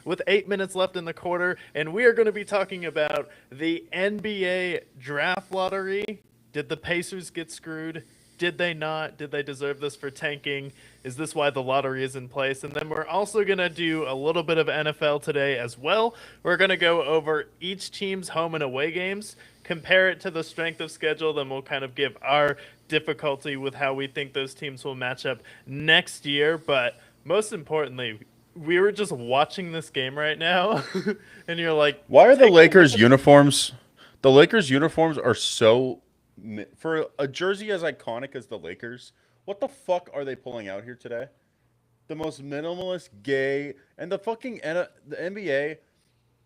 with 8 minutes left in the quarter, and we are going to be talking about the NBA draft lottery. Did the Pacers get screwed? Did they not? Did they deserve this for tanking? Is this why the lottery is in place? And then we're also going to do a little bit of NFL today as well. We're going to go over each team's home and away games, compare it to the strength of schedule, then we'll kind of give our difficulty with how we think those teams will match up next year. But most importantly, we were just watching this game right now, and you're like, Why are the take a look Lakers at uniforms? The Lakers uniforms are so for a jersey as iconic as the Lakers. What the fuck are they pulling out here today? The most minimalist, gay, and the NBA.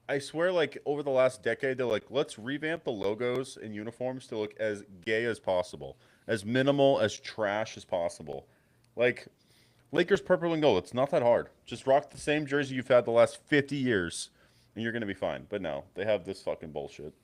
I swear, like over the last decade, they're like, let's revamp the logos and uniforms to look as gay as possible, as minimal, as trash as possible. Like Lakers purple and gold. It's not that hard. Just rock the same jersey you've had the last 50 years, and you're gonna be fine. But no, they have this fucking bullshit.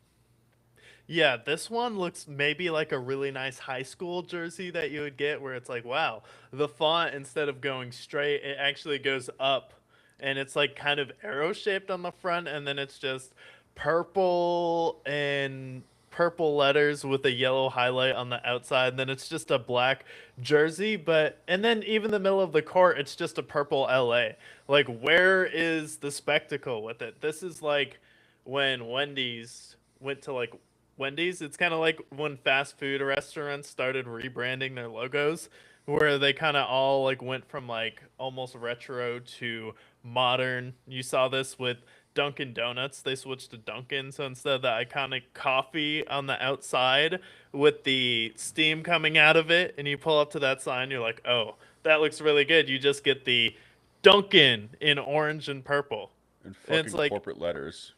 Yeah, this one looks maybe like a really nice high school jersey that you would get where it's like, wow, the font instead of going straight, it actually goes up and it's like kind of arrow shaped on the front and then it's just purple and purple letters with a yellow highlight on the outside and then it's just a black jersey but and then even the middle of the court it's just a purple LA. Like where is the spectacle with it? This is like when Wendy's went to like Wendy's. It's kind of like when fast food restaurants started rebranding their logos, where they kind of all like went from like almost retro to modern. You saw this with Dunkin' Donuts. They switched to Dunkin', so instead of the iconic coffee on the outside with the steam coming out of it, and you pull up to that sign, you're like, oh, that looks really good. You just get the Dunkin' in orange and purple. And And it's fucking like, corporate letters.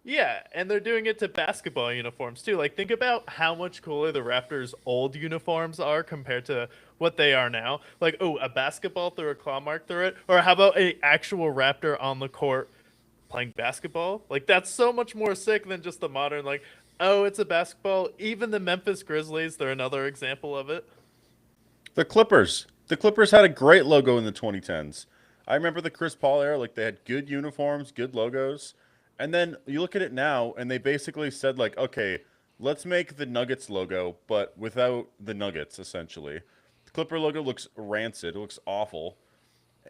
yeah, and they're doing it to basketball uniforms too. Like, think about how much cooler the Raptors' old uniforms are compared to what they are now. Like, oh, a basketball through a claw mark through it, or how about a actual Raptor on the court playing basketball? Like, that's so much more sick than just the modern. Like, oh, it's a basketball. Even the Memphis Grizzlies, they're another example of it. The Clippers. The Clippers had a great logo in the 2010s. I remember the Chris Paul era. Like they had good uniforms, good logos, and then you look at it now, and they basically said like, okay, let's make the Nuggets logo, but without the Nuggets. Essentially, the Clipper logo looks rancid. It looks awful,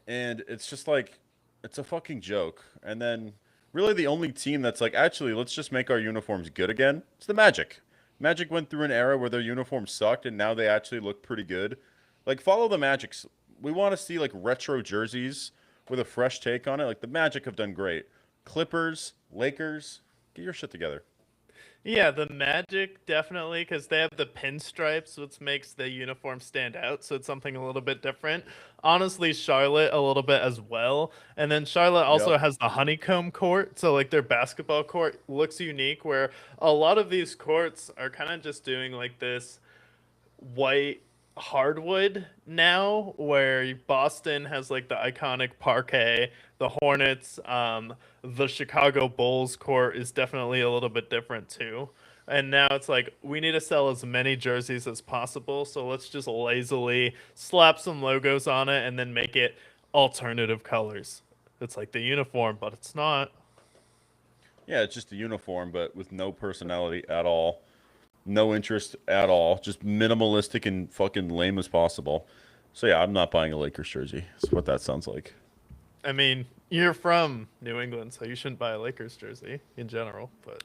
and it's just like it's a fucking joke. And then really the only team that's like, actually, let's just make our uniforms good again. It's the Magic. Magic went through an era where their uniforms sucked, and now they actually look pretty good. Like follow the Magic's. We want to see like retro jerseys with a fresh take on it. Like the Magic have done great. Clippers, Lakers, get your shit together. Yeah, the Magic definitely because they have the pinstripes, which makes the uniform stand out. So it's something a little bit different. Honestly, Charlotte a little bit as well, and then Charlotte also Yep. has the honeycomb court. So like their basketball court looks unique, where a lot of these courts are kind of just doing like this white hardwood now where Boston has like the iconic parquet, the Hornets, the Chicago Bulls court is definitely a little bit different too. And now it's like we need to sell as many jerseys as possible, so let's just lazily slap some logos on it and then make it alternative colors. It's like the uniform, but it's not. Yeah, it's just a uniform, but with no personality at all. No interest at all. Just minimalistic and fucking lame as possible. So yeah, I'm not buying a Lakers jersey. That's what that sounds like. I mean, you're from New England, so you shouldn't buy a Lakers jersey in general, but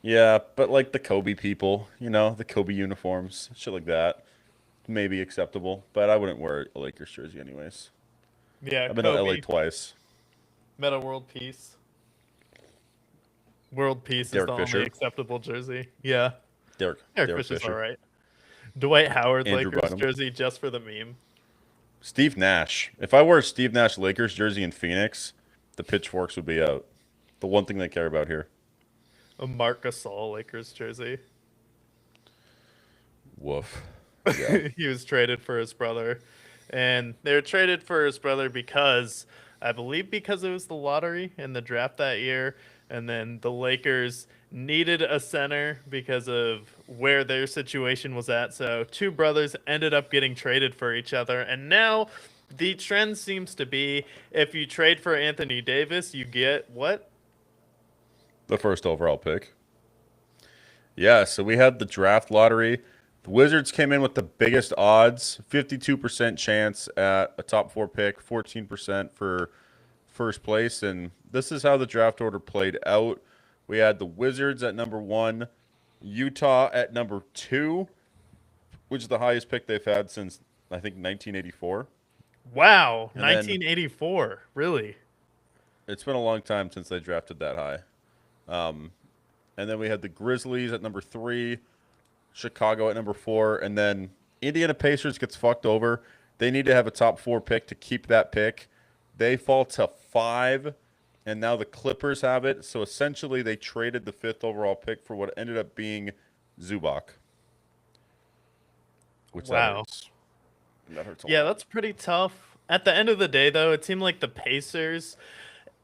Yeah, but like the Kobe people, the Kobe uniforms, shit like that, may be acceptable. But I wouldn't wear a Lakers jersey anyways. yeah, I've been to LA Kobe, twice. Meta World Peace. World Peace is the Derek only Fisher, acceptable jersey. Yeah, Eric Derek Fisher's all Fisher, right. Dwight Howard Andrew Lakers Bynum, jersey just for the meme. Steve Nash. If I wore a Steve Nash Lakers jersey in Phoenix, the pitchforks would be out. The one thing they care about here. A Marc Gasol Lakers jersey. Woof. Yeah. He was traded for his brother, and they were traded for his brother because I believe because it was the lottery in the draft that year, and then the Lakers needed a center because of where their situation was at. So two brothers ended up getting traded for each other, and now The trend seems to be if you trade for Anthony Davis, you get what? The first overall pick. Yeah, so we had the draft lottery. The Wizards came in with the biggest odds, 52% chance at a top four pick, 14% for first place. And this is how the draft order played out. We had the Wizards at number one, Utah at number two, which is the highest pick they've had since, I think, 1984. Wow, And then 1984. Really? it's been a long time since they drafted that high. Um, and then we had the Grizzlies at number three, Chicago at number four, and then Indiana Pacers gets fucked over. They need to have a top four pick to keep that pick. They fall to five, and now the Clippers have it. So essentially, they traded the fifth overall pick for what ended up being Zubac, which that Wow. hurts. That hurts a Yeah, lot. that's pretty tough. At the end of the day, though, it seemed like the Pacers,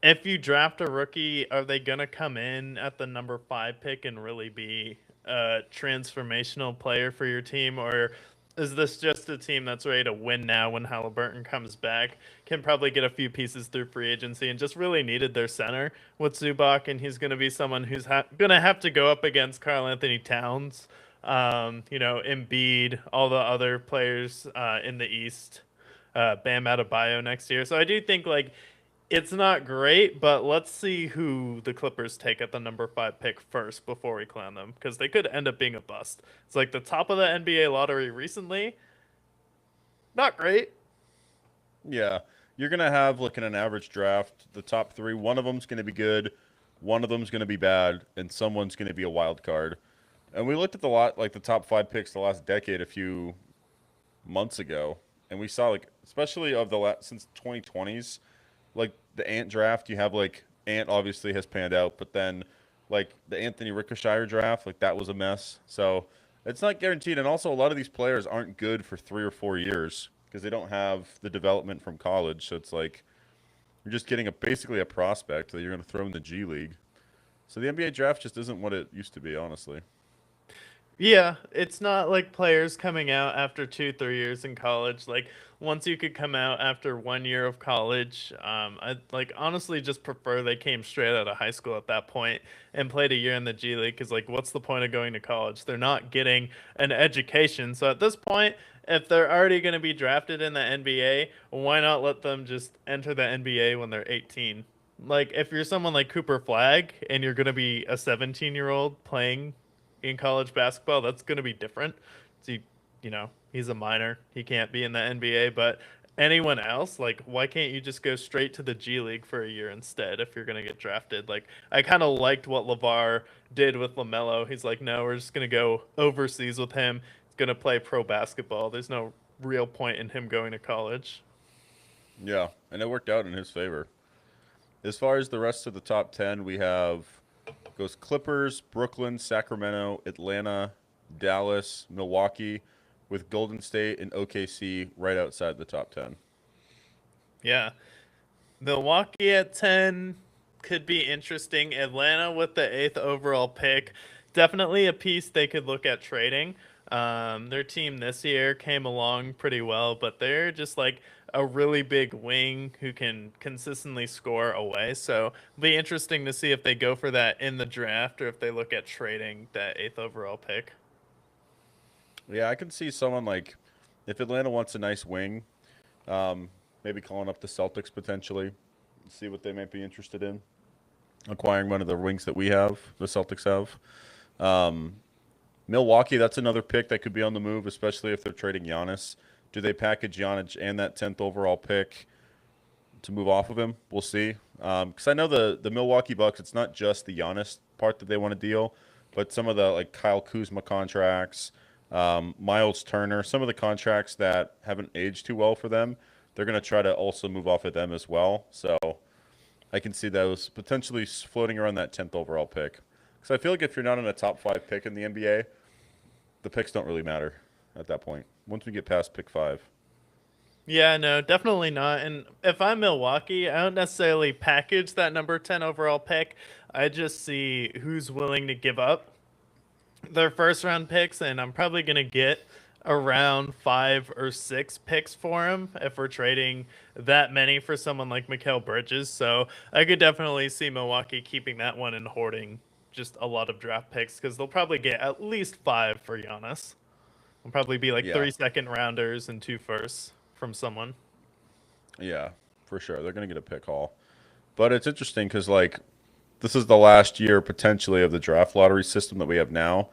if you draft a rookie, are they going to come in at the number five pick and really be a transformational player for your team? Or is this just a team that's ready to win now when Halliburton comes back? Can probably get a few pieces through free agency and just really needed their center with Zubac, and he's going to be someone who's going to have to go up against Karl Anthony Towns, Embiid, all the other players in the East, Bam Adebayo next year. So I do think like it's not great, but let's see who the Clippers take at the number five pick first before we clown them, because they could end up being a bust. It's like the top of the NBA lottery recently, not great. Yeah, you're gonna have like in an average draft, the top three. One of them's gonna be good, one of them's gonna be bad, and someone's gonna be a wild card. And we looked at the lot like the top five picks the last decade a few months ago, and we saw like especially of the last since 2020s, like the Ant draft. You have like Ant obviously has panned out, but then like the Anthony Ricochet draft, like that was a mess. So it's not guaranteed, and also a lot of these players aren't good for 3 or 4 years because they don't have the development from college. So it's like you're just getting a basically a prospect that you're going to throw in the G League. So the NBA draft just isn't what it used to be, honestly. Yeah, it's not like players coming out after 2, 3 years in college. Like once you could come out after 1 year of college, I like honestly just prefer they came straight out of high school at that point and played a year in the G League. Because like, what's the point of going to college? They're not getting an education. So at this point, if they're already going to be drafted in the NBA, why not let them just enter the NBA when they're 18? Like if you're someone like Cooper Flag and you're going to be a 17-year-old playing in college basketball, that's going to be different. So, he's a minor. He can't be in the NBA, but anyone else, like, why can't you just go straight to the G League for a year instead if you're going to get drafted? Like, I kind of liked what LeVar did with LaMelo. He's like, no, we're just going to go overseas with him. He's going to play pro basketball. There's no real point in him going to college. Yeah, and it worked out in his favor. As far as the rest of the top 10, we have goes Clippers, Brooklyn, Sacramento, Atlanta, Dallas, Milwaukee, with Golden State and OKC right outside the top 10. Yeah. Milwaukee at 10 could be interesting. Atlanta with the eighth overall pick. Definitely a piece they could look at trading. Their team this year came along pretty well, but they're just like a really big wing who can consistently score away. So it'll be interesting to see if they go for that in the draft or if they look at trading that eighth overall pick. Yeah, I can see someone like if Atlanta wants a nice wing, maybe calling up the Celtics potentially, see what they might be interested in acquiring one of the wings that we have, the Celtics have. Um, Milwaukee, that's another pick that could be on the move, especially if they're trading Giannis. Do they package Giannis and that 10th overall pick to move off of him? We'll see. Because I know the Milwaukee Bucks, it's not just the Giannis part that they want to deal, but some of the like Kyle Kuzma contracts, Miles Turner, some of the contracts that haven't aged too well for them, they're going to try to also move off of them as well. So I can see those potentially floating around that 10th overall pick. Because I feel like if you're not in a top five pick in the NBA, the picks don't really matter at that point. Once we get past pick five. Yeah, no, definitely not. And if I'm Milwaukee, I don't necessarily package that number 10 overall pick. I just see who's willing to give up their first round picks, and I'm probably going to get around 5 or 6 picks for him if we're trading that many for someone like Mikal Bridges. So I could definitely see Milwaukee keeping that one and hoarding just a lot of draft picks because they'll probably get at least 5 for Giannis. It'll probably be like Yeah, 3 second rounders and 2 firsts from someone. yeah, for sure. They're gonna get a pick haul. But it's interesting because like this is the last year potentially of the draft lottery system that we have now.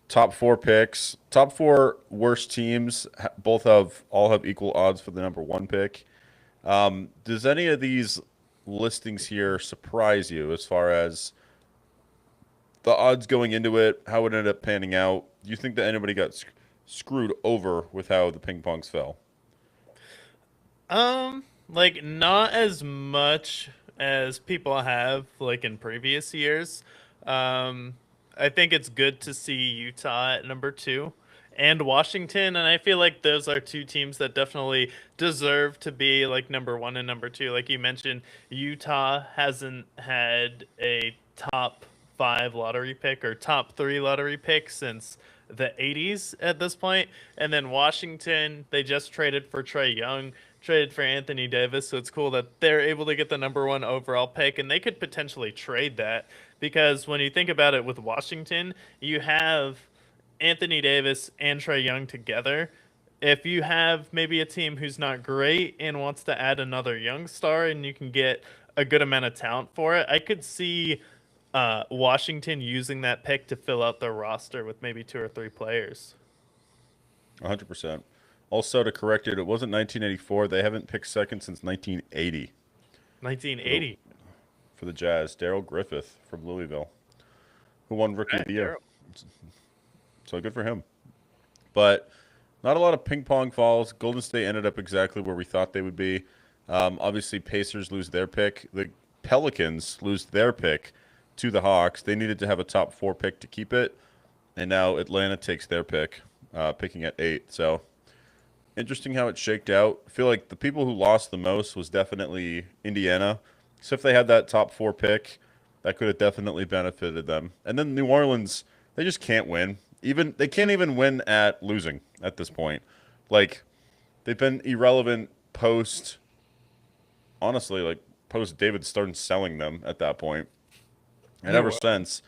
Top four picks, top four worst teams, both have all have equal odds for the number one pick. Does any of these listings here surprise you as far as the odds going into it, how it ended up panning out? Do you think that anybody got screwed over with how the ping pongs fell? Like not as much as people have like in previous years. Um, I think it's good to see Utah at number 2 and Washington, and I feel like those are two teams that definitely deserve to be like number 1 and number 2. Like you mentioned, Utah hasn't had a top 5 lottery pick or top 3 lottery pick since the 80s at this point. And then Washington, they just traded for Trey Young, traded for Anthony Davis. So it's cool that they're able to get the number 1 overall pick, and they could potentially trade that because when you think about it with Washington, you have Anthony Davis and Trey Young together. If you have maybe a team who's not great and wants to add another young star and you can get a good amount of talent for it, I could see Washington using that pick to fill out their roster with maybe 2 or 3 players. 100%. Also, to correct it, it wasn't 1984. They haven't picked second since 1980 for the 1980. for the Jazz. Daryl Griffith from Louisville, who won Rookie of Right, the Year. Daryl. So good for him. But not a lot of ping pong falls. Golden State ended up exactly where we thought they would be. Obviously, Pacers lose their pick. The Pelicans lose their pick to the Hawks. They needed to have a top four pick to keep it, and now Atlanta takes their pick, picking at 8. So interesting how it shaked out. I feel like the people who lost the most was definitely Indiana. So if they had that top four pick, that could have definitely benefited them. And then New Orleans, they just can't win. Even they can't even win at losing at this point. Like they've been irrelevant post honestly, like post David Stern selling them at that point. And Oh, ever wow. since,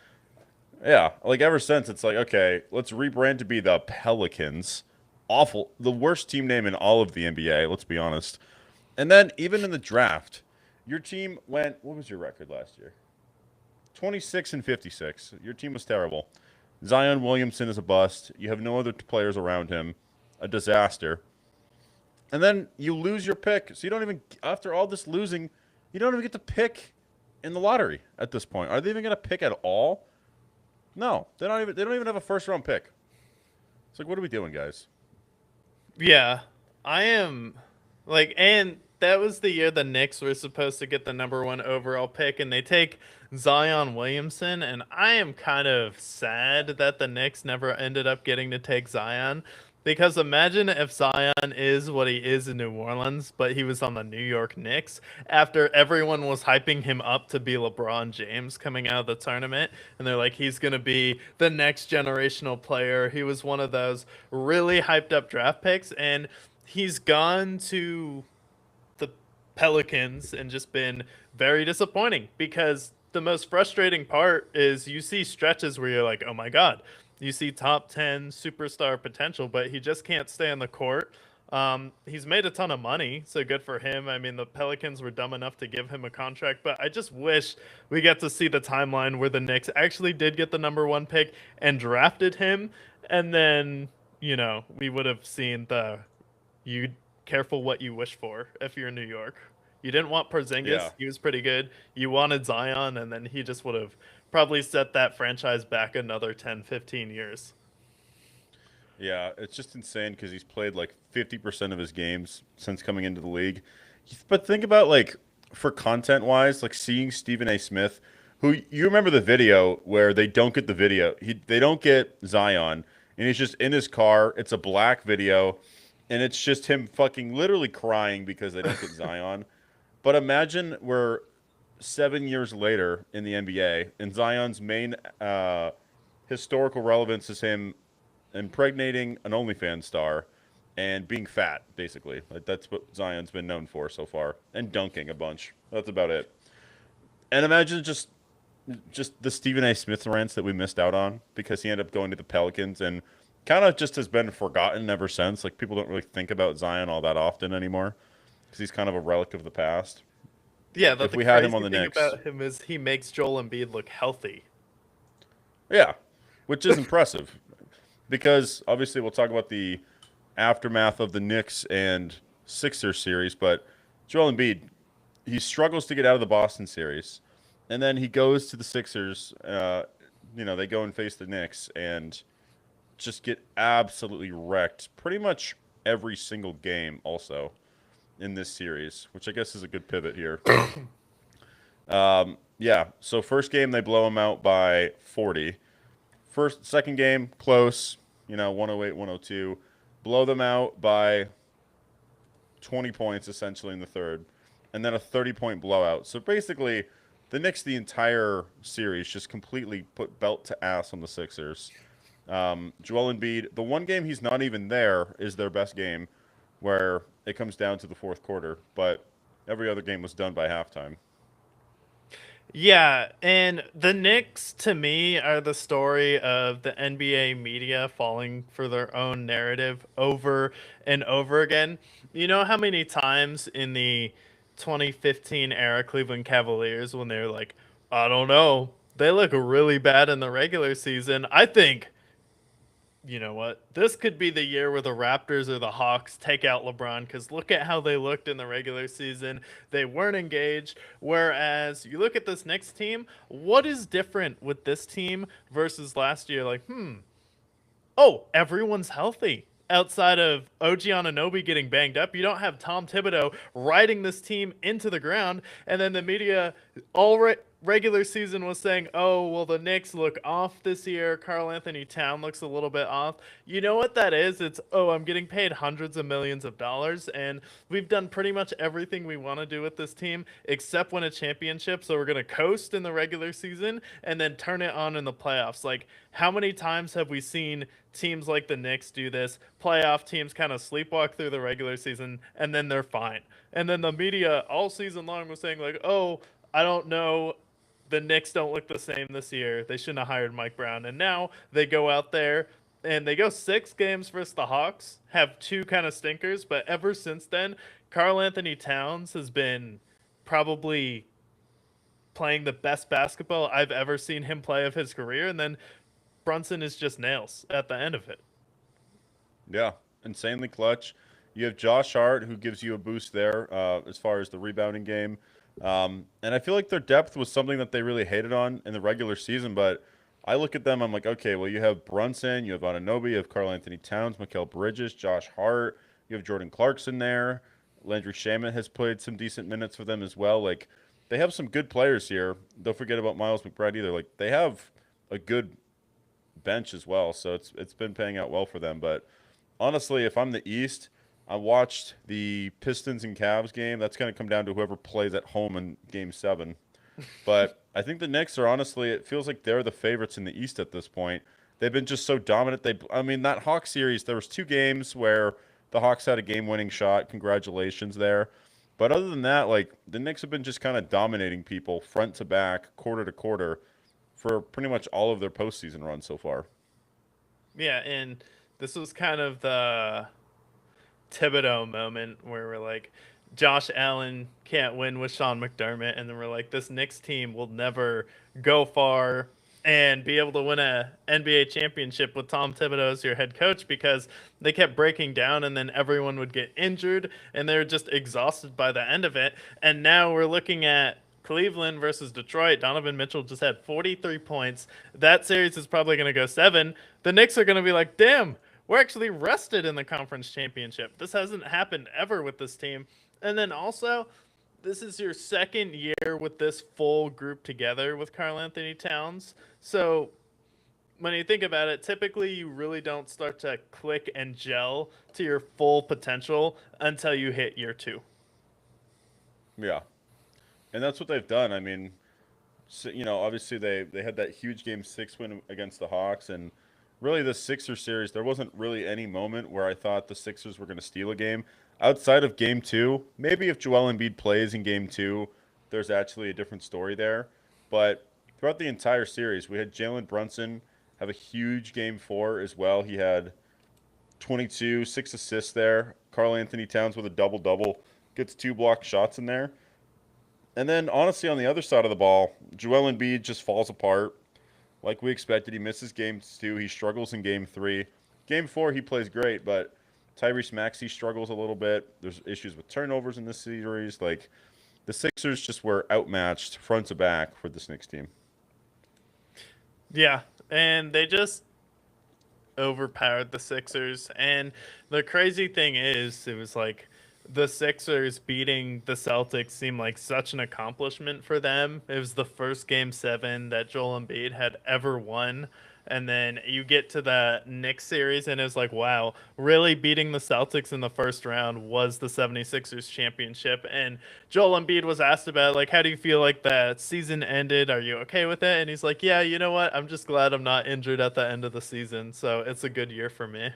yeah, like ever since it's like, okay, let's rebrand to be the Pelicans. Awful. The worst team name in all of the NBA, let's be honest. And then even in the draft, your team went, what was your record last year? 26 and 56. Your team was terrible. Zion Williamson is a bust. You have no other players around him. A disaster. And then you lose your pick. So you don't even, after all this losing, you don't even get to pick in the lottery at this point. Are they even going to pick at all? No, they don't even. They don't even have a first round pick. It's like, what are we doing, guys? Yeah, I am like, and that was the year the Knicks were supposed to get the number 1 overall pick, and they take Zion Williamson, and I am kind of sad that the Knicks never ended up getting to take Zion. Because imagine if Zion is what he is in New Orleans, but he was on the New York Knicks after everyone was hyping him up to be LeBron James coming out of the tournament. And they're like, he's going to be the next generational player. He was one of those really hyped up draft picks. And he's gone to the Pelicans and just been very disappointing because the most frustrating part is you see stretches where you're like, oh my God, you see top 10 superstar potential, but he just can't stay on the court. He's made a ton of money, so good for him. I mean, the Pelicans were dumb enough to give him a contract, but I just wish we get to see the timeline where the Knicks actually did get the number 1 pick and drafted him, and then we would have seen the you careful what you wish for if you're in New York. You didn't want Yeah, Porzingis; he was pretty good. You wanted Zion, and then he just would have probably set that franchise back another 10, 15 years. yeah. It's just insane because he's played like 50% of his games since coming into the league. But think about like for content wise, like seeing Stephen A. Smith, who you remember the video where they don't get the video. They don't get Zion, and he's just in his car. It's a black video, and it's just him fucking literally crying because they don't get Zion. But imagine we're 7 years later in the NBA, and Zion's main historical relevance is him impregnating an OnlyFans star, and being fat, basically. Like, that's what Zion's been known for so far, and dunking a bunch. That's about it. And imagine just the Stephen A. Smith rants that we missed out on because he ended up going to the Pelicans and kind of just has been forgotten ever since. Like, people don't really think about Zion all that often anymore because he's kind of a relic of the past. Yeah, If the we had him on crazy the thing Knicks, about him is he makes Joel Embiid look healthy. yeah, which is impressive because obviously we'll talk about the aftermath of the Knicks and Sixers series, but Joel Embiid, he struggles to get out of the Boston series, and then he goes to the Sixers. They go and face the Knicks and just get absolutely wrecked pretty much every single game. Also in this series, which I guess is a good pivot here. Yeah. So first game they blow him out by 40. Second game close. 108, 102. Blow them out by 20 points essentially in the third, and then a 30-point blowout. So basically, the Knicks the entire series just completely put belt to ass on the Sixers. Joel Embiid, the one game he's not even there is their best game, where it comes down to the fourth quarter. But every other game was done by halftime. Yeah, and the Knicks to me are the story of the NBA media falling for their own narrative over and over again. You know how many times in the 2015 era Cleveland Cavaliers when they were like, I don't know, they look really bad in the regular season. I think you know what? This could be the year where the Raptors or the Hawks take out LeBron because look at how they looked in the regular season. They weren't engaged. Whereas you look at this next team, what is different with this team versus last year? Like, oh, everyone's healthy. Outside of OG Ananobi getting banged up, you don't have Tom Thibodeau riding this team into the ground, and then the media regular season was saying, "Oh, well, the Knicks look off this year. Karl Anthony Town looks a little bit off." You know what that is? It's, "Oh, I'm getting paid hundreds of millions of dollars, and we've done pretty much everything we want to do with this team except win a championship. So we're gonna coast in the regular season and then turn it on in the playoffs." Like, how many times have we seen teams like the Knicks do this? Playoff teams kind of sleepwalk through the regular season and then they're fine. And then the media all season long was saying like, "Oh, I don't know, the Knicks don't look the same this year. They shouldn't have hired Mike Brown." And now they go out there and they go 6 games versus the Hawks, have two kind of stinkers, but ever since then, Karl Anthony Towns has been probably playing the best basketball I've ever seen him play of his career. And then Brunson is just nails at the end of it. Yeah, insanely clutch. You have Josh Hart, who gives you a boost there as far as the rebounding game. And I feel like their depth was something that they really hated on in the regular season. But I look at them, I'm like, okay, well, you have Brunson, you have Anunoby, you have Karl Anthony Towns, Mikal Bridges, Josh Hart, you have Jordan Clarkson there. Landry Shamet has played some decent minutes for them as well. Like, they have some good players here. Don't forget about Miles McBride either. Like, they have a good bench as well, so it's been paying out well for them. But honestly, if I'm the East, I watched the Pistons and Cavs game. That's going to come down to whoever plays at home in Game 7. But I think the Knicks are honestly, it feels like they're the favorites in the East at this point. They've been just so dominant. I mean, that Hawks series, there was 2 games where the Hawks had a game-winning shot. Congratulations there. But other than that, like, the Knicks have been just kind of dominating people front to back, quarter to quarter, for pretty much all of their postseason run so far. Yeah, and this was kind of the Thibodeau moment where we're like, Josh Allen can't win with Sean McDermott, and then we're like, this Knicks team will never go far and be able to win a NBA championship with Tom Thibodeau as your head coach because they kept breaking down and then everyone would get injured and they were just exhausted by the end of it. And now we're looking at Cleveland versus Detroit. Donovan Mitchell just had 43 points. That series is probably going to go 7. The Knicks are going to be like, damn, we're actually rested in the conference championship. This hasn't happened ever with this team. And then also, this is your second year with this full group together with Karl Anthony Towns. So when you think about it, typically you really don't start to click and gel to your full potential until you hit year 2. Yeah, and that's what they've done. I mean, so, obviously they had that huge Game 6 win against the Hawks, and really the Sixers series, there wasn't really any moment where I thought the Sixers were going to steal a game. Outside of game two, maybe if Joel Embiid plays in game two, there's actually a different story there. But throughout the entire series, we had Jalen Brunson have a huge game four as well. He had 22, 6 assists there. Karl Anthony Towns with a double double, gets 2 blocked shots in there. And then, honestly, on the other side of the ball, Joel Embiid just falls apart. Like we expected, he misses game two. He struggles in game three. Game four, he plays great, but Tyrese Maxey struggles a little bit. There's issues with turnovers in this series. Like, the Sixers just were outmatched front to back for this Knicks team. Yeah, and they just overpowered the Sixers. And the crazy thing is, it was like the Sixers beating the Celtics seemed like such an accomplishment for them. It was the first game seven that Joel Embiid had ever won. And then you get to the Knicks series, and it was like, wow, really beating the Celtics in the first round was the 76ers championship. And Joel Embiid was asked about, like, how do you feel like that season ended? Are you okay with it? And he's like, yeah, you know what? I'm just glad I'm not injured at the end of the season. So it's a good year for me.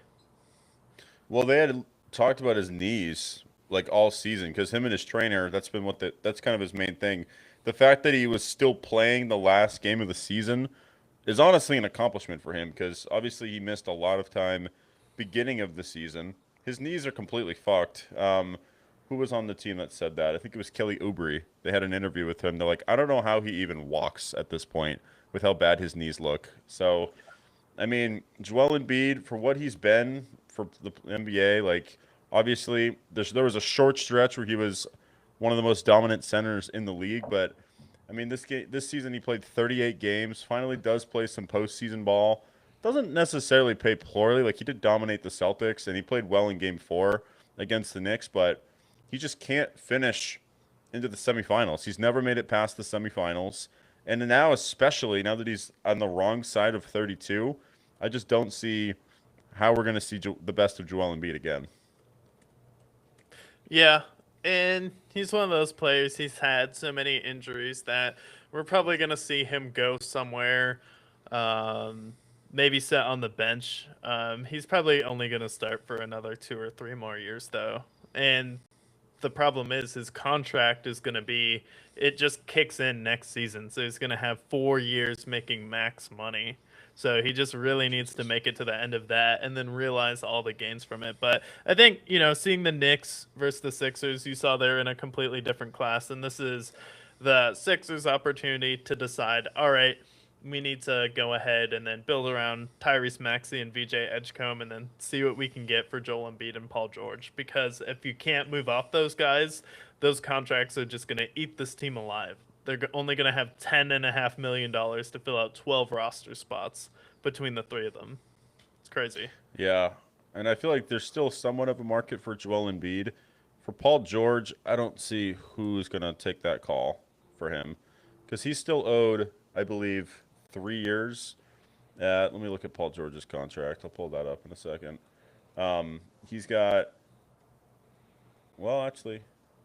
Well, they had talked about his knees like all season because him and his trainer, that's kind of his main thing. The fact that he was still playing the last game of the season is honestly an accomplishment for him because obviously he missed a lot of time beginning of the season. His knees are completely fucked. Who was on the team that said that? I think it was Kelly Oubre. They had an interview with him. They're like, I don't know how he even walks at this point with how bad his knees look. So, I mean, Joel Embiid, for what he's been for the NBA, like, obviously, there was a short stretch where he was one of the most dominant centers in the league, but I mean, this season he played 38 games. Finally, does play some postseason ball. Doesn't necessarily play poorly. Like he did dominate the Celtics, and he played well in Game Four against the Knicks. But he just can't finish into the semifinals. He's never made it past the semifinals, and now, especially now that he's on the wrong side of 32, I just don't see how we're going to see the best of Joel Embiid again. Yeah, and he's one of those players. He's had so many injuries that we're probably going to see him go somewhere, um, maybe sit on the bench. He's probably only going to start for another 2 or 3 more years, though. And the problem is his contract is going to be, it just kicks in next season. So he's going to have 4 years making max money. So he just really needs to make it to the end of that and then realize all the gains from it. But I think, seeing the Knicks versus the Sixers, you saw they're in a completely different class. And this is the Sixers' opportunity to decide, all right, we need to go ahead and then build around Tyrese Maxey and VJ Edgecombe and then see what we can get for Joel Embiid and Paul George. Because if you can't move off those guys, those contracts are just going to eat this team alive. They're only going to have $10.5 million to fill out 12 roster spots between the three of them. It's crazy. Yeah, and I feel like there's still somewhat of a market for Joel Embiid. For Paul George, I don't see who's going to take that call for him because he's still owed, I believe, 3 years. Let me look at Paul George's contract. I'll pull that up in a second. He's got, well, actually,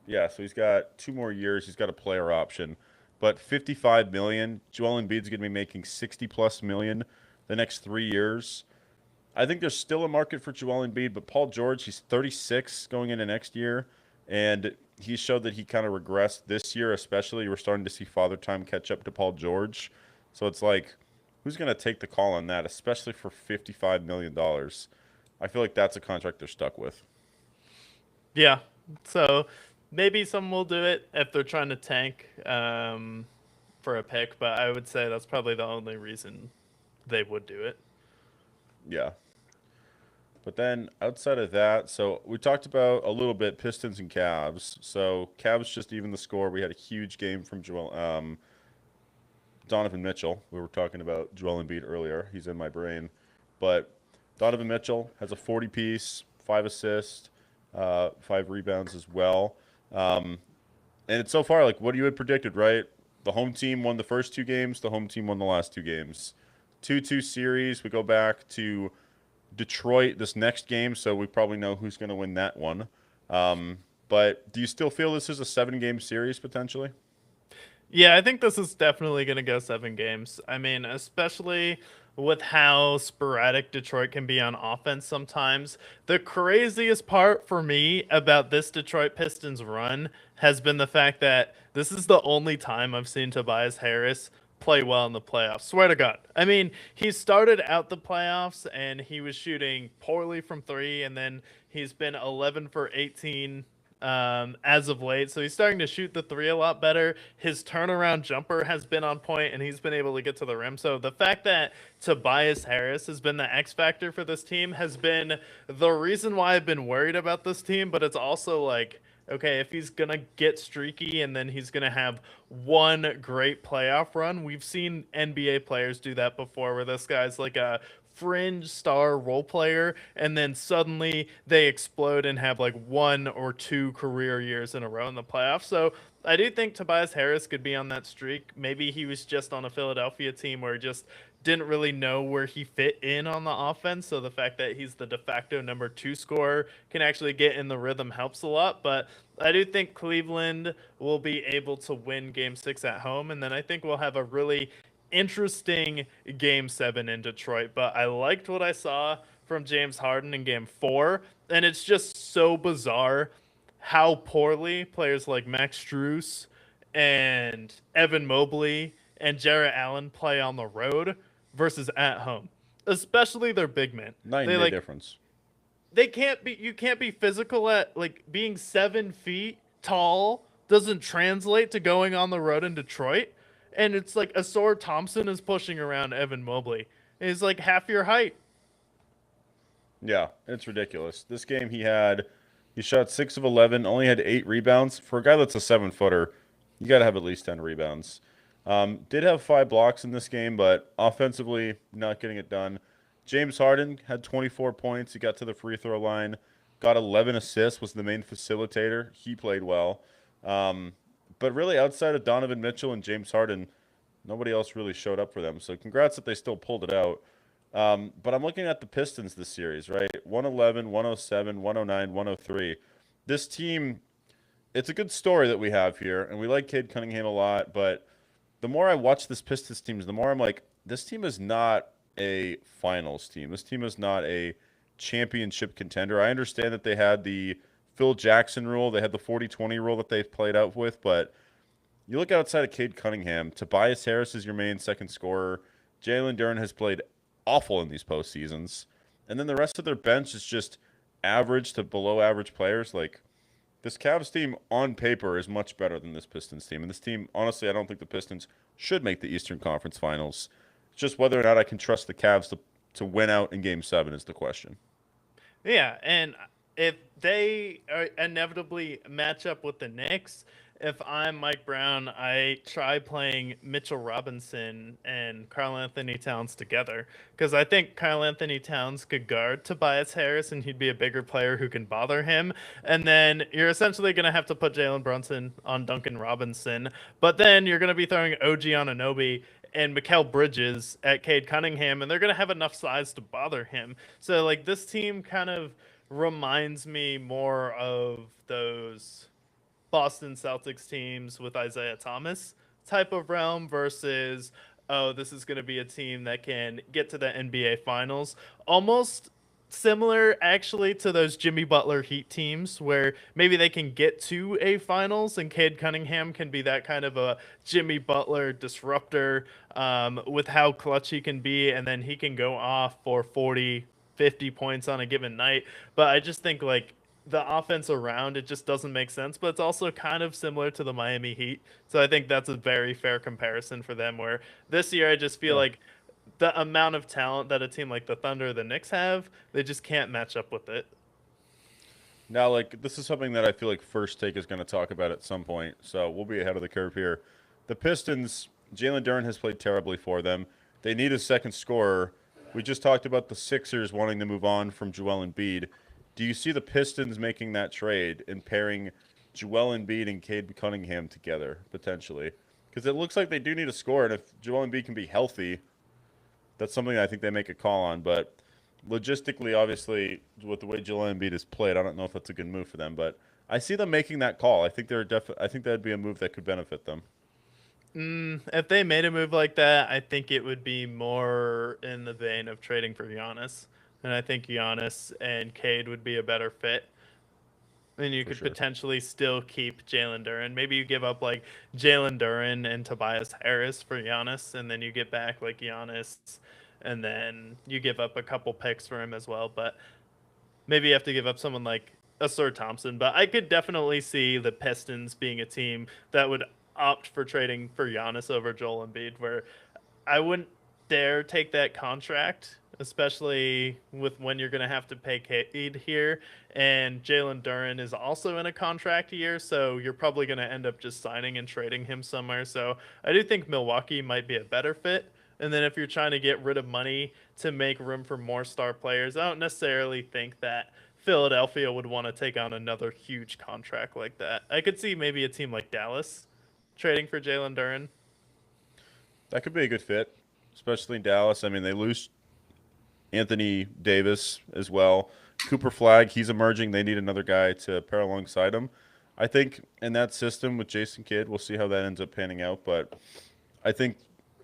yeah. So he's got 2 more years. He's got a player option, but 55 million. Joel Embiid's going to be making 60 plus million the next 3 years. I think there's still a market for Joel Embiid, but Paul George, he's 36 going into next year, and he showed that he kind of regressed this year, especially. We're starting to see father time catch up to Paul George. So it's like, who's going to take the call on that, especially for $55 million? I feel like that's a contract they're stuck with. Yeah. So maybe some will do it if they're trying to tank for a pick, but I would say that's probably the only reason they would do it. Yeah. But then outside of that, so we talked about a little bit Pistons and Cavs. So Cavs just even the score. We had a huge game from Donovan Mitchell. We were talking about Joel Embiid earlier. He's in my brain. But Donovan Mitchell has a 40 piece, 5 assists, 5 rebounds as well. And it's so far like what you had predicted, right? The home team won the first 2 games, the home team won the last 2 games. 2-2 series. We go back to Detroit this next game, so we probably know who's going to win that one. But do you still feel this is a 7 game series potentially? Yeah, I think this is definitely going to go 7 games. I mean, especially with how sporadic Detroit can be on offense sometimes. The craziest part for me about this Detroit Pistons run has been the fact that this is the only time I've seen Tobias Harris play well in the playoffs. Swear to God. I mean, he started out the playoffs and he was shooting poorly from three, and then he's been 11 for 18 as of late. So he's starting to shoot the three a lot better. His turnaround jumper has been on point and he's been able to get to the rim. So the fact that Tobias Harris has been the X factor for this team has been the reason why I've been worried about this team. But it's also like, okay, if he's gonna get streaky and then he's gonna have one great playoff run, we've seen NBA players do that before, where this guy's like a fringe star role player and then suddenly they explode and have like one or two career years in a row in the playoffs. So I do think Tobias Harris could be on that streak. Maybe he was just on a Philadelphia team where he just didn't really know where he fit in on the offense. So the fact that he's the de facto number two scorer can actually get in the rhythm helps a lot. But I do think Cleveland will be able to win game six at home. And then I think we'll have a really interesting game seven in Detroit. But I liked what I saw from James Harden in game four. And it's just so bizarre how poorly players like Max Strus and Evan Mobley and Jarrett Allen play on the road versus at home, especially their big men. Night They and day like difference. they can't be you can't be physical at like being 7 feet tall doesn't translate to going on the road in Detroit. And it's like Asor Thompson is pushing around Evan Mobley. He's like half your height. Yeah, it's ridiculous. This game he shot 6 of 11, only had 8 rebounds. For a guy that's a 7-footer, you got to have at least 10 rebounds. Did have 5 blocks in this game, but offensively, not getting it done. James Harden had 24 points. He got to the free throw line, got 11 assists, was the main facilitator. He played well. But really, outside of Donovan Mitchell and James Harden, nobody else really showed up for them. So congrats that they still pulled it out. But I'm looking at the Pistons this series, right? 111, 107, 109, 103. This team, it's a good story that we have here, and we like Cade Cunningham a lot. But the more I watch this Pistons team, the more I'm like, this team is not a finals team. This team is not a championship contender. I understand that they had the Phil Jackson rule, they had the 40-20 rule that they've played out with, but you look outside of Cade Cunningham, Tobias Harris is your main second scorer. Jalen Duren has played awful in these postseasons. And then the rest of their bench is just average to below average players. Like, this Cavs team on paper is much better than this Pistons team. And this team, honestly, I don't think the Pistons should make the Eastern Conference Finals. It's just whether or not I can trust the Cavs to win out in Game 7 is the question. Yeah, and if they inevitably match up with the Knicks, if I'm Mike Brown, I try playing Mitchell Robinson and Karl Anthony Towns together because I think Karl Anthony Towns could guard Tobias Harris and he'd be a bigger player who can bother him. And then you're essentially going to have to put Jalen Brunson on Duncan Robinson, but then you're going to be throwing OG Anunoby and Mikal Bridges at Cade Cunningham, and they're going to have enough size to bother him. So, like, this team kind of reminds me more of those Boston Celtics teams with Isaiah Thomas type of realm versus, oh, this is going to be a team that can get to the NBA Finals. Almost similar, actually, to those Jimmy Butler Heat teams where maybe they can get to a Finals and Cade Cunningham can be that kind of a Jimmy Butler disruptor with how clutch he can be, and then he can go off for 40, 50 points on a given night. But I just think, like, the offense around it just doesn't make sense, but it's also kind of similar to the Miami Heat. So I think that's a very fair comparison for them, where this year I just feel Yeah. like the amount of talent that a team like the Thunder or the Knicks have, they just can't match up with it. Now, like, this is something that I feel like First Take is going to talk about at some point, so we'll be ahead of the curve here. The Pistons, Jalen Duren has played terribly for them. They need a second scorer. We just talked about the Sixers wanting to move on from Joel Embiid. Do you see the Pistons making that trade and pairing Joel Embiid and Cade Cunningham together, potentially? Because it looks like they do need a scorer, and if Joel Embiid can be healthy, that's something I think they make a call on. But logistically, obviously, with the way Joel Embiid is played, I don't know if that's a good move for them. But I see them making that call. I think I think that'd be a move that could benefit them. If they made a move like that, I think it would be more in the vein of trading for Giannis. And I think Giannis and Cade would be a better fit. And you For could sure. potentially still keep Jalen Duren. Maybe you give up like Jalen Duren and Tobias Harris for Giannis, and then you get back like Giannis, and then you give up a couple picks for him as well. But maybe you have to give up someone like a Sir Thompson. But I could definitely see the Pistons being a team that would opt for trading for Giannis over Joel Embiid, where I wouldn't dare take that contract, especially with when you're going to have to pay Cade here. And Jalen Duren is also in a contract year, so you're probably going to end up just signing and trading him somewhere. So I do think Milwaukee might be a better fit. And then if you're trying to get rid of money to make room for more star players, I don't necessarily think that Philadelphia would want to take on another huge contract like that. I could see maybe a team like Dallas trading for Jalen Duren. That could be a good fit, especially in Dallas. I mean, they lose Anthony Davis as well. Cooper Flag, he's emerging. They need another guy to pair alongside him. I think in that system with Jason Kidd, we'll see how that ends up panning out. But I think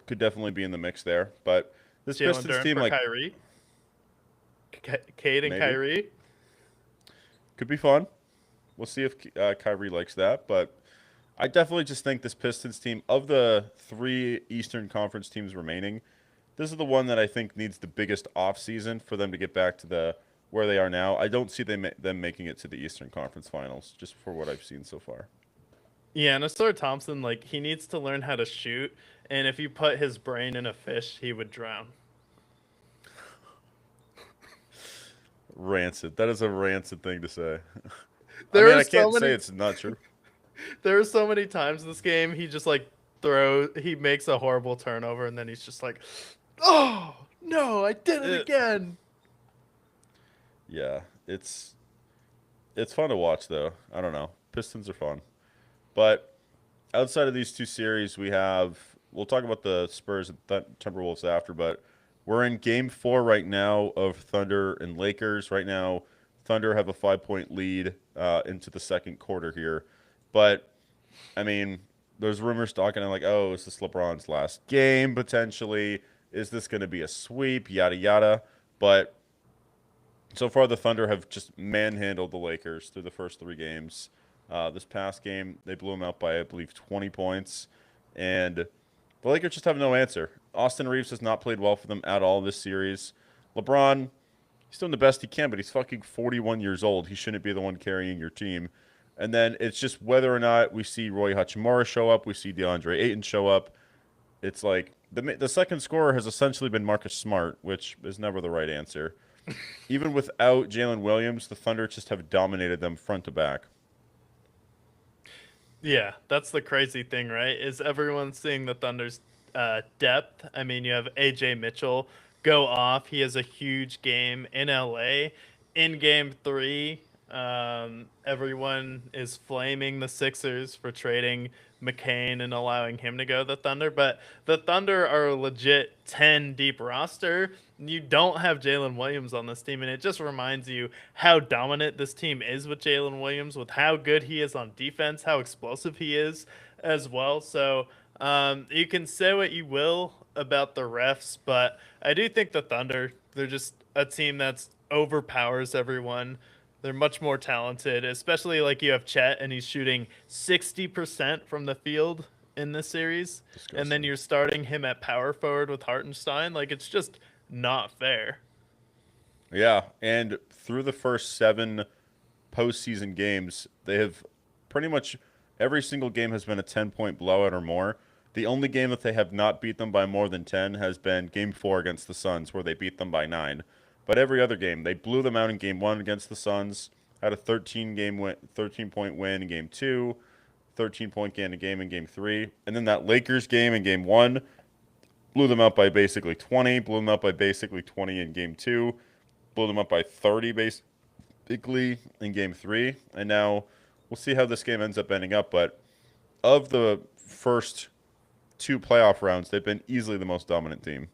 could definitely be in the mix there. But this Jalen Pistons Duren team, for like Kyrie. Cade and maybe Kyrie. could be fun. We'll see if Kyrie likes that. But I definitely just think this Pistons team, of the three Eastern Conference teams remaining, this is the one that I think needs the biggest offseason for them to get back to the where they are now. I don't see them making it to the Eastern Conference Finals, just for what I've seen so far. Yeah, and Asar Thompson, like he needs to learn how to shoot, and if you put his brain in a fish, he would drown. Rancid. That is a rancid thing to say. I There mean, are I so can't say many. it's not true. There are so many times in this game he just like he makes a horrible turnover, and then he's just like, "Oh no, I did it Eh. again." Yeah, it's fun to watch though. I don't know. Pistons are fun, but outside of these two series, we'll talk about the Spurs and Timberwolves after, but we're in Game 4 right now of Thunder and Lakers. Right now, Thunder have a 5-point lead into the second quarter here, but I mean, there's rumors talking like, oh, is this LeBron's last game potentially? Is this going to be a sweep? Yada yada. But so far, the Thunder have just manhandled the Lakers through the first three games. This past game, they blew them out by, I believe, 20 points. And the Lakers just have no answer. Austin Reeves has not played well for them at all this series. LeBron, he's doing the best he can, but he's fucking 41 years old. He shouldn't be the one carrying your team. And then it's just whether or not we see Roy Hachimura show up, we see DeAndre Ayton show up. It's like the second scorer has essentially been Marcus Smart, which is never the right answer. Even without Jalen Williams, the Thunder just have dominated them front to back. Yeah, that's the crazy thing, right? Is everyone seeing the Thunder's depth? I mean, you have AJ Mitchell go off. He has a huge game in LA. In game three, everyone is flaming the Sixers for trading McCain and allowing him to go to the Thunder. But the Thunder are a legit 10 deep roster. You don't have Jalen Williams on this team, and it just reminds you how dominant this team is with Jalen Williams, with how good he is on defense, how explosive he is as well. So you can say what you will about the refs, but I do think the Thunder, they're just a team that's overpowers everyone. They're much more talented, especially like you have Chet and he's shooting 60% from the field in this series. And then Disgusting. you're starting him at power forward with Hartenstein. Like it's just not fair. Yeah, and through the first seven postseason games, they have pretty much every single game has been a 10-point blowout or more. The only game that they have not beat them by more than 10 has been Game 4 against the Suns, where they beat them by 9. But every other game, they blew them out in Game 1 against the Suns, had a 13-point win in Game 2, 13-point game in Game 3, and then that Lakers game in Game 1 blew them out by basically 20, blew them out by basically 20 in Game 2, blew them up by 30 basically in Game 3, and now we'll see how this game ends up ending up. But of the first two playoff rounds, they've been easily the most dominant team.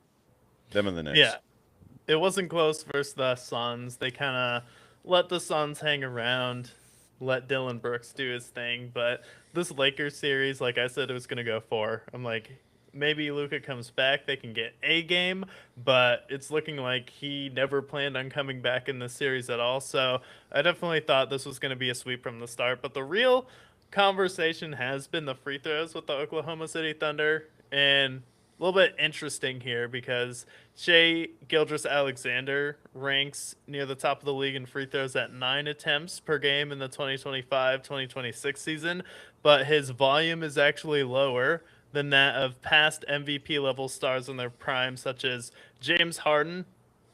Them and the Yeah, Knicks. it wasn't close versus the Suns. They kind of let the Suns hang around, let Dylan Brooks do his thing. But this Lakers series, like I said, it was gonna go 4. I'm like, maybe Luka comes back, they can get a game, but it's looking like he never planned on coming back in this series at all. So I definitely thought this was gonna be a sweep from the start. But the real conversation has been the free throws with the Oklahoma City Thunder, and a little bit interesting here because Shea Gildress Alexander ranks near the top of the league in free throws at 9 attempts per game in the 2025-2026 season, but his volume is actually lower than that of past MVP level stars in their prime, such as James Harden.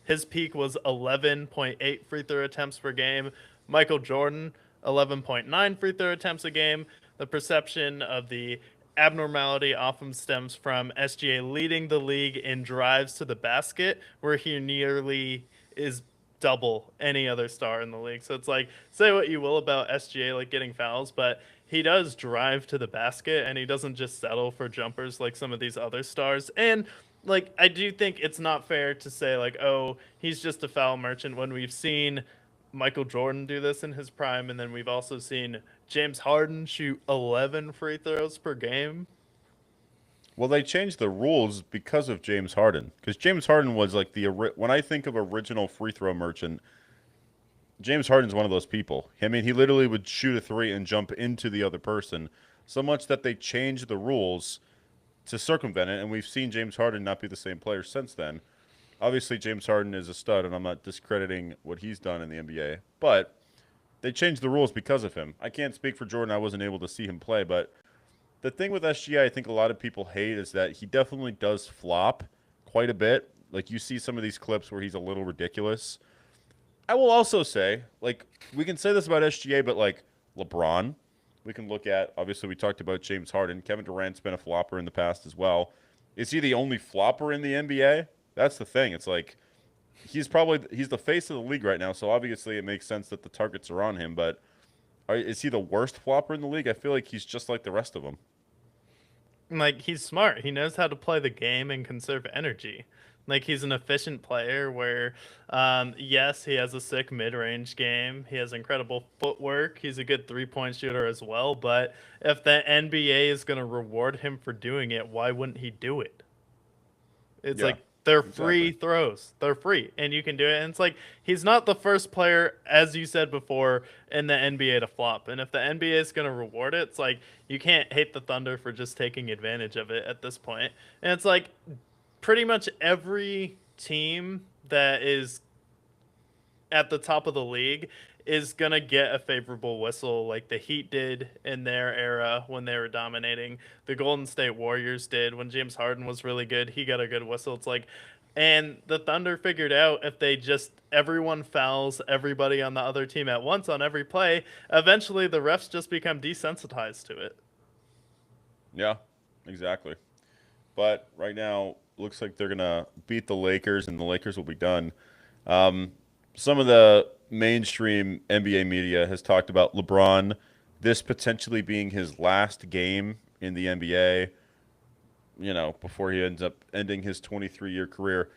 His peak was 11.8 free throw attempts per game. Michael Jordan, 11.9 free throw attempts a game. The perception of the abnormality often stems from SGA leading the league in drives to the basket, where he nearly is double any other star in the league. So it's like, say what you will about SGA like getting fouls, but he does drive to the basket and he doesn't just settle for jumpers like some of these other stars. And like I do think it's not fair to say like, oh, he's just a foul merchant when we've seen Michael Jordan do this in his prime, and then we've also seen James Harden shoot 11 free throws per game. Well, they changed the rules because of James Harden. Because James Harden was like when I think of original free throw merchant, James Harden's one of those people. I mean, he literally would shoot a three and jump into the other person, so much that they changed the rules to circumvent it, and we've seen James Harden not be the same player since then. Obviously, James Harden is a stud, and I'm not discrediting what he's done in the NBA, but they changed the rules because of him. I can't speak for Jordan. I wasn't able to see him play, but the thing with SGA, I think a lot of people hate is that he definitely does flop quite a bit. Like you see some of these clips where he's a little ridiculous. I will also say, like, we can say this about SGA, but like LeBron, we can look at, obviously, we talked about James Harden. Kevin Durant's been a flopper in the past as well. Is he the only flopper in the NBA? That's the thing. It's like he's the face of the league right now, so obviously it makes sense that the targets are on him, but is he the worst flopper in the league? I feel like he's just like the rest of them. Like he's smart. He knows how to play the game and conserve energy. Like he's an efficient player where yes, he has a sick mid-range game. He has incredible footwork. He's a good three-point shooter as well, but if the NBA is going to reward him for doing it, why wouldn't he do it? It's Yeah, like they're free exactly. throws. They're free, and you can do it. And it's like he's not the first player, as you said before, in the NBA to flop. And if the NBA is going to reward it, it's like you can't hate the Thunder for just taking advantage of it at this point. And it's like pretty much every team that is at the top of the league is going to get a favorable whistle like the Heat did in their era when they were dominating. The Golden State Warriors did when James Harden was really good. He got a good whistle. It's like, and the Thunder figured out if they just everyone fouls everybody on the other team at once on every play, eventually the refs just become desensitized to it. Yeah, exactly. But right now, looks like they're gonna beat the Lakers, and the Lakers will be done. Um, some of the mainstream NBA media has talked about LeBron, this potentially being his last game in the NBA. Before he ends up ending his 23-year career.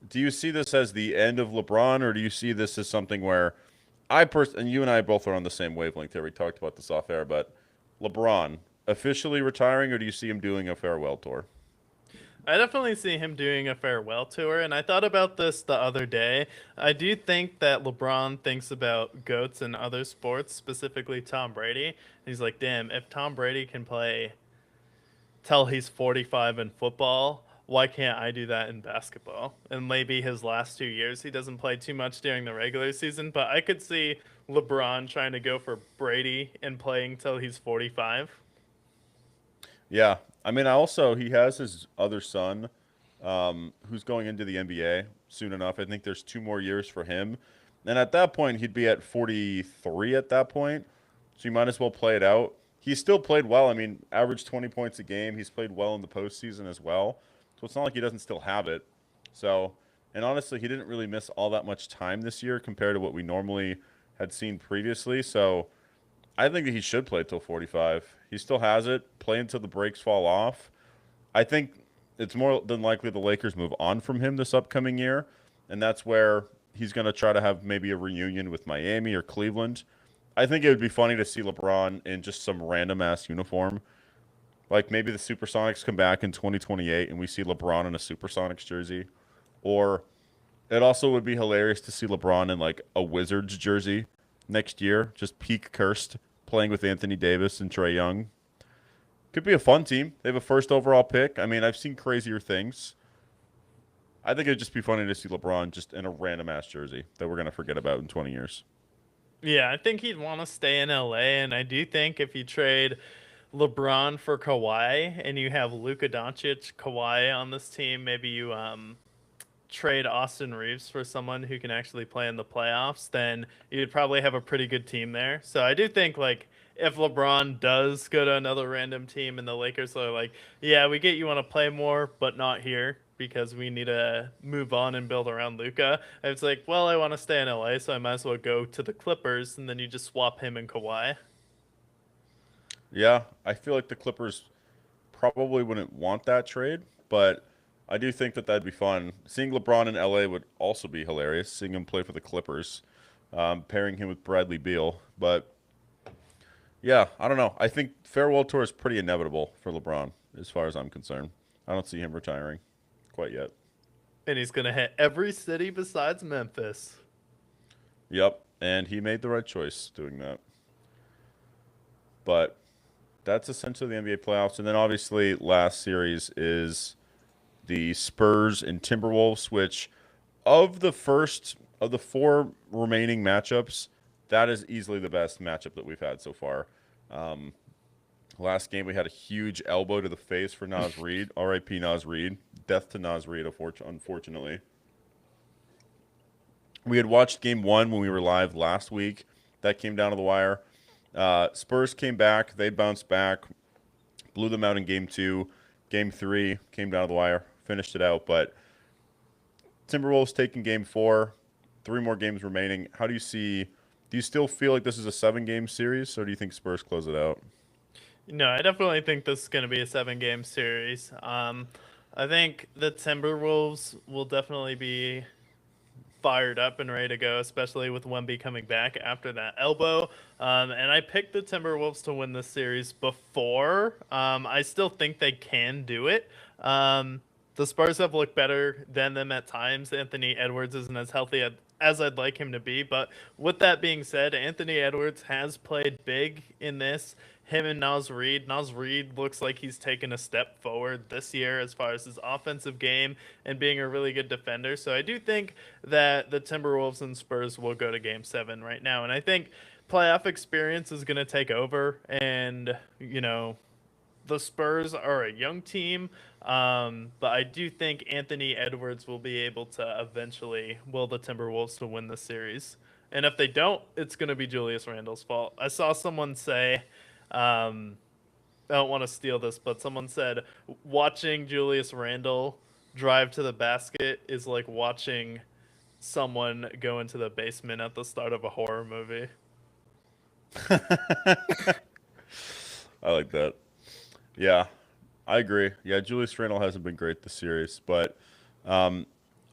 Do you see this as the end of LeBron, or do you see this as something where and you and I both are on the same wavelength here. We talked about this off air, but LeBron officially retiring, or do you see him doing a farewell tour? I definitely see him doing a farewell tour, and I thought about this the other day. I do think that LeBron thinks about GOATs in other sports, specifically Tom Brady. He's like, damn, if Tom Brady can play till he's 45 in football, why can't I do that in basketball? And maybe his last 2 years, he doesn't play too much during the regular season, but I could see LeBron trying to go for Brady and playing till he's 45. Yeah, I mean, he has his other son, who's going into the NBA soon enough. I think there's 2 more years for him, and at that point, he'd be at 43 at that point. So you might as well play it out. He's still played well. I mean, averaged 20 points a game. He's played well in the postseason as well. So it's not like he doesn't still have it. So, and honestly, he didn't really miss all that much time this year compared to what we normally had seen previously. So I think that he should play till 45. He still has it. Play until the breaks fall off. I think it's more than likely the Lakers move on from him this upcoming year, and that's where he's going to try to have maybe a reunion with Miami or Cleveland. I think it would be funny to see LeBron in just some random ass uniform. Like maybe the Supersonics come back in 2028 and we see LeBron in a Supersonics jersey. Or it also would be hilarious to see LeBron in like a Wizards jersey next year, just peak cursed, playing with Anthony Davis and Trae Young. Could be a fun team. They have a first overall pick. I mean, I've seen crazier things. I think it'd just be funny to see LeBron just in a random ass jersey that we're gonna forget about in 20 years. Yeah, I think he'd want to stay in LA, and I do think if you trade LeBron for Kawhi and you have Luka Doncic, Kawhi on this team, maybe you trade Austin Reeves for someone who can actually play in the playoffs, then you'd probably have a pretty good team there. So I do think like if LeBron does go to another random team and the Lakers are like, yeah, we get you want to play more, but not here because we need to move on and build around Luca. It's like, well, I want to stay in LA, so I might as well go to the Clippers, and then you just swap him and Kawhi. Yeah, I feel like the Clippers probably wouldn't want that trade, but I do think that that'd be fun. Seeing LeBron in LA would also be hilarious. Seeing him play for the Clippers, pairing him with Bradley Beal. But yeah, I don't know. I think farewell tour is pretty inevitable for LeBron, as far as I'm concerned. I don't see him retiring quite yet. And he's gonna hit every city besides Memphis. Yep, and he made the right choice doing that. But that's essentially the NBA playoffs. And then obviously, last series is the Spurs and Timberwolves, which of the first of the four remaining matchups, that is easily the best matchup that we've had so far. Um, Last game we had a huge elbow to the face for Nas Reed. R.I.P. Nas Reed. Death to Nas Reed, unfortunately. We had watched game one when we were live last week. That came down to the wire. Spurs came back. They bounced back, blew them out in game two. Game three came down to the wire, finished it out. But Timberwolves taking game four, three more games remaining. How do you see? Do you still feel like this is a 7-game series, or do you think Spurs close it out? No, I definitely think this is going to be a 7 game series. I think the Timberwolves will definitely be fired up and ready to go, especially with Wemby coming back after that elbow. And I picked the Timberwolves to win this series before. I still think they can do it. The Spurs have looked better than them at times. Anthony Edwards isn't as healthy as I'd like him to be. But with that being said, Anthony Edwards has played big in this. Him and Nas Reed. Nas Reed looks like he's taken a step forward this year as far as his offensive game and being a really good defender. So I do think that the Timberwolves and Spurs will go to game 7 right now. And I think playoff experience is going to take over. And, you know, the Spurs are a young team, but I do think Anthony Edwards will be able to eventually will the Timberwolves to win the series. And if they don't, it's going to be Julius Randle's fault. I saw someone say, I don't want to steal this, but someone said watching Julius Randle drive to the basket is like watching someone go into the basement at the start of a horror movie. I like that. Yeah, I agree. Yeah, Julius Randle hasn't been great this series, but um,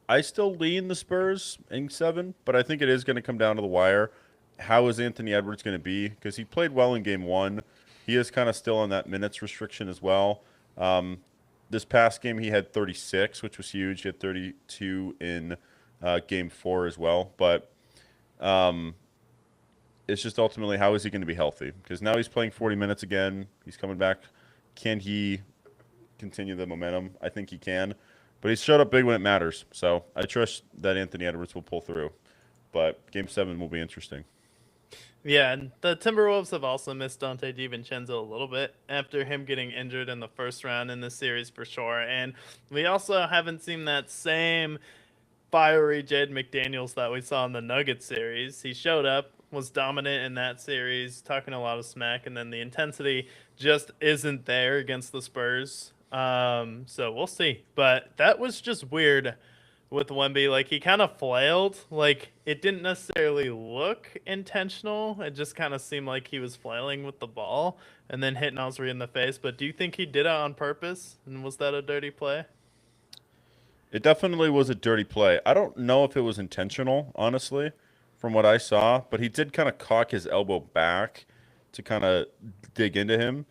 I still lean the Spurs in 7, but I think it is going to come down to the wire. How is Anthony Edwards going to be? Because he played well in game one. He is kind of still on that minutes restriction as well. Um, this past game, he had 36, which was huge. He had 32 in game four as well. But um, it's just ultimately how is he going to be healthy? Because now he's playing 40 minutes again. He's coming back. Can he continue the momentum? I think he can. But he's showed up big when it matters. So I trust that Anthony Edwards will pull through. But game 7 will be interesting. Yeah, and the Timberwolves have also missed Dante DiVincenzo a little bit after him getting injured in the first round in the series for sure. And we also haven't seen that same fiery Jade McDaniels that we saw in the Nuggets series. He showed up, was dominant in that series, talking a lot of smack, and then the intensity just isn't there against the Spurs. So we'll see. But that was just weird with Wemby. Like, he kind of flailed. Like, it didn't necessarily look intentional. It just kind of seemed like he was flailing with the ball and then hit Nasri in the face. But do you think he did it on purpose? And was that a dirty play? It definitely was a dirty play. I don't know if it was intentional, honestly, from what I saw, but he did kind of cock his elbow back to kind of dig into him,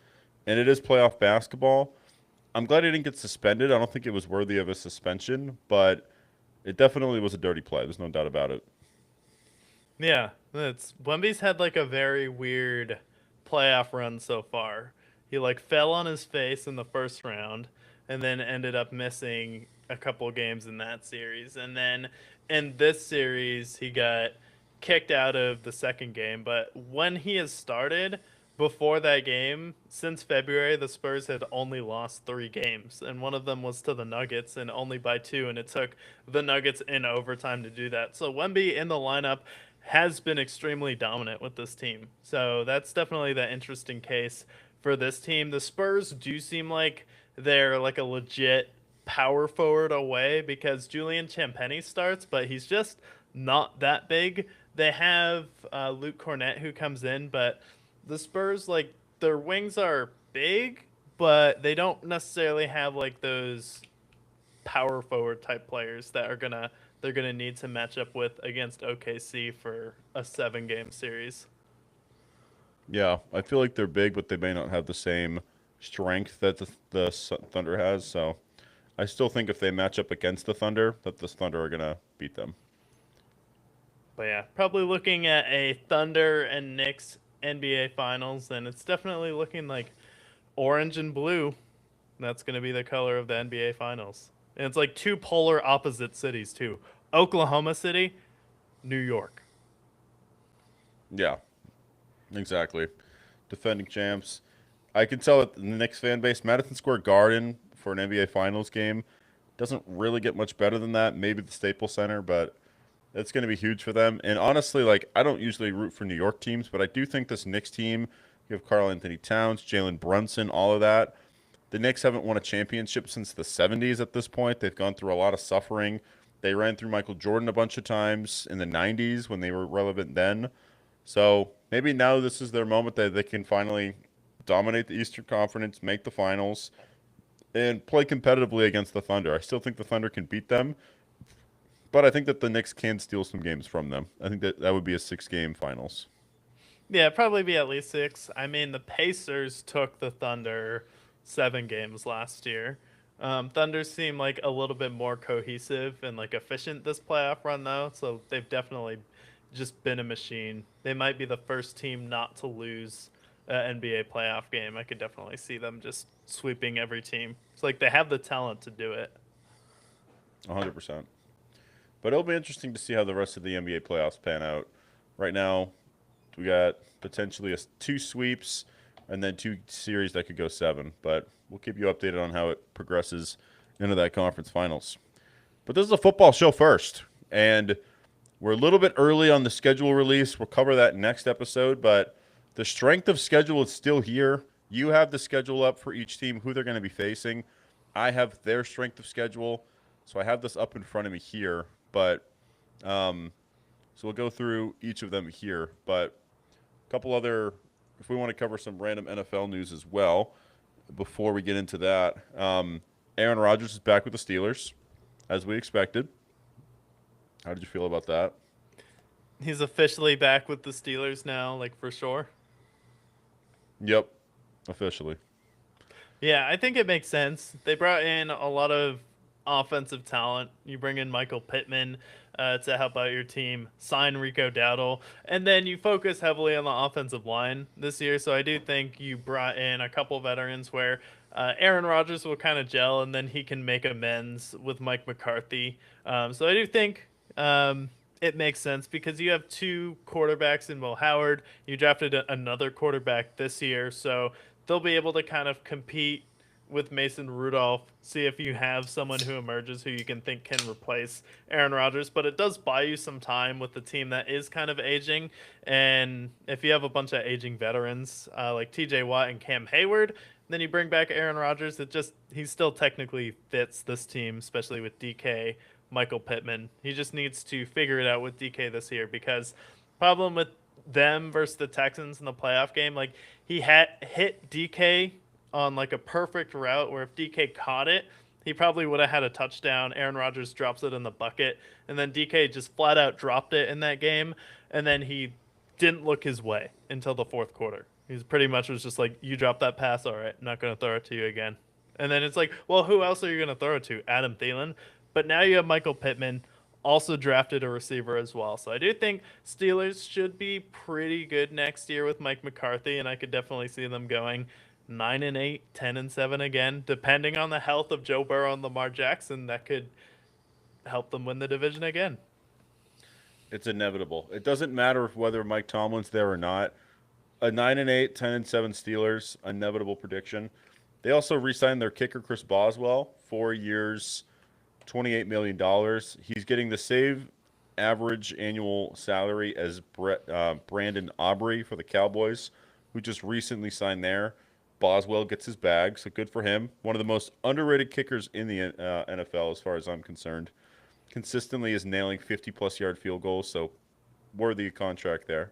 and it is playoff basketball. I'm glad he didn't get suspended. I don't think it was worthy of a suspension, but it definitely was a dirty play. There's no doubt about it. Yeah, it's Wemby's had like a very weird playoff run so far. He like fell on his face in the first round and then ended up missing a couple games in that series. And then in this series he got kicked out of the second game, but when he has started before that game, since February, the Spurs had only lost 3 games, and one of them was to the Nuggets, and only by 2. And it took the Nuggets in overtime to do that. So Wemby in the lineup has been extremely dominant with this team. So that's definitely the interesting case for this team. The Spurs do seem like they're like a legit power forward away because Julian Champagny starts, but he's just not that big. They have Luke Cornett who comes in, but the Spurs, like, their wings are big, but they don't necessarily have like those power forward type players that are they're gonna need to match up with against OKC for a 7 game series. Yeah, I feel like they're big, but they may not have the same strength that the Thunder has. So I still think if they match up against the Thunder, that the Thunder are gonna beat them. But yeah, probably looking at a Thunder and Knicks NBA Finals, and it's definitely looking like orange and blue. That's gonna be the color of the NBA Finals, and it's like two polar opposite cities too. Oklahoma City, New York. Yeah, exactly. Defending champs. I can tell that the Knicks fan base, Madison Square Garden for an NBA Finals game, doesn't really get much better than that. Maybe the Staples Center, but it's going to be huge for them. And honestly, like I don't usually root for New York teams, but I do think this Knicks team, you have Karl Anthony Towns, Jalen Brunson, all of that. The Knicks haven't won a championship since the 70s at this point. They've gone through a lot of suffering. They ran through Michael Jordan a bunch of times in the 90s when they were relevant then. So maybe now this is their moment that they can finally dominate the Eastern Conference, make the finals, and play competitively against the Thunder. I still think the Thunder can beat them, but I think that the Knicks can steal some games from them. I think that that would be a 6 game finals. Yeah, probably be at least 6. I mean, the Pacers took the Thunder 7 games last year. Thunder seem like a little bit more cohesive and like efficient this playoff run though, so they've definitely just been a machine. They might be the first team not to lose an NBA playoff game. I could definitely see them just sweeping every team. It's like they have the talent to do it. 100%. But it'll be interesting to see how the rest of the NBA playoffs pan out. Right now, we got potentially 2 sweeps and then 2 series that could go 7. But we'll keep you updated on how it progresses into that conference finals. But this is a football show first. And we're a little bit early on the schedule release. We'll cover that next episode. But the strength of schedule is still here. You have the schedule up for each team, who they're going to be facing. I have their strength of schedule. So I have this up in front of me here. But so we'll go through each of them here. But a couple other, if we want to cover some random NFL news as well, before we get into that, Aaron Rodgers is back with the Steelers, as we expected. How did you feel about that? He's officially back with the Steelers now, like for sure. Yep, officially. Yeah, I think it makes sense. They brought in a lot of offensive talent. You bring in Michael Pittman to help out your team, sign Rico Dowdle, and then you focus heavily on the offensive line this year. So I do think you brought in a couple veterans where Aaron Rodgers will kind of gel, and then he can make amends with Mike McCarthy. So I do think it makes sense because you have 2 quarterbacks in Will Howard. You drafted another quarterback this year, so they'll be able to kind of compete with Mason Rudolph, see if you have someone who emerges who you can think can replace Aaron Rodgers. But it does buy you some time with the team that is kind of aging. And if you have a bunch of aging veterans like TJ Watt and Cam Hayward, then you bring back Aaron Rodgers. He still technically fits this team, especially with DK, Michael Pittman. He just needs to figure it out with DK this year because problem with them versus the Texans in the playoff game, like he had hit DK on like a perfect route where if DK caught it, he probably would have had a touchdown. Aaron Rodgers drops it in the bucket, and then DK just flat out dropped it in that game, and then he didn't look his way until the fourth quarter. He's pretty much was just like, "You dropped that pass, all right, I'm not going to throw it to you again." And then it's like, well, who else are you going to throw it to? Adam Thielen. But now you have Michael Pittman, also drafted a receiver as well. So I do think Steelers should be pretty good next year with Mike McCarthy, and I could definitely see them going 9-8, 10-7 again, depending on the health of Joe Burrow and Lamar Jackson. That could help them win the division again. It's inevitable. It doesn't matter whether Mike Tomlin's there or not. A 9-8, 10-7 Steelers, inevitable prediction. They also re-signed their kicker Chris Boswell, 4 years, $28 million. He's getting the same average annual salary as Brandon Aubrey for the Cowboys, who just recently signed there. Boswell gets his bag, so good for him. One of the most underrated kickers in the NFL, as far as I'm concerned. Consistently is nailing 50-plus yard field goals, so worthy contract there.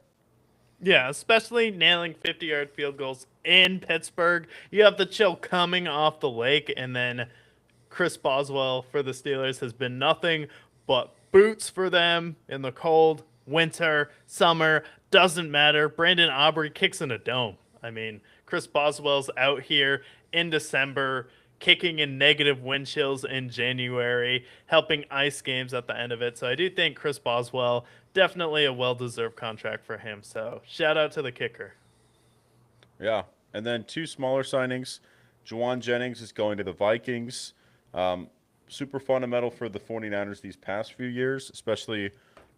Yeah, especially nailing 50-yard field goals in Pittsburgh. You have the chill coming off the lake, and then Chris Boswell for the Steelers has been nothing but boots for them in the cold, winter, summer, doesn't matter. Brandon Aubrey kicks in a dome. I mean, Chris Boswell's out here in December, kicking in negative wind chills in January, helping ice games at the end of it. So I do think Chris Boswell, definitely a well-deserved contract for him. So shout out to the kicker. Yeah. And then two smaller signings. Juwan Jennings is going to the Vikings. Um, Super fundamental for the 49ers these past few years, especially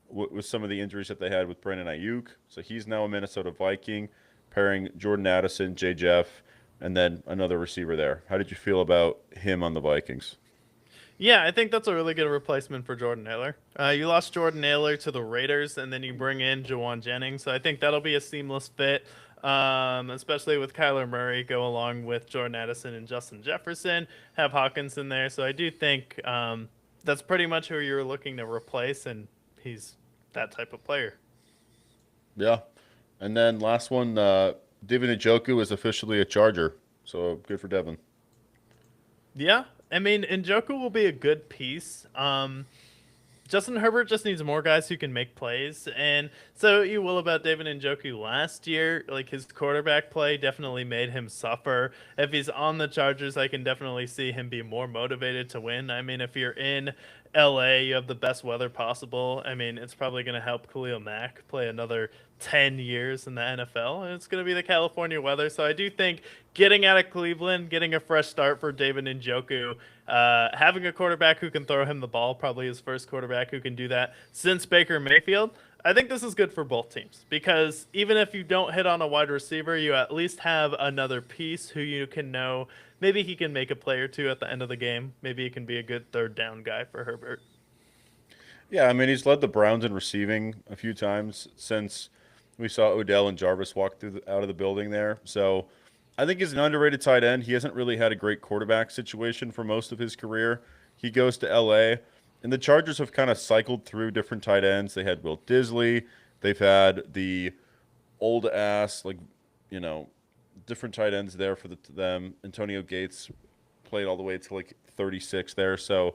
with some of the injuries that they had with Brandon Ayuk. So he's now a Minnesota Viking, pairing Jordan Addison, J. Jeff, and then another receiver there. How did you feel about him on the Vikings? Yeah, I think that's a really good replacement for Jordan Naylor. You lost Jordan Naylor to the Raiders, and then you bring in Jawan Jennings. So I think that'll be a seamless fit, especially with Kyler Murray go along with Jordan Addison and Justin Jefferson. Have Hawkins in there. So I do think that's pretty much who you're looking to replace, and he's that type of player. Yeah. And then last one, David Njoku is officially a Charger. So good for Devin. Yeah, I mean, Njoku will be a good piece. Justin Herbert just needs more guys who can make plays. And so you will about David Njoku last year. Like, his quarterback play definitely made him suffer. If he's on the Chargers, I can definitely see him be more motivated to win. I mean, if you're in LA, you have the best weather possible. I mean, it's probably going to help Khalil Mack play another 10 years in the NFL, and it's going to be the California weather. So I do think getting out of Cleveland, getting a fresh start for David Njoku, having a quarterback who can throw him the ball, probably his first quarterback who can do that since Baker Mayfield. I think this is good for both teams because even if you don't hit on a wide receiver, you at least have another piece who you can know maybe he can make a play or two at the end of the game. Maybe he can be a good third down guy for Herbert. Yeah, I mean, he's led the Browns in receiving a few times since we saw Odell and Jarvis walk out of the building there. So I think he's an underrated tight end. He hasn't really had a great quarterback situation for most of his career. He goes to LA, and the Chargers have kind of cycled through different tight ends. They had Will Disley. They've had the old ass, like, you know, different tight ends there for them. Antonio Gates played all the way to like 36 there. So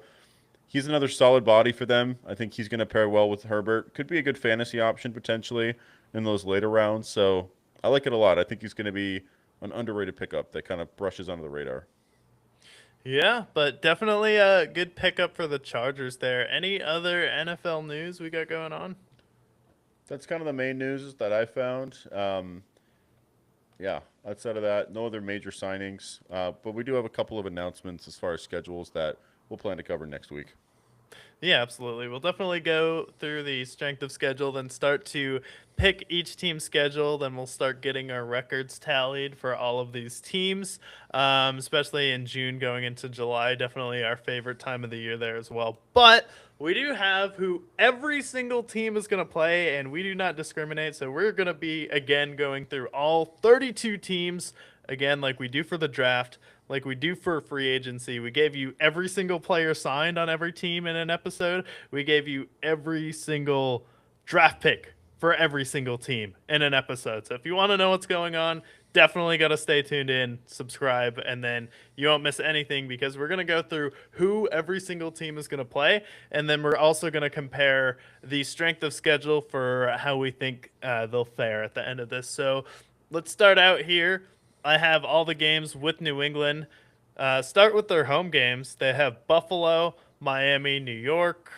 he's another solid body for them. I think he's going to pair well with Herbert. Could be a good fantasy option potentially in those later rounds. So I like it a lot. I think he's going to be an underrated pickup that kind of brushes under the radar. Yeah, but definitely a good pickup for the Chargers there. Any other NFL news we got going on? That's kind of the main news that I found. Yeah, outside of that, no other major signings. But we do have a couple of announcements as far as schedules that we'll plan to cover next week. Yeah, absolutely. We'll definitely go through the strength of schedule, then start to pick each team's schedule. Then we'll start getting our records tallied for all of these teams, especially in June going into July. Definitely our favorite time of the year there as well. But we do have who every single team is going to play, and we do not discriminate. So we're going to be, again, going through all 32 teams, again, like we do for the draft, like we do for free agency. We gave you every single player signed on every team in an episode. We gave you every single draft pick for every single team in an episode. So if you want to know what's going on, definitely got to stay tuned in, subscribe, and then you won't miss anything because we're going to go through who every single team is going to play. And then we're also going to compare the strength of schedule for how we think they'll fare at the end of this. So let's start out here. I have all the games with New England. Start with their home games. They have Buffalo, Miami, New York,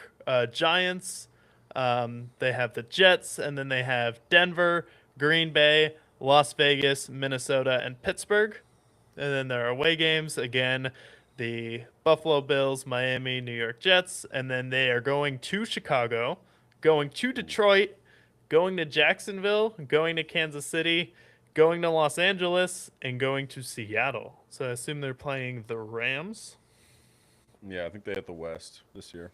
Giants. They have the Jets, and then they have Denver, Green Bay, Las Vegas, Minnesota, and Pittsburgh. And then their away games again, the Buffalo Bills, Miami, New York Jets, and then they are going to Chicago, going to Detroit, going to Jacksonville, going to Kansas City, going to Los Angeles, and going to Seattle. So I assume they're playing the Rams. Yeah, I think they have the West this year.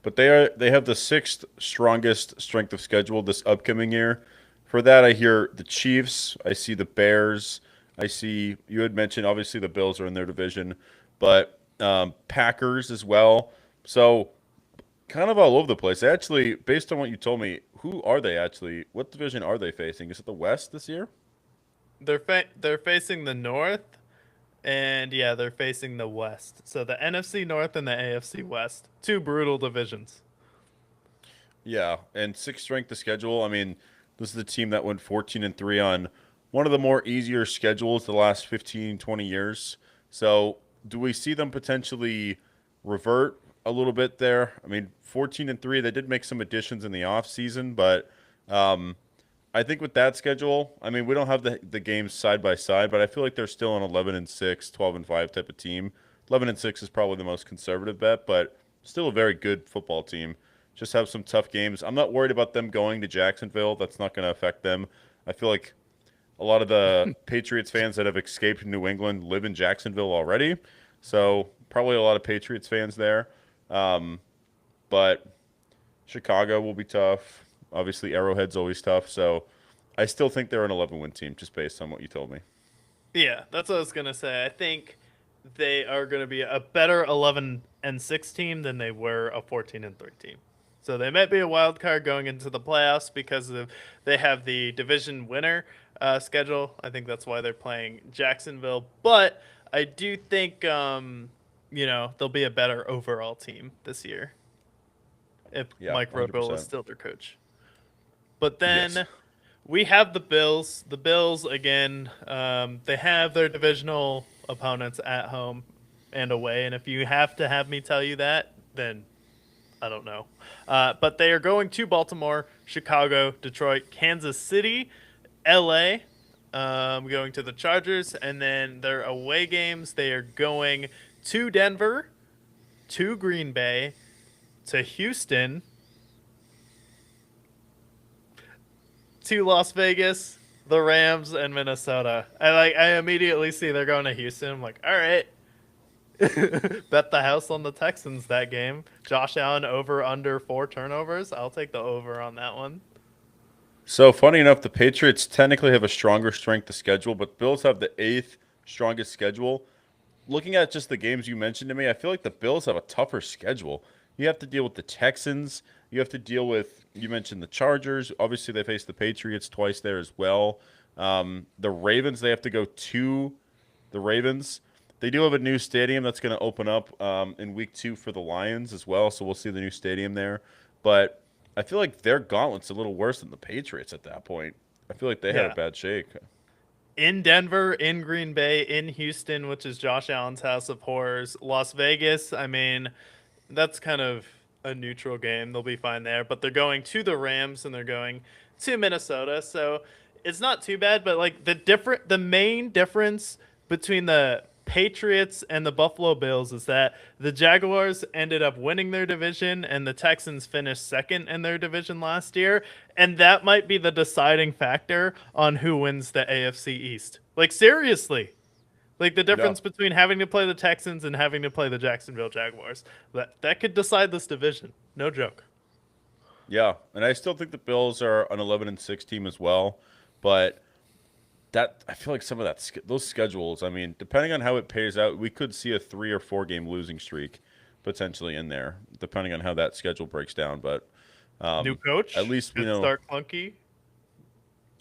But they have the sixth strongest strength of schedule this upcoming year. For that, I hear the Chiefs. I see the Bears. I see you had mentioned obviously the Bills are in their division, but Packers as well. So kind of all over the place. Actually, based on what you told me, who are they actually? What division are they facing? Is it the West this year? They're facing the North, and yeah, they're facing the West. So the NFC North and the AFC West, two brutal divisions. Yeah, and sixth strength of schedule. I mean, this is a team that went 14-3 on one of the more easier schedules the last 15, 20 years. So, do we see them potentially revert a little bit there? I mean, 14-3, they did make some additions in the offseason, but um, I think with that schedule, I mean, we don't have the games side by side, but I feel like they're still an 11-6, 12-5 type of team. 11-6 is probably the most conservative bet, but still a very good football team. Just have some tough games. I'm not worried about them going to Jacksonville. That's not going to affect them. I feel like a lot of the Patriots fans that have escaped New England live in Jacksonville already. So probably a lot of Patriots fans there. Um, but Chicago will be tough. Obviously, Arrowhead's always tough. So I still think they're an 11-win team just based on what you told me. Yeah, that's what I was gonna say. I think they are gonna be a better 11-6 team than they were a 14-3 team. So they might be a wild card going into the playoffs because of they have the division winner schedule. I think that's why they're playing Jacksonville. But I do think they'll be a better overall team this year if Yeah, Mike Vrabel is 100%. still their coach. But Yes. then we have the Bills. The Bills again. They have their divisional opponents at home and away. And if you have to have me tell you that, then I don't know. But they are going to Baltimore, Chicago, Detroit, Kansas City, L.A. Going to the Chargers, and then their away games. They are going to Denver, to Green Bay, to Houston, to Las Vegas, the Rams, and Minnesota. I immediately see they're going to Houston. I'm like, all right. Bet the house on the Texans that game. Josh Allen over under 4 turnovers. I'll take the over on that one. So funny enough, the Patriots technically have a stronger strength of schedule, but Bills have the eighth strongest schedule. Looking at just the games you mentioned to me, I feel like the Bills have a tougher schedule. You have to deal with the Texans. You have to deal with, you mentioned the Chargers. Obviously, they face the Patriots twice there as well. The Ravens, they have to go to the Ravens. They do have a new stadium that's going to open up in week 2 for the Lions as well, so we'll see the new stadium there. But I feel like their gauntlet's a little worse than the Patriots at that point. I feel like they had a Yeah. bad shake. In Denver, in Green Bay, in Houston, which is Josh Allen's house of horrors. Las Vegas, I mean, that's kind of a neutral game. They'll be fine there. But they're going to the Rams and they're going to Minnesota. So it's not too bad, but like the main difference between the Patriots and the Buffalo Bills is that the Jaguars ended up winning their division and the Texans finished second in their division last year, and that might be the deciding factor on who wins the AFC East. Like seriously. Like the No. difference between having to play the Texans and having to play the Jacksonville Jaguars. That could decide this division. No joke. Yeah, and I still think the Bills are an 11-6 team as well, but that I feel like some of those schedules. I mean, depending on how it pays out, we could see a 3 or 4 game losing streak potentially in there, depending on how that schedule breaks down. But New at coach least we could know. start clunky.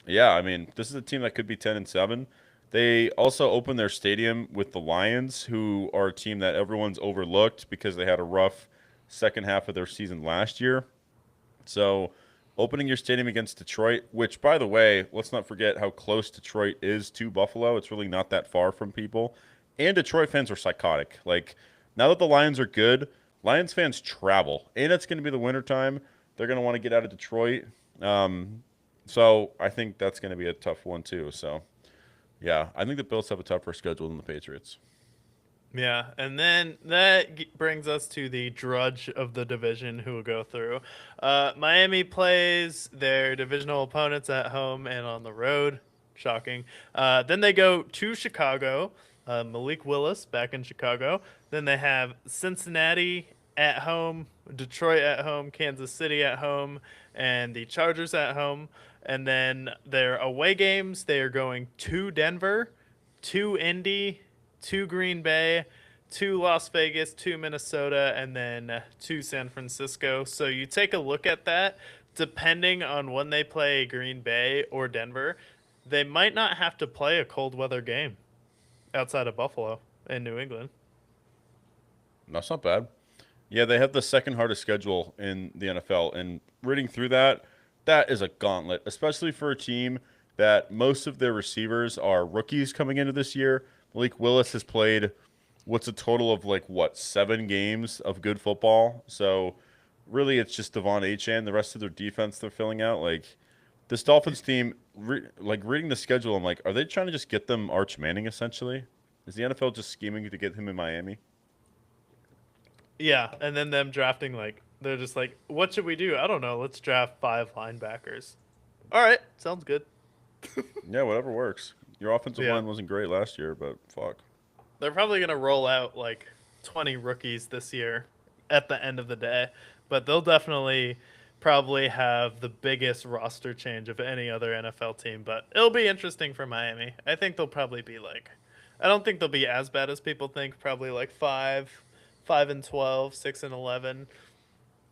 Yeah, I mean, this is a team that could be 10-7. They also opened their stadium with the Lions, who are a team that everyone's overlooked because they had a rough second half of their season last year. So, opening your stadium against Detroit, which, by the way, let's not forget how close Detroit is to Buffalo. It's really not that far from people. And Detroit fans are psychotic. Like, now that the Lions are good, Lions fans travel. And it's going to be the wintertime. They're going to want to get out of Detroit. Um, so, I think that's going to be a tough one, too. So, yeah, I think the Bills have a tougher schedule than the Patriots. Yeah, and then that brings us to the drudge of the division who will go through. Miami plays their divisional opponents at home and on the road. Shocking. Then they go to Chicago. Malik Willis back in Chicago. Then they have Cincinnati at home, Detroit at home, Kansas City at home, and the Chargers at home. And then their away games, they are going to Denver, to Indy, to Green Bay, to Las Vegas, to Minnesota, and then to San Francisco. So you take a look at that. Depending on when they play Green Bay or Denver, they might not have to play a cold weather game outside of Buffalo and New England. That's not bad. Yeah, they have the second hardest schedule in the NFL, and reading through that, that is a gauntlet, especially for a team that most of their receivers are rookies coming into this year. Malik Willis has played what's a total of like what 7 games of good football. So really, it's just Devon Achane. The rest of their defense they're filling out. Like this Dolphins team, like reading the schedule, I'm like, are they trying to just get them Arch Manning essentially? Is the NFL just scheming to get him in Miami? Yeah, and then them drafting they're just like, what should we do? I don't know. Let's draft 5 linebackers. All right, sounds good. Yeah, whatever works. Your offensive Yeah, line wasn't great last year, but fuck. they're probably gonna roll out like 20 rookies this year at the end of the day, but they'll definitely probably have the biggest roster change of any other NFL team. But it'll be interesting for Miami. I think they'll probably be like, I don't think they'll be as bad as people think. Probably like 5-12, 6-11,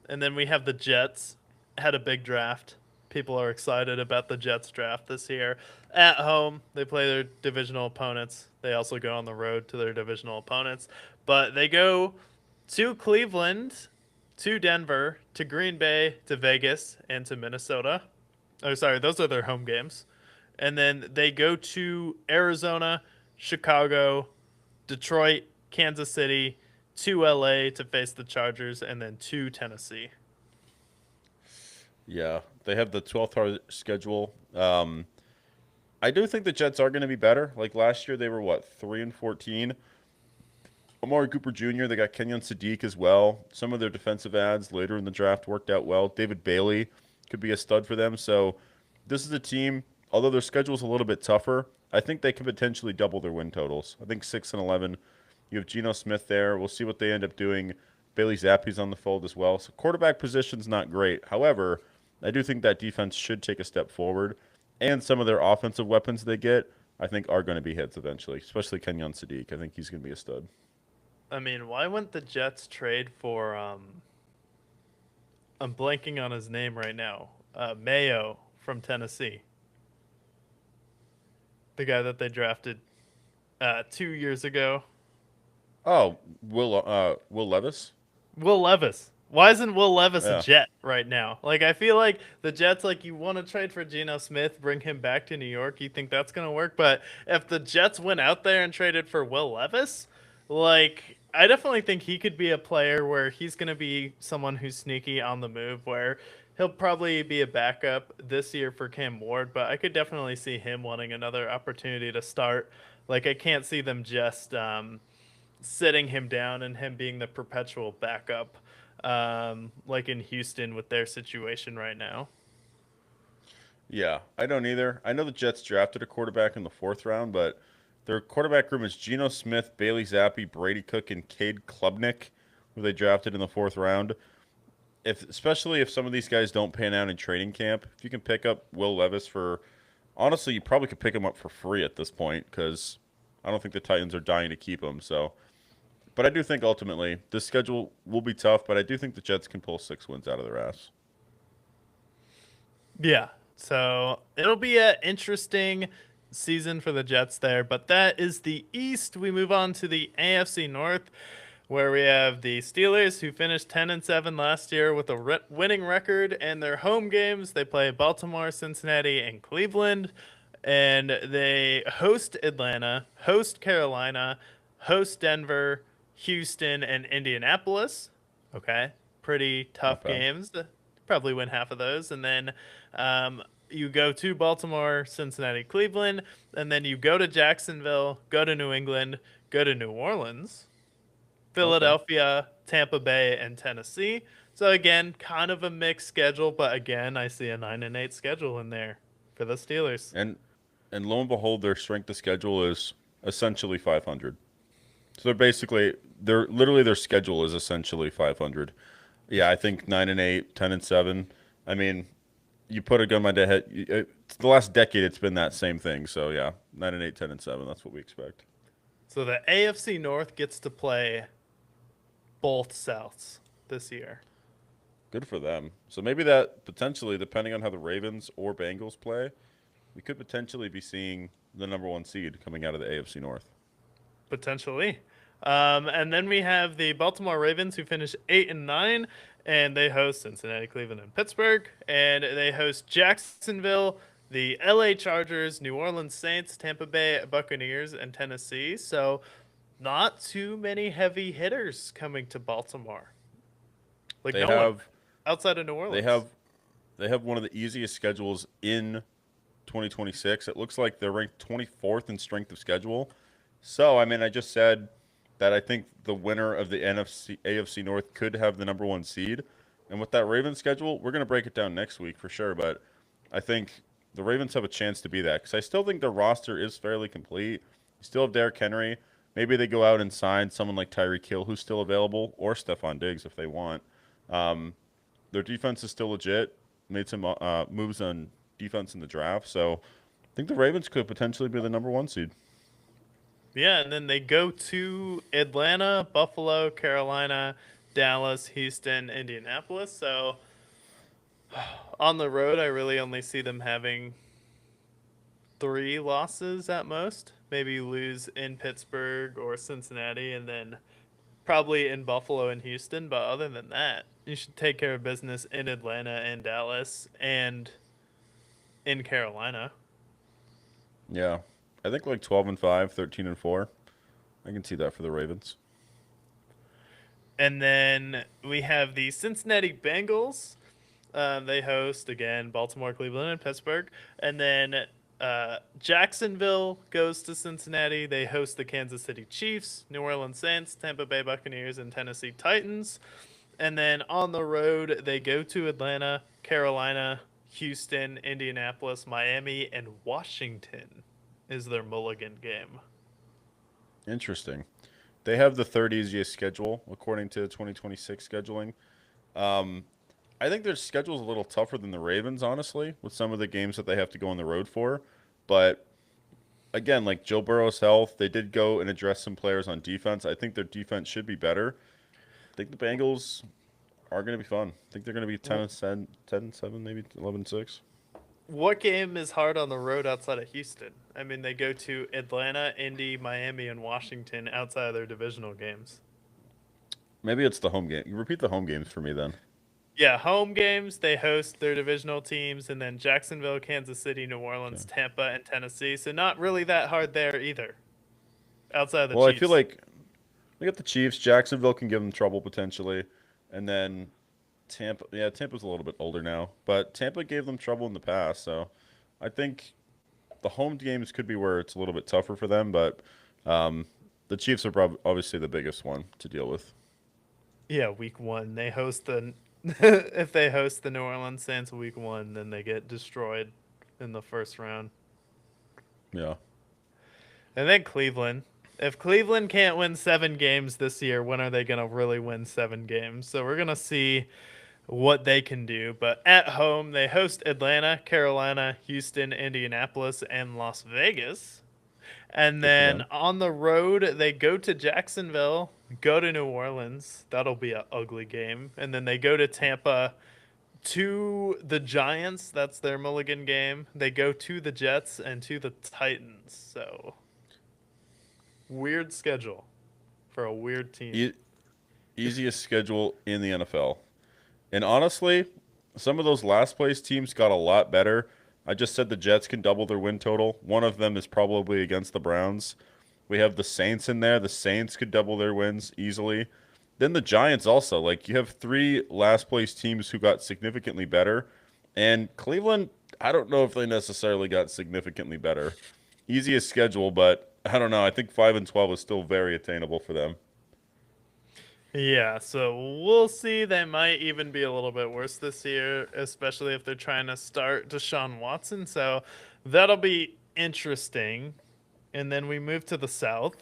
and then we have the Jets. Had a big draft. People are excited about the Jets draft this year. At home, they play their divisional opponents. They also go on the road to their divisional opponents. But they go to Cleveland, to Denver, to Green Bay, to Vegas, and to Minnesota. Oh, sorry, those are their home games. And then they go to Arizona, Chicago, Detroit, Kansas City, to LA to face the Chargers, and then to Tennessee. Yeah, they have the 12th hardest schedule. I do think the Jets are going to be better. Like last year, they were what 3-14. Amari Cooper Jr. They got Kenyon Sadiq as well. Some of their defensive ads later in the draft worked out well. David Bailey could be a stud for them. So this is a team. Although their schedule is a little bit tougher, I think they can potentially double their win totals. I think 6-11. You have Geno Smith there. We'll see what they end up doing. Bailey Zappi's on the fold as well. So quarterback position's not great. However, I do think that defense should take a step forward, and some of their offensive weapons they get, I think, are going to be hits eventually. Especially Kenyon Sadiq. I think he's going to be a stud. I mean, why wouldn't the Jets trade for I'm blanking on his name right now. Mayo from Tennessee. The guy that they drafted 2 years ago. Oh, Will Levis. Will Levis. Why isn't Will Levis a Yeah, Jet right now? Like, I feel like the Jets, like, you want to trade for Geno Smith, bring him back to New York. You think that's going to work? But if the Jets went out there and traded for Will Levis, like, I definitely think he could be a player where he's going to be someone who's sneaky on the move, where he'll probably be a backup this year for Cam Ward. But I could definitely see him wanting another opportunity to start. Like, I can't see them just sitting him down and him being the perpetual backup, like in Houston with their situation right now. yeah. I don't either. I know the Jets drafted a quarterback in the fourth round, but their quarterback room is Geno Smith, Bailey Zappi, Brady Cook, and Cade Klubnik, who they drafted in the fourth round. If especially if some of these guys don't pan out in training camp, if you can pick up Will Levis for honestly, you probably could pick him up for free at this point because I don't think the Titans are dying to keep him. So, but I do think ultimately this schedule will be tough, but I do think the Jets can pull 6 wins out of their ass. Yeah. So it'll be an interesting season for the Jets there. But that is the East. We move on to the AFC North, where we have the Steelers, who finished 10-7 last year with a winning record, and their home games they play Baltimore, Cincinnati, and Cleveland, and they host Atlanta, host Carolina, host Denver, Houston, and Indianapolis. Okay, pretty Not tough bad. games. Probably win half of those, and then you go to Baltimore, Cincinnati, Cleveland, and then you go to Jacksonville, go to New England, go to New Orleans, Okay. Philadelphia, Tampa Bay, and Tennessee. So again, kind of a mixed schedule, but again, I see a 9-8 schedule in there for the Steelers. And and lo and behold, their strength of schedule is essentially 500. So they're literally their schedule is essentially 500. Yeah, I think 9-8, 10-7. I mean, you put a gun to my head. The last decade, it's been that same thing. So yeah, 9-8, 10-7. That's what we expect. So the AFC North gets to play both Souths this year. Good for them. So maybe that potentially, depending on how the Ravens or Bengals play, we could potentially be seeing the number one seed coming out of the AFC North. Potentially. And then we have the Baltimore Ravens, who finish 8-9, and they host Cincinnati, Cleveland, and Pittsburgh, and they host Jacksonville, the LA Chargers, New Orleans Saints, Tampa Bay Buccaneers, and Tennessee. So not too many heavy hitters coming to Baltimore. Like They no one have outside of New they Orleans. have they have one of the easiest schedules in 2026. It looks like they're ranked 24th in strength of schedule. So, I mean, I just said that I think the winner of the NFC AFC North could have the number one seed. And with that Ravens schedule, we're going to break it down next week for sure. But I think the Ravens have a chance to be that because I still think their roster is fairly complete. You still have Derrick Henry. Maybe they go out and sign someone like Tyreek Hill, who's still available, or Stephon Diggs if they want. Um, their defense is still legit. Made some moves on defense in the draft. So I think the Ravens could potentially be the number one seed. Yeah, and then they go to Atlanta, Buffalo, Carolina, Dallas, Houston, Indianapolis. So on the road, I really only see them having 3 losses at most. Maybe lose in Pittsburgh or Cincinnati, and then probably in Buffalo and Houston. But other than that, you should take care of business in Atlanta and Dallas and in Carolina. Yeah. I think like 12-5, 13-4. I can see that for the Ravens. And then we have the Cincinnati Bengals. They host again Baltimore, Cleveland, and Pittsburgh. And then Jacksonville goes to Cincinnati. They host the Kansas City Chiefs, New Orleans Saints, Tampa Bay Buccaneers, and Tennessee Titans. And then on the road, they go to Atlanta, Carolina, Houston, Indianapolis, Miami, and Washington is their mulligan game. Interesting. They have the third easiest schedule according to 2026 scheduling. Um, I think their schedule is a little tougher than the Ravens, honestly, with some of the games that they have to go on the road for. But again, like Joe Burrow's health, they did go and address some players on defense. I think their defense should be better. I think the Bengals are going to be fun. I think they're going to be 10-7, 10-7, maybe 11-6. What game is hard on the road outside of Houston? I mean, they go to Atlanta, Indy, Miami, and Washington outside of their divisional games. Maybe it's the home game. You repeat the home games for me then. Yeah, home games, they host their divisional teams, and then Jacksonville, Kansas City, New Orleans, Okay. Tampa, and Tennessee. So not really that hard there either, outside of the Well, I feel Chiefs. like they got the Chiefs. Jacksonville can give them trouble potentially, and then Tampa. Yeah, Tampa's a little bit older now, but Tampa gave them trouble in the past. So I think the home games could be where it's a little bit tougher for them, but um, the Chiefs are obviously the biggest one to deal with. Yeah, week one, they host the. If they host the New Orleans Saints week one, then they get destroyed in the first round. Yeah. And then Cleveland. If Cleveland can't win 7 games this year, when are they going to really win 7 games? So we're going to see what they can do. But at home, they host Atlanta, Carolina, Houston, Indianapolis, and Las Vegas. And Good for then them. on the road, they go to Jacksonville, go to New Orleans. That'll be an ugly game. And then they go to Tampa, to the Giants. That's their mulligan game. They go to the Jets and to the Titans. So weird schedule for a weird team. E- Easiest schedule in the NFL. And honestly, some of those last place teams got a lot better. I just said the Jets can double their win total. One of them is probably against the Browns. We have the Saints in there. The Saints could double their wins easily. Then the Giants also. Like you have three last place teams who got significantly better. And Cleveland, I don't know if they necessarily got significantly better. Easiest schedule, but I don't know. I think 5-12 is still very attainable for them. Yeah, so we'll see. They might even be a little bit worse this year, especially if they're trying to start Deshaun Watson. So that'll be interesting. And then we move to the South.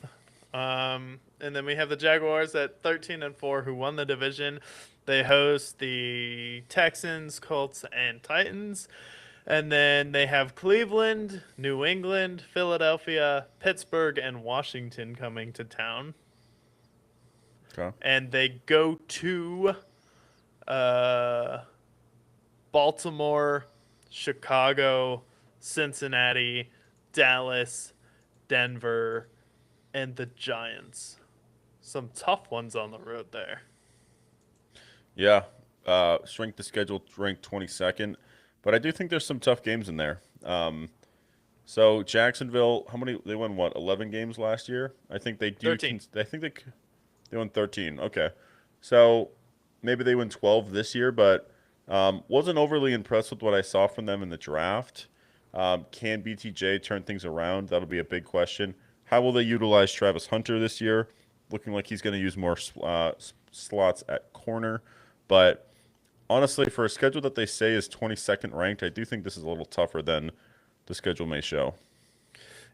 And then we have the Jaguars at 13-4, who won the division. They host the Texans, Colts, and Titans. And then they have Cleveland, New England, Philadelphia, Pittsburgh, and Washington coming to town. Okay. And they go to uh, Baltimore, Chicago, Cincinnati, Dallas, Denver, and the Giants. Some tough ones on the road there. Yeah. Strength of schedule ranked 22nd, but I do think there's some tough games in there. So Jacksonville, how many they won? What 11 games last year? I think they do. 13. I think they won 13. Okay, so maybe they win 12 this year, but wasn't overly impressed with what I saw from them in the draft. Can BTJ turn things around? That'll be a big question. How will they utilize Travis Hunter this year? Looking like he's going to use more slots at corner, but honestly, for a schedule that they say is 22nd ranked, I do think this is a little tougher than the schedule may show.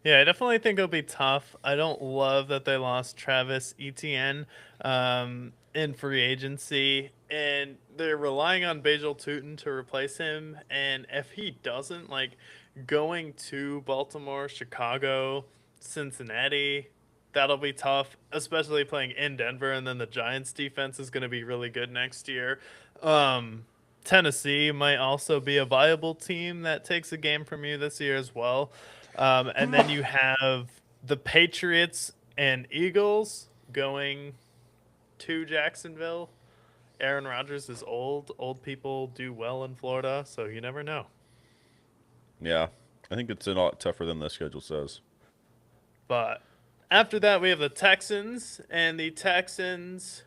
Yeah, I definitely think it'll be tough. I don't love that they lost Travis Etienne in free agency, and they're relying on Bajal Tutin to replace him. And if he doesn't, like going to Baltimore, Chicago, Cincinnati, that'll be tough, especially playing in Denver. And then the Giants' defense is going to be really good next year. Um, Tennessee might also be a viable team that takes a game from you this year as well. And then you have the Patriots and Eagles going to Jacksonville. Aaron Rodgers is old. Old people do well in Florida, so you never know. Yeah, I think it's a lot tougher than the schedule says. But after that, we have the Texans, and the Texans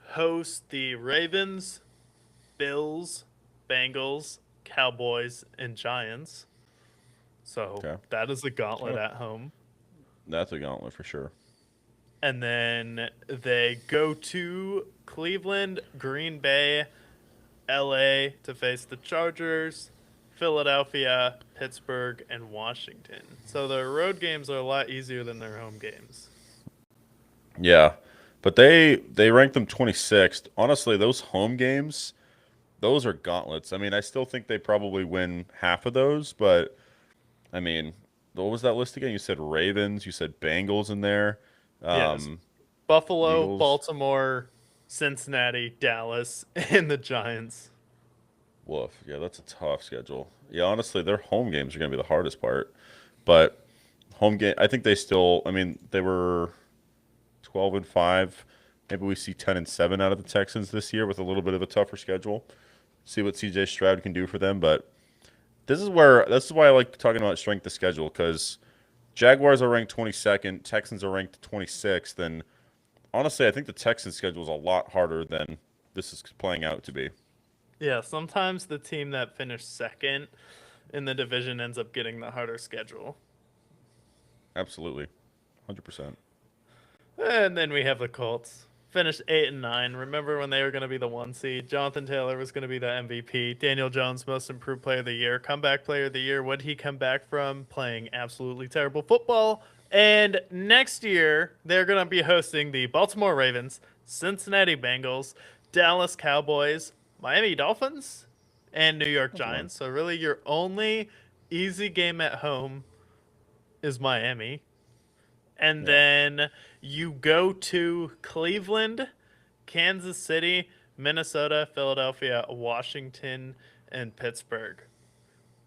host the Ravens, Bills, Bengals, Cowboys, and Giants. So Okay, that is a gauntlet oh, at home. that's a gauntlet for sure. And then they go to Cleveland, Green Bay, LA to face the Chargers, Philadelphia, Pittsburgh, and Washington. So their road games are a lot easier than their home games. Yeah, but they ranked them 26th. Honestly, those home games, those are gauntlets. I mean, I still think they probably win half of those, but I mean, what was that list again? You said Ravens, you said Bengals in there, Yes. um, Buffalo, Eagles. Baltimore, Cincinnati, Dallas, and the Giants. Woof. Yeah, that's a tough schedule. Yeah, honestly, their home games are going to be the hardest part. But home game, I think they still. I mean, they were 12-5. Maybe we see 10-7 out of the Texans this year with a little bit of a tougher schedule. See what CJ Stroud can do for them. But this is why I like talking about strength of schedule because Jaguars are ranked 22nd, Texans are ranked 26th, and honestly, I think the Texans schedule is a lot harder than this is playing out to be. Yeah, sometimes the team that finished second in the division ends up getting the harder schedule. Absolutely, 100%. And then we have the Colts. Finished 8-9. Remember when they were going to be the one seed? Jonathan Taylor was going to be the MVP. Daniel Jones, most improved player of the year. Comeback player of the year. What did he come back from? Playing absolutely terrible football. And next year, they're going to be hosting the Baltimore Ravens, Cincinnati Bengals, Dallas Cowboys, Miami Dolphins, and New York That's one. Giants. So, really, your only easy game at home is Miami. And Yeah. then you go to Cleveland, Kansas City, Minnesota, Philadelphia, Washington, and Pittsburgh.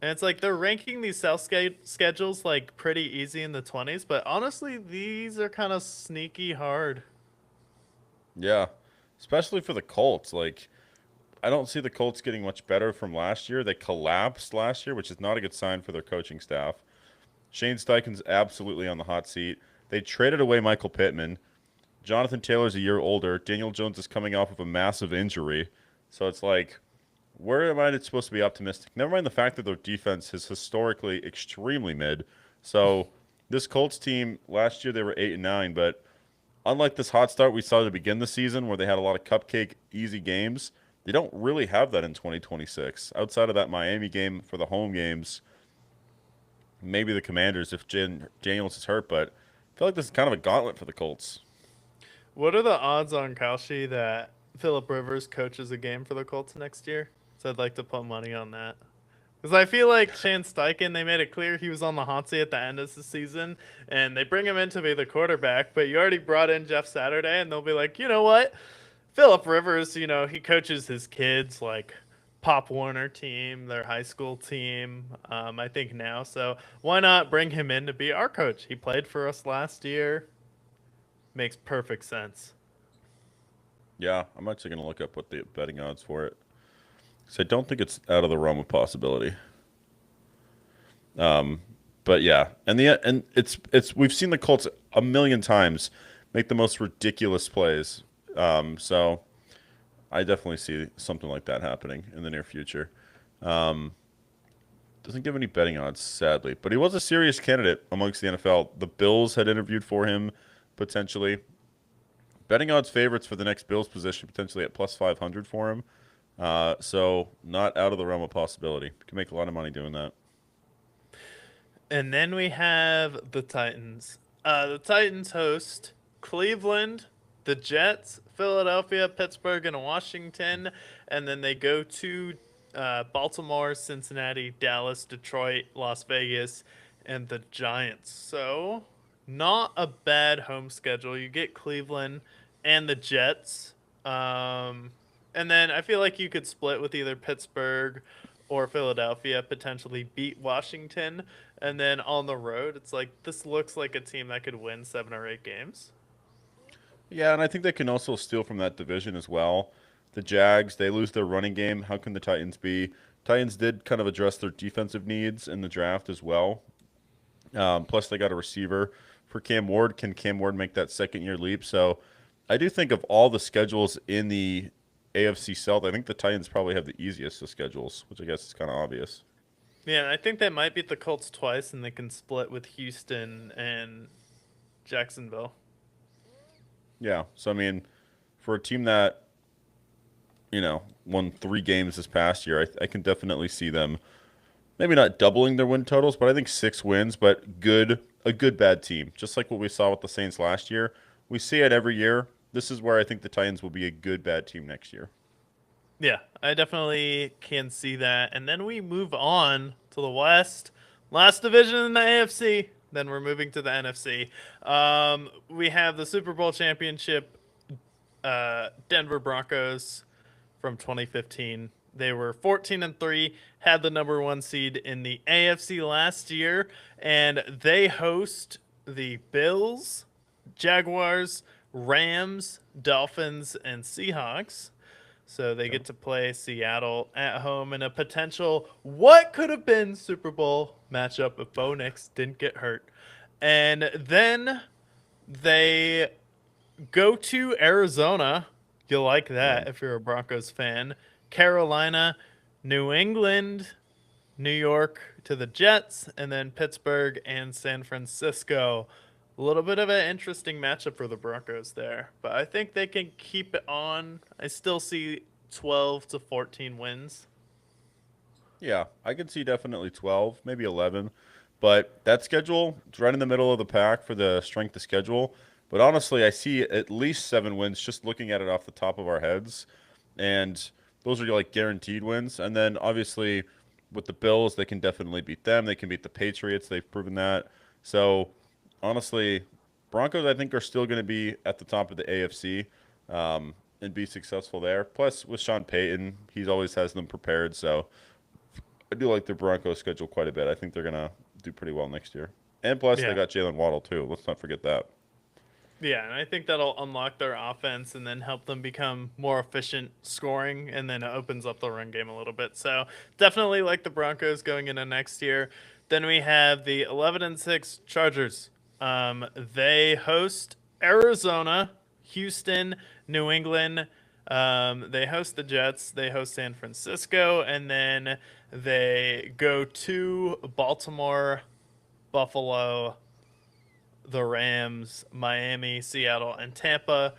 And it's like they're ranking these schedules like pretty easy in the 20s, but honestly, these are kind of sneaky hard. Yeah, especially for the Colts. Like, I don't see the Colts getting much better from last year. They collapsed last year, which is not a good sign for their coaching staff. Shane Steichen's absolutely on the hot seat. They traded away Michael Pittman. Jonathan Taylor's a year older. Daniel Jones is coming off of a massive injury. So it's like, where am I supposed to be optimistic? Never mind the fact that their defense is historically extremely mid. So this Colts team last year they were 8-9, but unlike this hot start we saw to begin the season where they had a lot of cupcake easy games, they don't really have that in 2026. Outside of that Miami game for the home games, maybe the Commanders if Daniels is hurt, but I feel like this is kind of a gauntlet for the Colts. What are the odds on Kalshi that Philip Rivers coaches a game for the Colts next year? So I'd like to put money on that. Because I feel like Shane Steichen, they made it clear he was on the hot seat at the end of the season, and they bring him in to be the quarterback, but you already brought in Jeff Saturday, and they'll be like, you know what? Philip Rivers, he coaches his kids, like Pop Warner team, their high school team, I think now. So why not bring him in to be our coach? He played for us last year. Makes perfect sense. Yeah, I'm actually going to look up what the betting odds for it. So I don't think it's out of the realm of possibility. Um, but yeah, and it's we've seen the Colts a million times make the most ridiculous plays. So I definitely see something like that happening in the near future. Um, doesn't give any betting odds, sadly, but he was a serious candidate amongst the NFL. The Bills had interviewed for him potentially. Betting odds favorites for the next Bills position potentially at plus 500 for him. So not out of the realm of possibility. Can make a lot of money doing that. And then we have the Titans. The Titans host Cleveland, the Jets, Philadelphia, Pittsburgh, and Washington. And then they go to Baltimore, Cincinnati, Dallas, Detroit, Las Vegas, and the Giants. So, not a bad home schedule. You get Cleveland and the Jets. And then I feel like you could split with either Pittsburgh or Philadelphia, potentially beat Washington. And then on the road, it's like this looks like a team that could win 7 or 8 games. Yeah, and I think they can also steal from that division as well. The Jags, they lose their running game. How can the Titans be? Titans did kind of address their defensive needs in the draft as well. Plus, they got a receiver for Cam Ward. Can Cam Ward make that second year leap? So, I do think of all the schedules in the AFC South, I think the Titans probably have the easiest of schedules, which I guess is kind of obvious. Yeah, I think they might beat the Colts twice, and they can split with Houston and Jacksonville. Yeah. So, I mean, for a team that, won 3 games this past year, I can definitely see them maybe not doubling their win totals, but I think 6 wins, but a good bad team. Just like what we saw with the Saints last year. We see it every year. This is where I think the Titans will be a good bad team next year. Yeah, I definitely can see that. And then we move on to the West, last division in the AFC. Then we're moving to the NFC. We have the Super Bowl championship, Denver Broncos from 2015. They were 14-3, had the number one seed in the AFC last year, and they host the Bills, Jaguars, Rams, Dolphins, and Seahawks. So they get to play Seattle at home in a potential what could have been Super Bowl matchup if Bo Nix didn't get hurt. And then they go to Arizona. You'll like Yeah. that if you're a Broncos fan. Carolina, New England, New York to the Jets, and then Pittsburgh and San Francisco. A little bit of an interesting matchup for the Broncos there, but I think they can keep it on. I still see 12 to 14 wins. Yeah, I can see definitely 12, maybe 11. But that schedule is right in the middle of the pack for the strength of schedule. But honestly, I see at least 7 wins just looking at it off the top of our heads. And those are like guaranteed wins. And then obviously with the Bills, they can definitely beat them. They can beat the Patriots. They've proven that. So honestly, Broncos, I think, are still going to be at the top of the AFC and be successful there. Plus, with Sean Payton, he always has them prepared. So I do like the Broncos schedule quite a bit. I think they're gonna do pretty well next year. And plus, they Yeah. got Jalen Waddle too. Let's not forget that. Yeah, and I think that'll unlock their offense and then help them become more efficient scoring, and then it opens up the run game a little bit. So definitely like the Broncos going into next year. Then we have the 11-6 Chargers. They host Arizona, Houston, New England. They host the Jets. They host San Francisco, and then they go to Baltimore, Buffalo, the Rams, Miami, Seattle, and Tampa.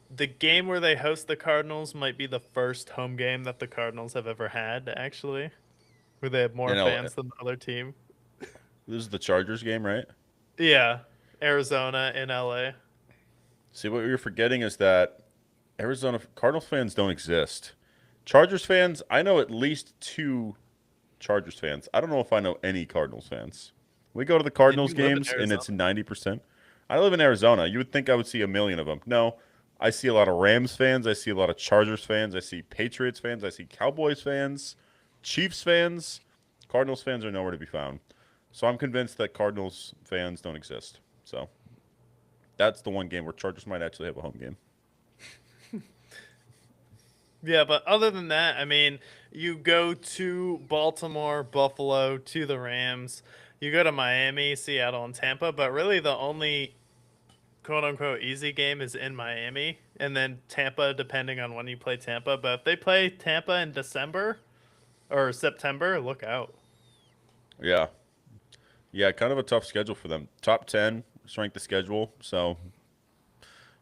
The game where they host the Cardinals might be the first home game that the Cardinals have ever had, actually, where they have more You know, fans than the other team. this is the Chargers game, right? Yeah, Arizona in LA. See, what you're forgetting is that Arizona Cardinals fans don't exist. Chargers fans, I know at least two Chargers fans. I don't know if I know any Cardinals fans. We go to the And Cardinals you live in games and Arizona. it's 90%. I live in Arizona. You would think I would see a million of them. No, I see a lot of Rams fans. I see a lot of Chargers fans. I see Patriots fans. I see Cowboys fans, Chiefs fans. Cardinals fans are nowhere to be found. So I'm convinced that Cardinals fans don't exist. So that's the one game where Chargers might actually have a home game. Yeah, but other than that, I mean, you go to Baltimore, Buffalo, to the Rams. You go to Miami, Seattle, and Tampa, but really the only quote unquote easy game is in Miami, and then Tampa, depending on when you play Tampa. But if they play Tampa in December or September, look out. Yeah. Yeah, kind of a tough schedule for them. Top 10 strength of schedule. So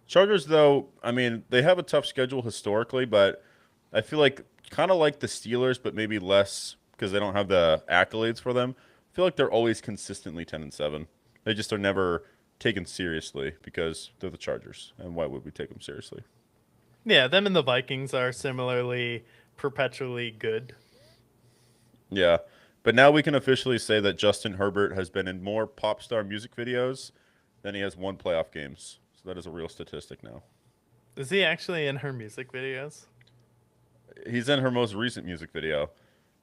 Chargers, though, I mean, they have a tough schedule historically, but I feel like kind of like the Steelers, but maybe less because they don't have the accolades for them. I feel like they're always consistently 10-7. They just are never taken seriously because they're the Chargers, and why would we take them seriously? Yeah, them and the Vikings are similarly perpetually good. Yeah, but now we can officially say that Justin Herbert has been in more pop star music videos than he has won playoff games. So that is a real statistic now. Is he actually in her music videos? He's in her most recent music video,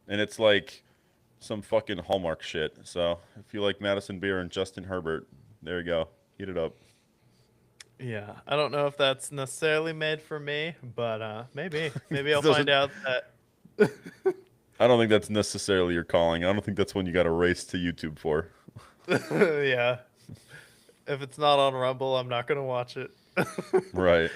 and it's like some fucking Hallmark shit. So if you like Madison Beer and Justin Herbert, there you go. Eat it up. Yeah, I don't know if that's necessarily made for me, but maybe I'll find Doesn't out that. I don't think that's necessarily your calling. I don't think that's one you got to race to YouTube for. Yeah, if it's not on Rumble, I'm not gonna watch it. Right.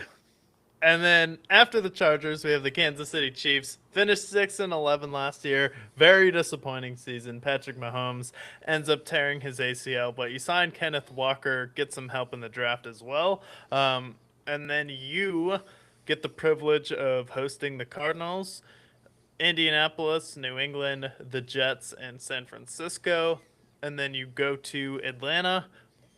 And then after the Chargers, we have the Kansas City Chiefs. Finished 6-11 last year. Very disappointing season. Patrick Mahomes ends up tearing his ACL, but you signed Kenneth Walker, get some help in the draft as well. And then you get the privilege of hosting the Cardinals, Indianapolis, New England, the Jets, and San Francisco. And then you go to Atlanta,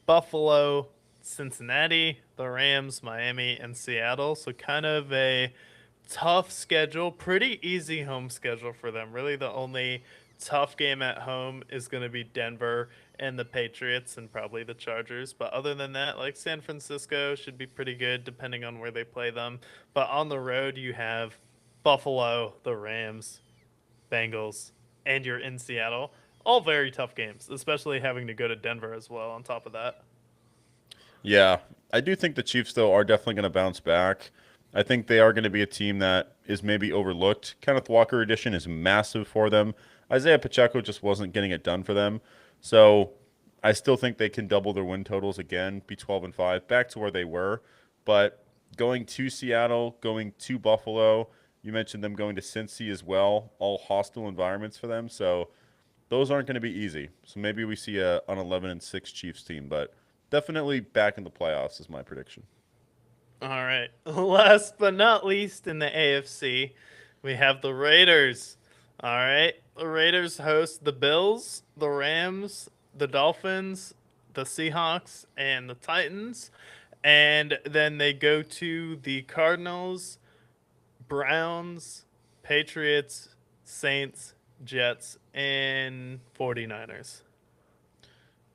Buffalo, Cincinnati, the Rams, Miami, and Seattle. So kind of a tough schedule, pretty easy home schedule for them. Really, the only tough game at home is going to be Denver and the Patriots and probably the Chargers. But other than that, like San Francisco should be pretty good depending on where they play them. But on the road, you have Buffalo, the Rams, Bengals, and you're in Seattle. All very tough games, especially having to go to Denver as well on top of that. Yeah. I do think the Chiefs, though, are definitely going to bounce back. I think they are going to be a team that is maybe overlooked. Kenneth Walker addition is massive for them. Isaiah Pacheco just wasn't getting it done for them. So I still think they can double their win totals again, be 12-5, back to where they were. But going to Seattle, going to Buffalo, you mentioned them going to Cincy as well, all hostile environments for them. So those aren't going to be easy. So maybe we see an 11-6 Chiefs team, but definitely back in the playoffs is my prediction. All right. Last but not least in the AFC, we have the Raiders. All right. The Raiders host the Bills, the Rams, the Dolphins, the Seahawks, and the Titans. And then they go to the Cardinals, Browns, Patriots, Saints, Jets, and 49ers.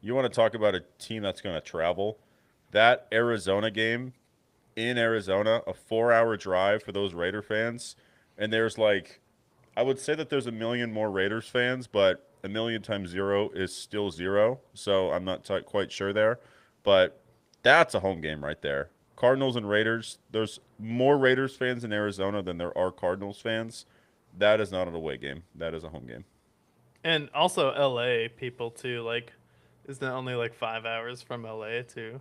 You want to talk about a team that's going to travel? That Arizona game in Arizona, a 4-hour drive for those Raider fans, and there's like I would say that there's a million more Raiders fans, but a million times zero is still zero. So I'm not quite sure there. But that's a home game right there. Cardinals and Raiders. There's more Raiders fans in Arizona than there are Cardinals fans. That is not an away game. That is a home game. And also LA people too. Like, isn't it only like 5 hours from LA too?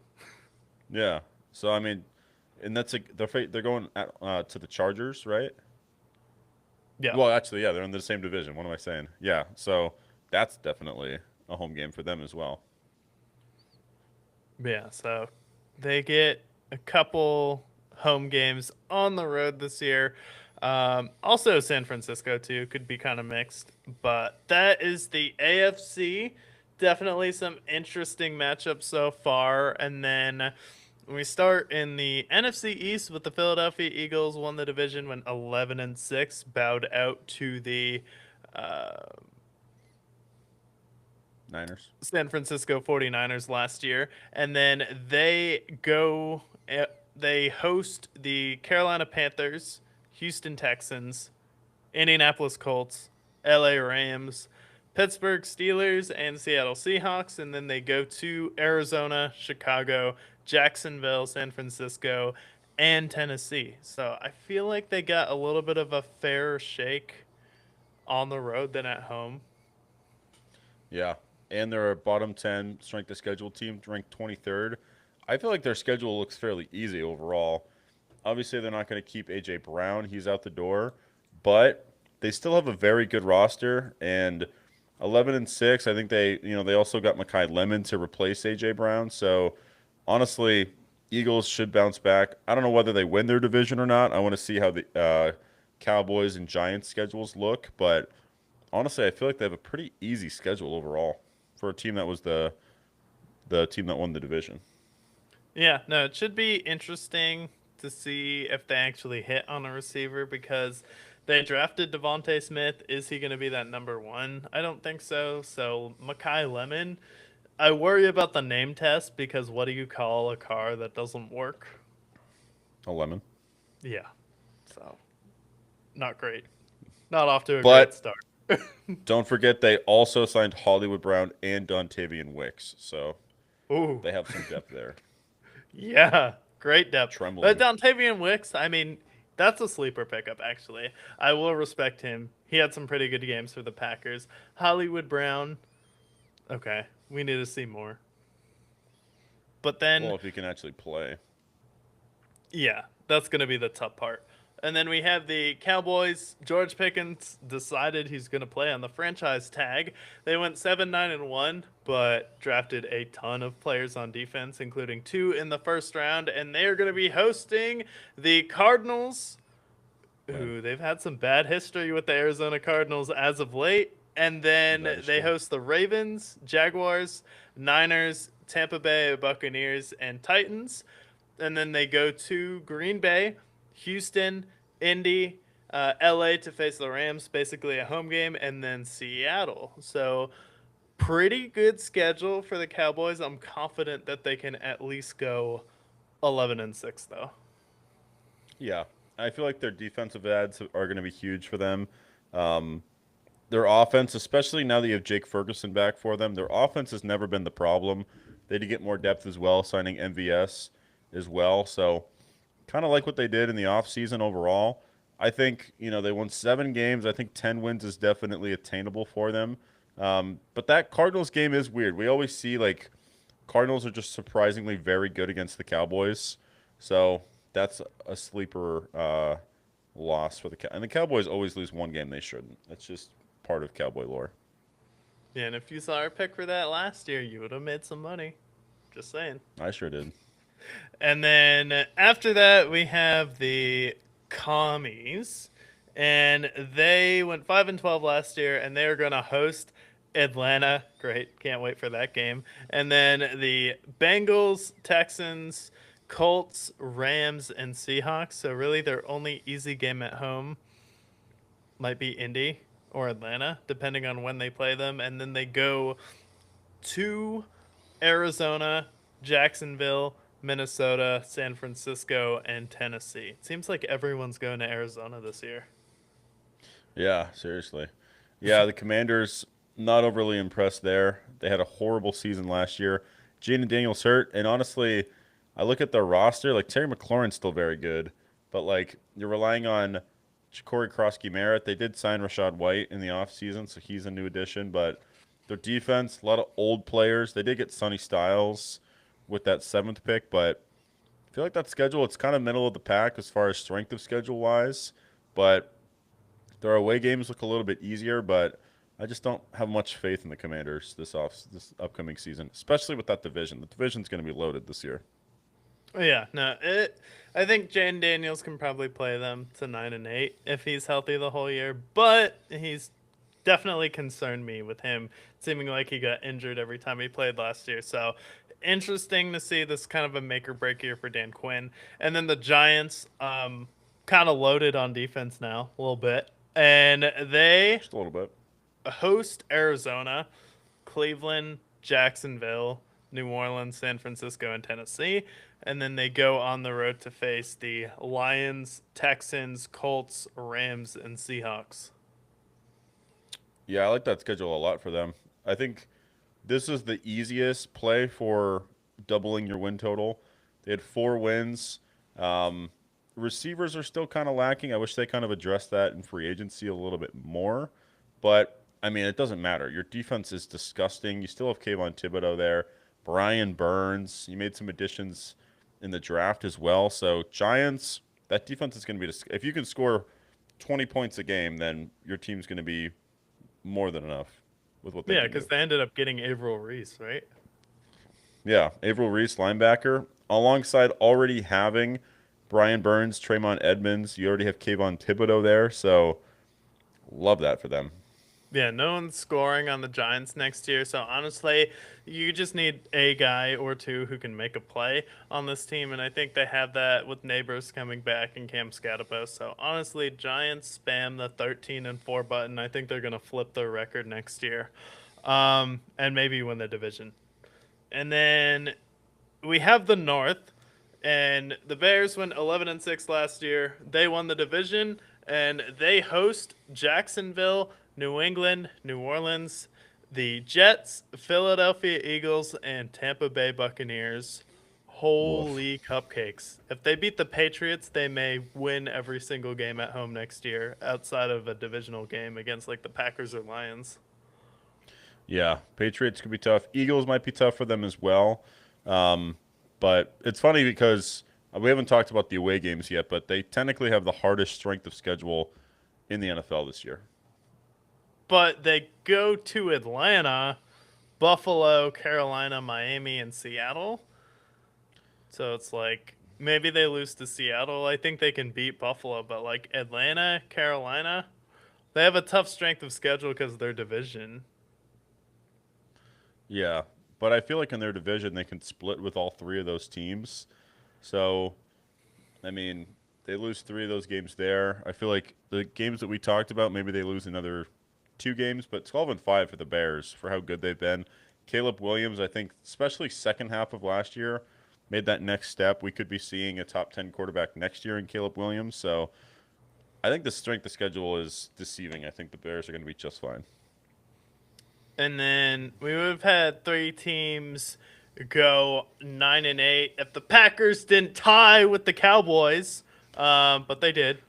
Yeah. So I mean, and that's a they're going to the Chargers, right? Yeah. Well, actually, yeah, they're in the same division. What am I saying? Yeah. So that's definitely a home game for them as well. Yeah. So they get a couple home games on the road this year. Also, San Francisco too could be kind of mixed, but that is the AFC. Definitely some interesting matchups so far, and then we start in the NFC East with the Philadelphia Eagles won the division, went 11-6, bowed out to the uh, Niners. San Francisco 49ers last year, and then they host the Carolina Panthers, Houston Texans, Indianapolis Colts, LA Rams, Pittsburgh Steelers, and Seattle Seahawks. And then they go to Arizona, Chicago, Jacksonville, San Francisco, and Tennessee. So I feel like they got a little bit of a fairer shake on the road than at home. Yeah. And they're a bottom 10 strength of schedule team, ranked 23rd. I feel like their schedule looks fairly easy overall. Obviously, they're not going to keep A.J. Brown. He's out the door. But they still have a very good roster. And 11-6, I think they also got Mekhi Lemon to replace A.J. Brown. So, honestly, Eagles should bounce back. I don't know whether they win their division or not. I want to see how the Cowboys and Giants schedules look. But honestly, I feel like they have a pretty easy schedule overall for a team that was the team that won the division. Yeah, no, it should be interesting to see if they actually hit on a receiver because they drafted Devontae Smith. Is he going to be that number one? I don't think so. So, Makai Lemon, I worry about the name test because what do you call a car that doesn't work? A lemon. Yeah, so not great. Not off to a great But start. don't forget they also signed Hollywood Brown and Dontavian Wicks. So Ooh, they have some depth there. yeah, great depth. But Trembling. Dontavian Wicks, I mean, that's a sleeper pickup, actually. I will respect him. He had some pretty good games for the Packers. Hollywood Brown, okay, we need to see more. But then, Well, if he can actually play. yeah, that's going to be the tough part. And then we have the Cowboys. George Pickens decided he's going to play on the franchise tag. They went 7-9-1, but drafted a ton of players on defense, including two in the first round. And they are going to be hosting the Cardinals, Win. who they've had some bad history with the Arizona Cardinals as of late. And then That is they true. host the Ravens, Jaguars, Niners, Tampa Bay Buccaneers, and Titans. And then they go to Green Bay, Houston, Indy, LA to face the Rams, basically a home game, and then Seattle. So pretty good schedule for the Cowboys. I'm confident that they can at least go 11-6 though. Yeah. I feel like their defensive ads are going to be huge for them. Um, their offense, especially now that you have Jake Ferguson back for them, their offense has never been the problem. They had to get more depth as well, signing MVS as well. So kind of like what they did in the offseason overall. I think, they won 7 games. I think 10 wins is definitely attainable for them. But that Cardinals game is weird. We always see, like, Cardinals are just surprisingly very good against the Cowboys. So that's a sleeper loss for and the Cowboys always lose one game they shouldn't. That's just part of Cowboy lore. Yeah, and if you saw our pick for that last year, you would have made some money. Just saying. I sure did. And then after that, we have the Commies, and they went 5-12 last year, and they are going to host Atlanta. Great, can't wait for that game. And then the Bengals, Texans, Colts, Rams, and Seahawks. So really, their only easy game at home might be Indy or Atlanta, depending on when they play them. And then they go to Arizona, Jacksonville, Minnesota, San Francisco, and Tennessee. It seems like everyone's going to Arizona this year. Yeah, seriously. Yeah, the Commanders not overly impressed there. They had a horrible season last year. Jaden Daniels hurt, and honestly, I look at their roster. Like Terry McLaurin's still very good, but like you're relying on Corey Krosky Merritt. They did sign Rashad White in the offseason, so he's a new addition. But their defense, a lot of old players. They did get Sonny Styles with that seventh pick, but I feel like that schedule it's kind of middle of the pack as far as strength of schedule wise. But their away games look a little bit easier, but I just don't have much faith in the Commanders this upcoming season, especially with that division. The division's going to be loaded this year. Yeah, no, I think Jane Daniels can probably play them to 9-8 if he's healthy the whole year, but he's definitely concerned me with him seeming like he got injured every time he played last year. So interesting to see this kind of a make or break year for Dan Quinn. And then the Giants, kind of loaded on defense now a little bit, and they Just a little bit. host Arizona, Cleveland, Jacksonville, New Orleans, San Francisco, and Tennessee. And then they go on the road to face the Lions, Texans, Colts, Rams, and Seahawks. Yeah, I like that schedule a lot for them. I think this is the easiest play for doubling your win total. They had 4 wins. Um, Receivers are still kind of lacking. I wish they kind of addressed that in free agency a little bit more. But I mean, it doesn't matter. Your defense is disgusting. You still have Kayvon Thibodeau there, Brian Burns. You made some additions in the draft as well. So Giants, that defense is going to be. If you can score 20 points a game, then your team's going to be more than enough with what they Yeah, can because do. they ended up getting Averill Reese, right? Yeah, Averill Reese, linebacker, alongside already having Brian Burns, Traymon Edmonds. You already have Kayvon Thibodeau there, so love that for them. Yeah, no one's scoring on the Giants next year. So honestly, you just need a guy or two who can make a play on this team, and I think they have that with Neighbors coming back and Cam Scatterbo. So honestly, Giants spam the 13-4 button. I think they're gonna flip their record next year, and maybe win the division. And then we have the North, and the Bears went 11-6 last year. They won the division, and they host Jacksonville, New England, New Orleans, the Jets, Philadelphia Eagles, and Tampa Bay Buccaneers. Woof. Holy cupcakes. If they beat the Patriots, they may win every single game at home next year outside of a divisional game against like the Packers or Lions. Yeah, Patriots could be tough. Eagles might be tough for them as well. Um, but it's funny because we haven't talked about the away games yet, but they technically have the hardest strength of schedule in the NFL this year. But they go to Atlanta, Buffalo, Carolina, Miami, and Seattle. So it's like maybe they lose to Seattle. I think they can beat Buffalo, but like Atlanta, Carolina, they have a tough strength of schedule because of their division. Yeah, but I feel like in their division they can split with all three of those teams. So I mean, they lose 3 of those games there. I feel like the games that we talked about, maybe they lose another 2 games, but 12-5 for the Bears for how good they've been. Caleb Williams, I think, especially second half of last year, made that next step. We could be seeing a top 10 quarterback next year in Caleb Williams. So I think the strength of schedule is deceiving. I think the Bears are going to be just fine. And then we would have had three teams go 9-8 if the Packers didn't tie with the Cowboys, but they did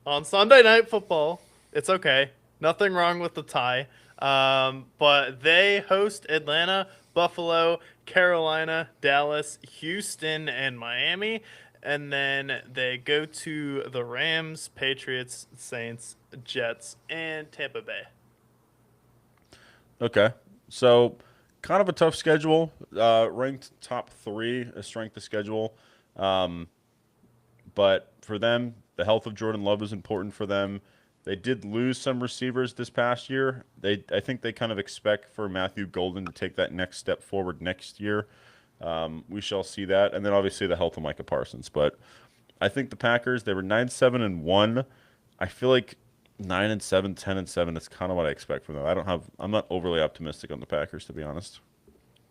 on Sunday Night Football. It's okay, nothing wrong with the tie. But they host Atlanta, Buffalo, Carolina, Dallas, Houston, and Miami. And then they go to the Rams, Patriots, Saints, Jets, and Tampa Bay. Okay. So kind of a tough schedule. Ranked top 3 a strength of schedule. Um, But for them, the health of Jordan Love is important for them. They did lose some receivers this past year. I think they kind of expect for Matthew Golden to take that next step forward next year. We shall see that, and then obviously the health of Micah Parsons. But I think the Packers they were 9-7-1. I feel like 9-7, 10-7 is kind of what I expect from them. I'm not overly optimistic on the Packers to be honest.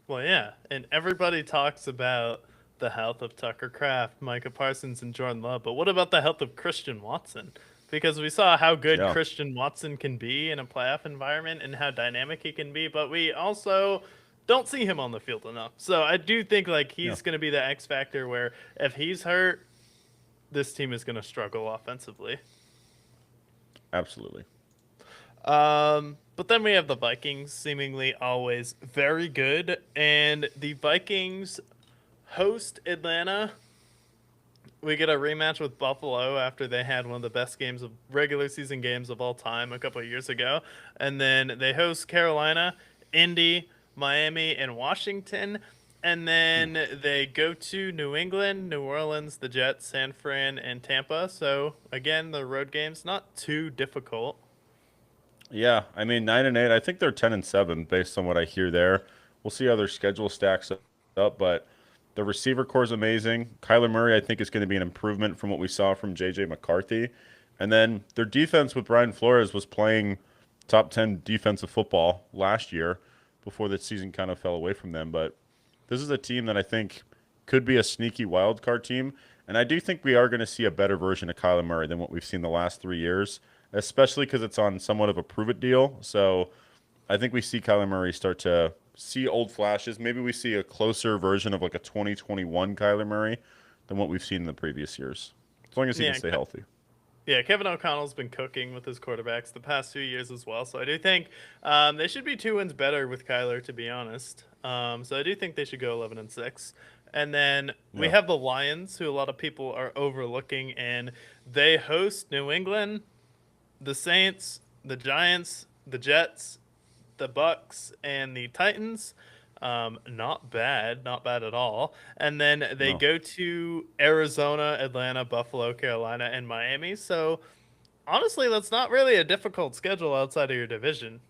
Well, yeah, and everybody talks about the health of Tucker Kraft, Micah Parsons, and Jordan Love, but what about the health of Christian Watson? because we saw how good Yeah. Christian Watson can be in a playoff environment and how dynamic he can be, but we also don't see him on the field enough. So I do think like Yeah. he's going to be the X factor where if he's hurt, this team is going to struggle offensively. Absolutely. But then we have the Vikings, seemingly always very good, and the Vikings host Atlanta. We get a rematch with Buffalo after they had one of the best games of regular season games of all time a couple of years ago, and then they host Carolina, Indy, Miami, and Washington. And then they go to New England, New Orleans, the Jets, San Fran, and Tampa. So again, the road games not too difficult. Yeah, I mean 9-8. I think they're 10-7 based on what I hear there. We'll see how their schedule stacks up, but the receiver core is amazing. Kyler Murray, I think, is going to be an improvement from what we saw from J.J. McCarthy, and then their defense with Brian Flores was playing top 10 defensive football last year before the season kind of fell away from them. But this is a team that I think could be a sneaky wild card team, and I do think we are going to see a better version of Kyler Murray than what we've seen the last 3 years, especially because it's on somewhat of a prove it deal. So I think we see Kyler Murray start to see old flashes. Maybe we see a closer version of like a 2021 Kyler Murray than what we've seen in the previous years, as long as he can Yeah, stay healthy. yeah, Kevin O'Connell's been cooking with his quarterbacks the past 2 years as well. So I do think they should be 2 wins better with Kyler, to be honest. So I do think they should go 11-6. And then we Yeah. have the Lions, who a lot of people are overlooking, and they host New England, the Saints, the Giants, the Jets, the Bucks, and the Titans. Not bad, not bad at all. And then they No. go to Arizona, Atlanta, Buffalo, Carolina, and Miami. So honestly, that's not really a difficult schedule outside of your division.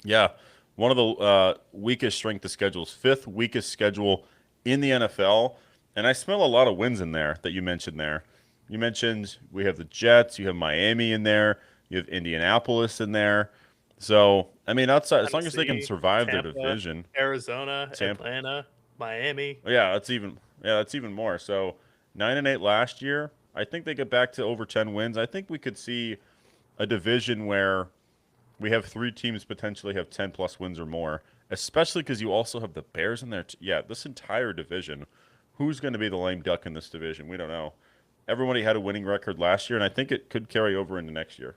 Yeah. One of the weakest strength of schedules, fifth weakest schedule in the NFL. And I smell a lot of wins in there that you mentioned there. You mentioned we have the Jets, you have Miami in there, you have Indianapolis in there. So, I mean, outside, as long as they can Tennessee, survive their Tampa, division, Arizona, Tampa, Atlanta, Miami. that's even more. So 9-8 last year. I think they get back to over 10 wins. I think we could see a division where we have three teams potentially have 10 plus wins or more, especially because you also have the Bears in there. Yeah, this entire division. Who's going to be the lame duck in this division? We don't know. Everybody had a winning record last year, and I think it could carry over into next year.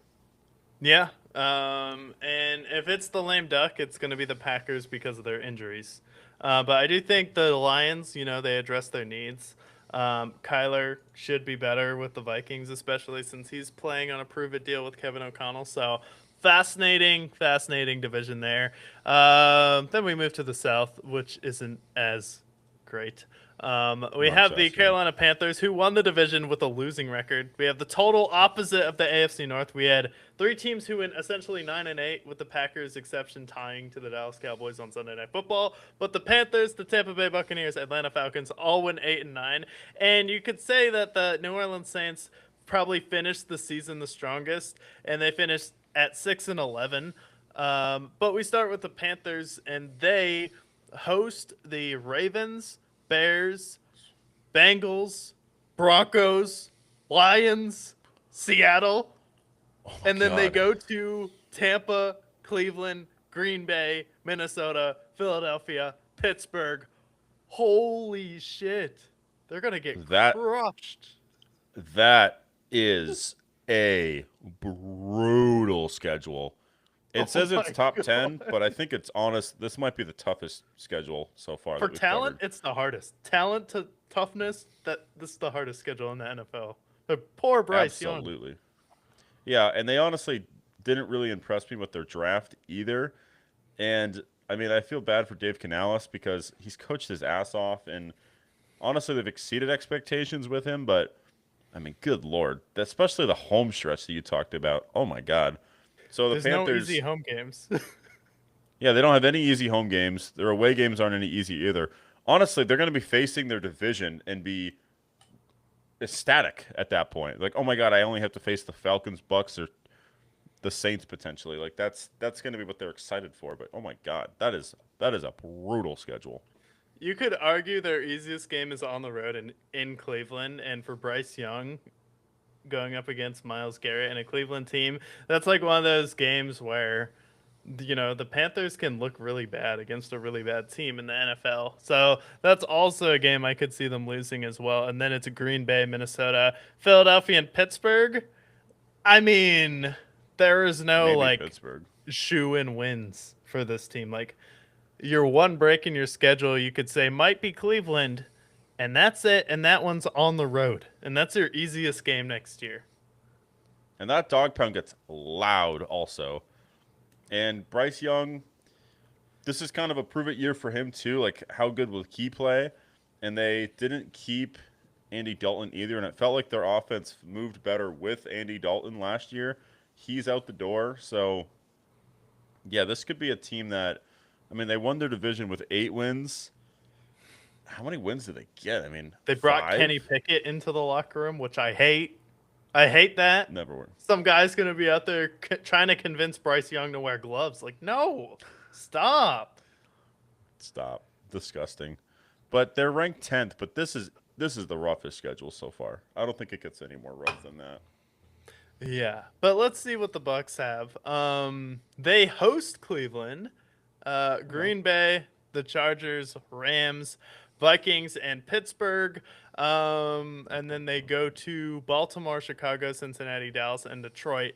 Yeah. And if it's the lame duck, it's going to be the Packers because of their injuries. But I do think the Lions, they address their needs. Kyler should be better with the Vikings, especially since he's playing on a prove it deal with Kevin O'Connell. So fascinating, fascinating division there. Then we move to the South, which isn't as great. We Not as have the fascinating. Carolina Panthers, who won the division with a losing record. We have the total opposite of the AFC North. We had 3 teams who went essentially 9-8, with the Packers exception tying to the Dallas Cowboys on Sunday Night Football. But the Panthers, the Tampa Bay Buccaneers, Atlanta Falcons all went 8-9, and you could say that the New Orleans Saints probably finished the season the strongest, and they finished at 6-11. But we start with the Panthers, and they host the Ravens, Bears, Bengals, Broncos, Lions, Seattle, Oh my and then they God, go to Tampa, Cleveland, Green Bay, Minnesota, Philadelphia, Pittsburgh. Holy shit. They're going to get that crushed. that is a brutal schedule. It Oh says my it's top 10, god. but I think it's honest. This might be the toughest schedule so far For that we've talent, covered. it's the hardest. Talent to toughness, this is the hardest schedule in the NFL. But poor Bryce Young. Absolutely. Yeah, and they honestly didn't really impress me with their draft either. And I mean, I feel bad for Dave Canales because he's coached his ass off, and honestly, they've exceeded expectations with him. But I mean, good lord, especially the home stretch that you talked about. Oh my god. So the There's no easy Panthers, home games. yeah, they don't have any easy home games. Their away games aren't any easy either. Honestly, they're going to be facing their division and be ecstatic at that point. Like, oh my god, I only have to face the Falcons, Bucks, or the Saints potentially. Like that's going to be what they're excited for. But oh my god, that is a brutal schedule. You could argue their easiest game is on the road in Cleveland, and for Bryce Young, going up against Miles Garrett and a Cleveland team. That's like one of those games where the Panthers can look really bad against a really bad team in the NFL. So that's also a game I could see them losing as well. And then it's Green Bay, Minnesota, Philadelphia, and Pittsburgh. I mean, there is no Maybe like Pittsburgh. shoe in wins for this team. Like your one break in your schedule, you could say might be Cleveland, and that's it. And that one's on the road, and that's your easiest game next year. And that dog pound gets loud also. And Bryce Young, this is kind of a prove it year for him too. Like how good will he play? And they didn't keep Andy Dalton either, and it felt like their offense moved better with Andy Dalton last year. He's out the door, so yeah, this could be a team that, I mean, they won their division with 8 wins. How many wins did they get? I mean, They brought 5? Kenny Pickett into the locker room, which I hate. I hate that. Never were. Some guy's gonna be out there trying to convince Bryce Young to wear gloves. Like, no, stop. Stop. Disgusting. But they're ranked 10th, but this is the roughest schedule so far. I don't think it gets any more rough than that. Yeah, but let's see what the Bucks have. They host Cleveland, Green Bay, the Chargers, Rams, Vikings, and Pittsburgh. And then they go to Baltimore, Chicago, Cincinnati, Dallas, and Detroit.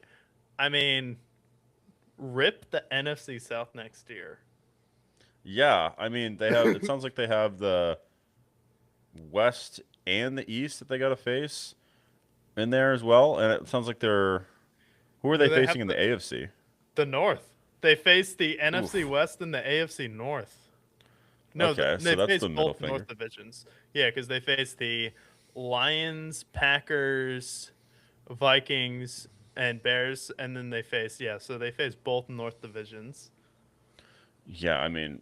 I mean, rip the NFC South next year. Yeah, I mean, they have it sounds like they have the West and the East that they got to face in there as well, and it sounds like they're who are No, they they have facing in the AFC? the North. They face the NFC Oof. West and the AFC North. No, Okay, so they that's face the middle both North finger. divisions. Yeah, because they face the Lions, Packers, Vikings, and Bears, and then they face so they face both North divisions. Yeah, I mean,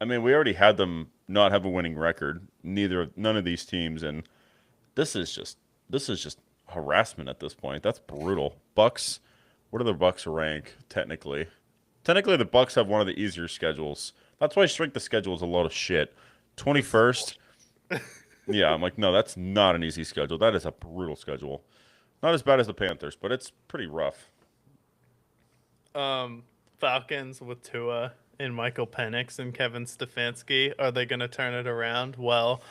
we already had them not have a winning record. None of these teams, and this is just this is just harassment at this point. That's brutal. Bucks, what do the Bucks rank technically? Technically, the Bucks have one of the easier schedules. That's why strength of schedule is a lot of shit. This is 21st. Yeah, I'm like, no, that's not an easy schedule. That is a brutal schedule. Not as bad as the Panthers, but it's pretty rough. Falcons with Tua and Michael Penix and Kevin Stefanski. Are they going to turn it around? Well,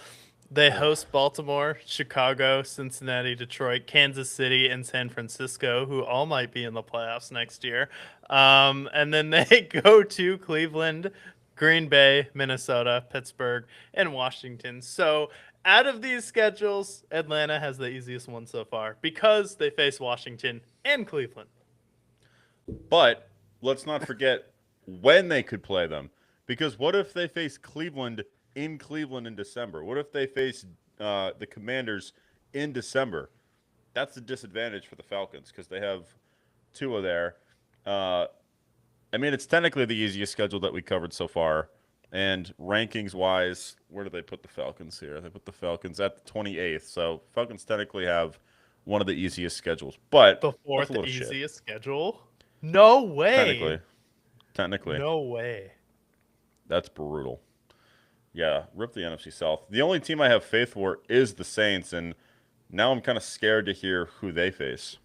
they host Baltimore, Chicago, Cincinnati, Detroit, Kansas City, and San Francisco, who all might be in the playoffs next year. And then they go to Cleveland, Green Bay, Minnesota, Pittsburgh, and Washington. So out of these schedules, Atlanta has the easiest one so far because they face Washington and Cleveland. But let's not forget when they could play them. Because what if they face Cleveland in Cleveland in December? What if they face the Commanders in December? That's a disadvantage for the Falcons because they have Tua there. Uh, I mean, it's technically the easiest schedule that we covered so far. And rankings wise, where do they put the Falcons here? They put the Falcons at the 28th. So Falcons technically have one of the easiest schedules. But The that's a fourth little shit. easiest schedule? No way. Technically. Technically. No way. That's brutal. Yeah, rip the NFC South. The only team I have faith for is the Saints, and now I'm kind of scared to hear who they face.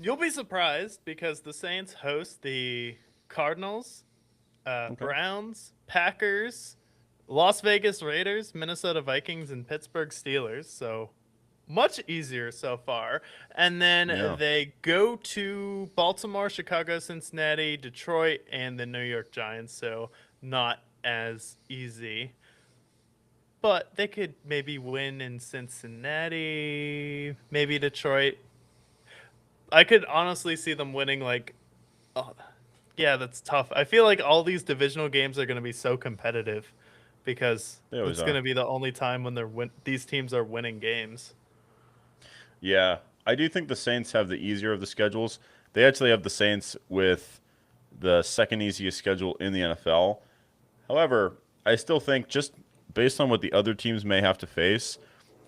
You'll be surprised because the Saints host the Cardinals, Okay. Browns, Packers, Las Vegas Raiders, Minnesota Vikings, and Pittsburgh Steelers. So much easier so far. And then Yeah. they go to Baltimore, Chicago, Cincinnati, Detroit, and the New York Giants. So not as easy. But they could maybe win in Cincinnati, maybe Detroit. I could honestly see them winning oh, yeah, that's tough. I feel like all these divisional games are going to be so competitive because They always it's going are. to be the only time when these teams are winning games. Yeah, I do think the Saints have the easier of the schedules. They actually have the Saints with the second easiest schedule in the NFL. However, I still think just based on what the other teams may have to face,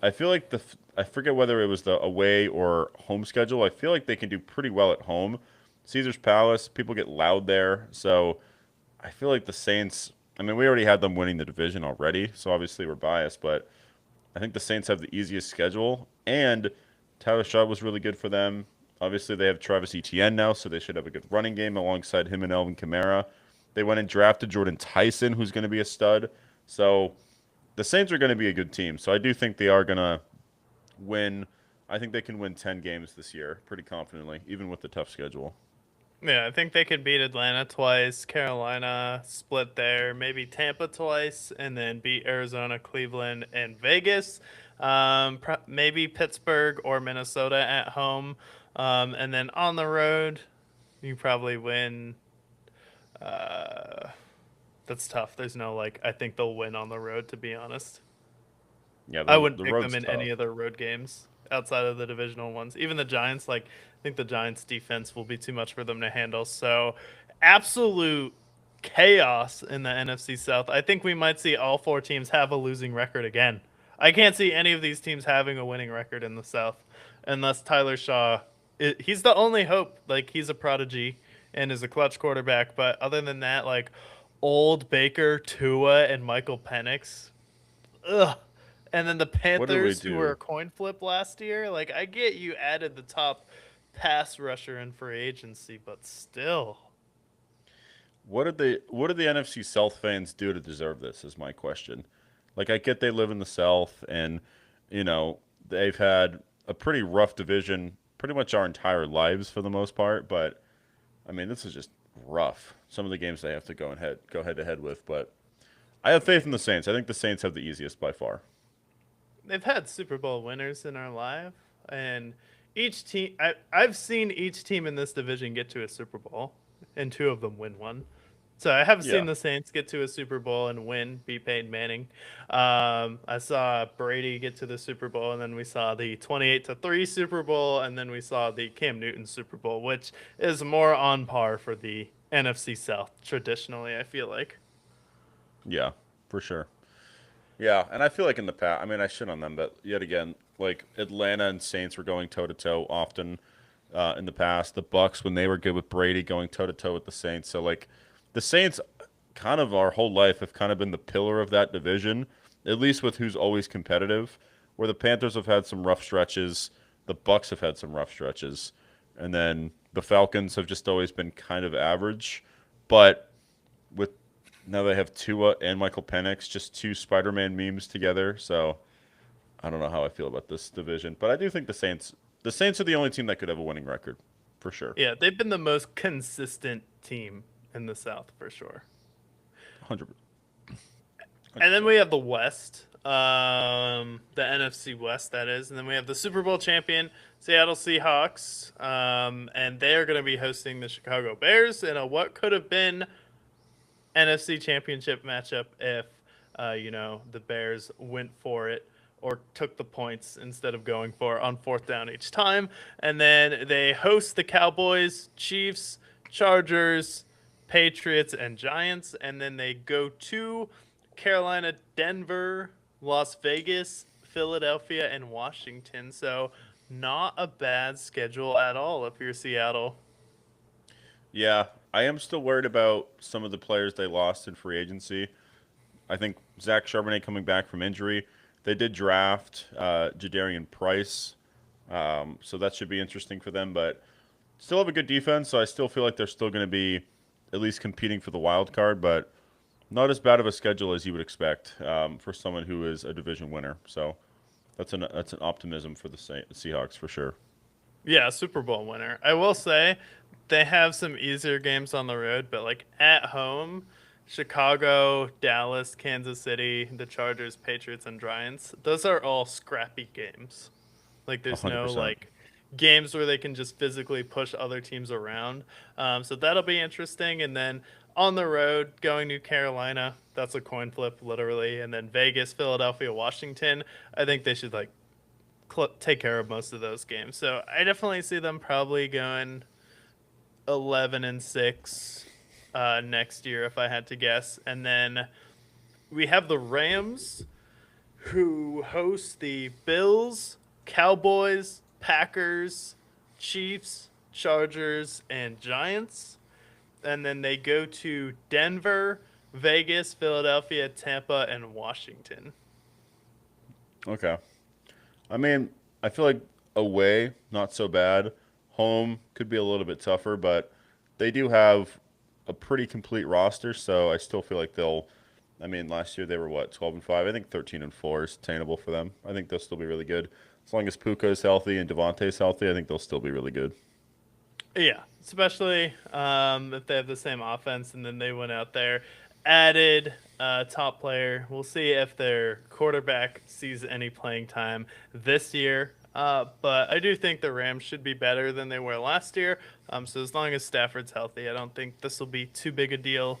I feel like I forget whether it was the away or home schedule. I feel like they can do pretty well at home. Caesar's Palace, people get loud there, so I feel like the Saints. I mean, we already had them winning the division already, so obviously we're biased, but I think the Saints have the easiest schedule, and Tyler Shaw was really good for them. Obviously, they have Travis Etienne now, so they should have a good running game alongside him and Alvin Kamara. They went and drafted Jordan Tyson, who's going to be a stud. So the Saints are going to be a good team. So I do think they are going to win. I think they can win 10 games this year pretty confidently, even with the tough schedule. Yeah, I think they could beat Atlanta twice, Carolina split there, maybe Tampa twice, and then beat Arizona, Cleveland, and Vegas. Maybe Pittsburgh or Minnesota at home. And then on the road, you probably win. Uh, that's tough. There's no like. I think they'll win on the road. To be honest, Yeah, I the wouldn't pick them road's in tough. any other road games outside of the divisional ones. Even the Giants, like I think the Giants' defense will be too much for them to handle. So, absolute chaos in the NFC South. I think we might see all four teams have a losing record again. I can't see any of these teams having a winning record in the South unless Tyler Shaw. He's the only hope. Like he's a prodigy and is a clutch quarterback. But other than that, like old Baker, Tua, and Michael Penix. Ugh. And then the What do we Panthers, who were a do? coin flip last year. Like I get you added the top pass rusher in free agency, but still. What did the NFC South fans do to deserve this is my question. Like I get they live in the South and you know, they've had a pretty rough division pretty much our entire lives for the most part, but I mean, this is just rough. Some of the games they have to go head to head with, but I have faith in the Saints. I think the Saints have the easiest by far. They've had Super Bowl winners in our life, and each team I've seen each team in this division get to a Super Bowl, and two of them win one. So I have seen Yeah. the Saints get to a Super Bowl and win, beat Peyton Manning. I saw Brady get to the Super Bowl, and then we saw the 28-3 Super Bowl, and then we saw the Cam Newton Super Bowl, which is more on par for the NFC South traditionally. I feel like. Yeah, for sure. Yeah, and I feel like in the past, I mean, I shit on them, but yet again, like Atlanta and Saints were going toe to toe often in the past. The Bucks, when they were good with Brady, going toe to toe with the Saints. So like, the Saints, kind of our whole life, have kind of been the pillar of that division, at least with who's always competitive. Where the Panthers have had some rough stretches, the Bucks have had some rough stretches, and then the Falcons have just always been kind of average. But with now they have Tua and Michael Penix, just two Spider-Man memes together. So I don't know how I feel about this division, but I do think the Saints are the only team that could have a winning record, for sure. Yeah, they've been the most consistent team in the South for sure. 100 And then 100%. we have the West, the NFC West, that is. And then we have the Super Bowl champion, Seattle Seahawks. And they are going to be hosting the Chicago Bears in a what could have been NFC championship matchup if, the Bears went for it or took the points instead of going for it on fourth down each time. And then they host the Cowboys, Chiefs, Chargers, Patriots, and Giants. And then they go to Carolina, Denver, Las Vegas, Philadelphia, and Washington. So not a bad schedule at all if you're Seattle. Yeah, I am still worried about some of the players they lost in free agency. I think Zach Charbonnet coming back from injury. They did draft Jadarian Price, so that should be interesting for them. But still have a good defense, so I still feel like they're still going to be at least competing for the wild card, but not as bad of a schedule as you would expect for someone who is a division winner. So that's an optimism for the Seahawks for sure. Yeah, Super Bowl winner. I will say they have some easier games on the road, but like at home, Chicago, Dallas, Kansas City, the Chargers, Patriots, and Giants, those are all scrappy games. Like there's no 100%. like games where they can just physically push other teams around. So that'll be interesting. And then on the road, going to Carolina, that's a coin flip, literally. And then Vegas, Philadelphia, Washington. I think they should like take care of most of those games. So I definitely see them probably going 11-6 next year if I had to guess. And then we have the Rams who host the Bills, Cowboys, Packers, Chiefs, Chargers, and Giants. And then they go to Denver, Vegas, Philadelphia, Tampa, and Washington. Okay. I mean, I feel like away, not so bad. Home could be a little bit tougher, but they do have a pretty complete roster, so I still feel like they'll. I mean, last year they were what, 12-5? I think 13-4 is attainable for them. I think they'll still be really good. As long as Puka's healthy and Devontae's healthy, I think they'll still be really good. Yeah, especially if they have the same offense and then they went out there, added a top player. We'll see if their quarterback sees any playing time this year. But I do think the Rams should be better than they were last year. So as long as Stafford's healthy, I don't think this will be too big a deal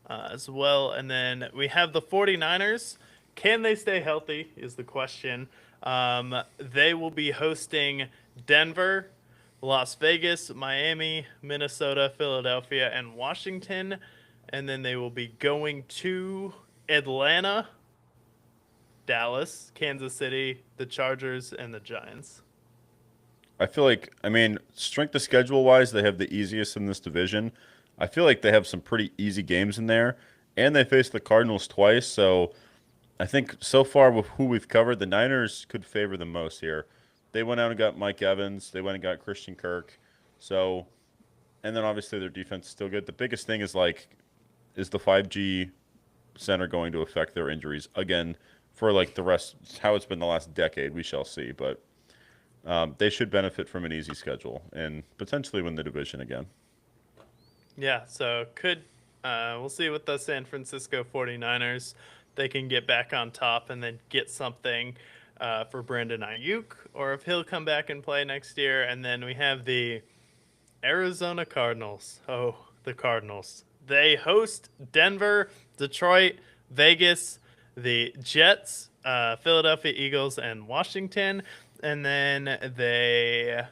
as well. And then we have the 49ers. Can they stay healthy is the question. They will be hosting Denver, Las Vegas, Miami, Minnesota, Philadelphia, and Washington. And then they will be going to Atlanta, Dallas, Kansas City, the Chargers, and the Giants. I feel like, I mean, strength of schedule wise, they have the easiest in this division. I feel like they have some pretty easy games in there, and they faced the Cardinals twice. So I think so far with who we've covered, the Niners could favor them most here. They went out and got Mike Evans. They went and got Christian Kirk. So, and then obviously their defense is still good. The biggest thing is like, is the 5G center going to affect their injuries again for like the rest? How it's been the last decade, we shall see. But they should benefit from an easy schedule and potentially win the division again. Yeah, so could we'll see with the San Francisco 49ers. They can get back on top and then get something for Brandon Ayuk, or if he'll come back and play next year. And then we have the Arizona Cardinals. Oh, the Cardinals. They host Denver, Detroit, Vegas, the Jets, Philadelphia Eagles, and Washington. And then they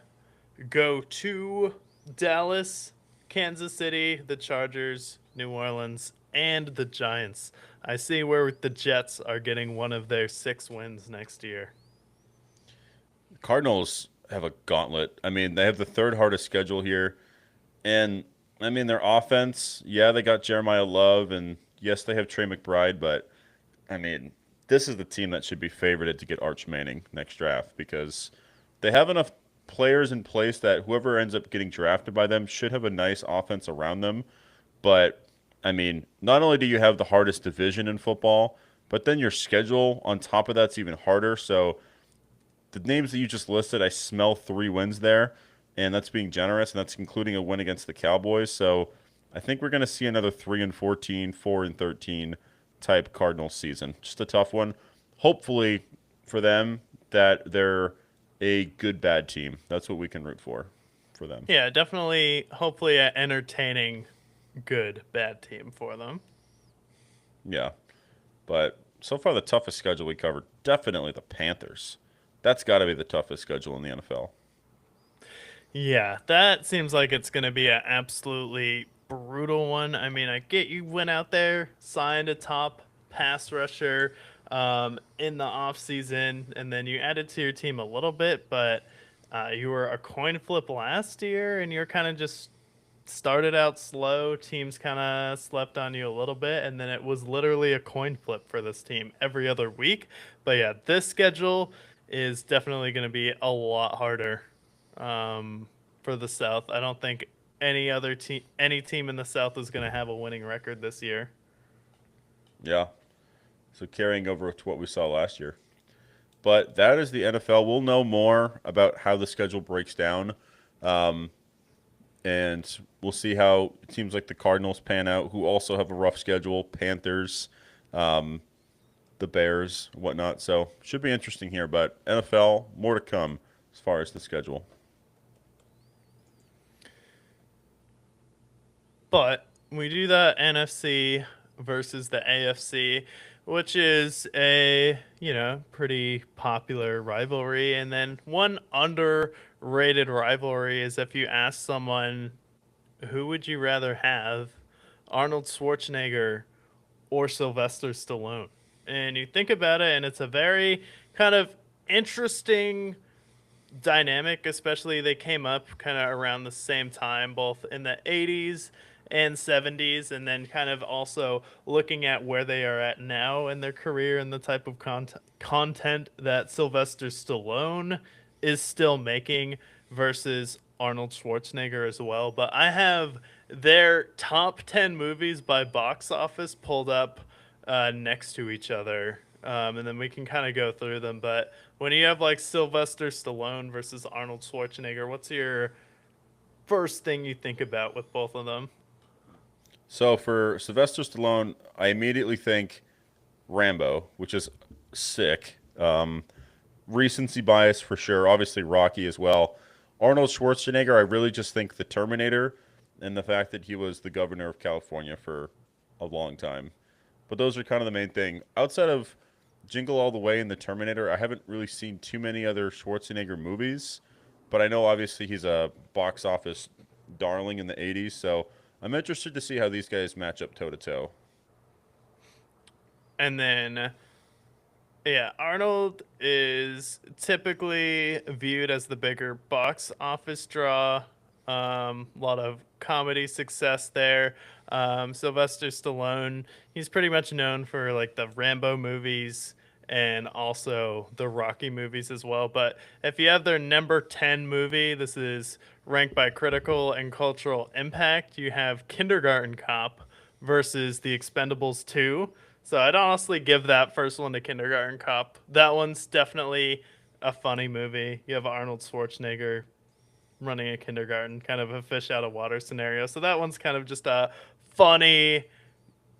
go to Dallas, Kansas City, the Chargers, New Orleans, and the Giants. I see where the Jets are getting one of their 6 wins next year. Cardinals have a gauntlet. I mean, they have the third hardest schedule here. And I mean, their offense, yeah, they got Jeremiah Love, and yes, they have Trey McBride, but I mean, this is the team that should be favorited to get Arch Manning next draft because they have enough players in place that whoever ends up getting drafted by them should have a nice offense around them. But I mean, not only do you have the hardest division in football, but then your schedule on top of that's even harder. So the names that you just listed, I smell 3 wins there, and that's being generous, and that's including a win against the Cowboys. So I think we're going to see another 3-14, 4-13 type Cardinals season. Just a tough one. Hopefully for them that they're a good bad team. That's what we can root for them. Yeah, definitely, hopefully, an entertaining, good, bad team for them. Yeah, but so far the toughest schedule we covered definitely the Panthers. That's got to be the toughest schedule in the NFL. Yeah, that seems like it's going to be an absolutely brutal one. I mean, I get you went out there, signed a top pass rusher in the offseason, and then you added to your team a little bit, but you were a coin flip last year, and you're kind of just started out slow. Teams kind of slept on you a little bit, and then it was literally a coin flip for this team every other week. But yeah, this schedule is definitely going to be a lot harder for the South. I don't think any team in the South is going to have a winning record this year. Yeah. So carrying over to what we saw last year. But that is the NFL. We'll know more about how the schedule breaks down. Um, and we'll see how teams like the Cardinals pan out, who also have a rough schedule, Panthers, um, the Bears, whatnot. So should be interesting here. But NFL, more to come as far as the schedule. But we do the NFC versus the AFC, which is a, pretty popular rivalry. And then one underrated rivalry is if you ask someone, who would you rather have, Arnold Schwarzenegger or Sylvester Stallone? And you think about it, and it's a very kind of interesting dynamic, especially they came up kind of around the same time, both in the 80s and 70s, and then kind of also looking at where they are at now in their career and the type of content that Sylvester Stallone is still making versus Arnold Schwarzenegger as well. But I have their top 10 movies by box office pulled up next to each other. And then we can kind of go through them. But when you have like Sylvester Stallone versus Arnold Schwarzenegger, what's your first thing you think about with both of them? So for Sylvester Stallone, I immediately think Rambo, which is sick. Recency bias for sure. Obviously Rocky as well. Arnold Schwarzenegger, I really just think the Terminator and the fact that he was the governor of California for a long time. But those are kind of the main thing. Outside of Jingle All the Way and the Terminator, I haven't really seen too many other Schwarzenegger movies. But I know obviously he's a box office darling in the 80s, so I'm interested to see how these guys match up toe to toe. And then yeah, Arnold is typically viewed as the bigger box office draw. A lot of comedy success there. Sylvester Stallone, he's pretty much known for like the Rambo movies and also the Rocky movies as well. But if you have their number 10 movie, this is ranked by critical and cultural impact. You have Kindergarten Cop versus The Expendables 2. So I'd honestly give that first one to Kindergarten Cop. That one's definitely a funny movie. You have Arnold Schwarzenegger running a kindergarten, kind of a fish out of water scenario. So that one's kind of just a funny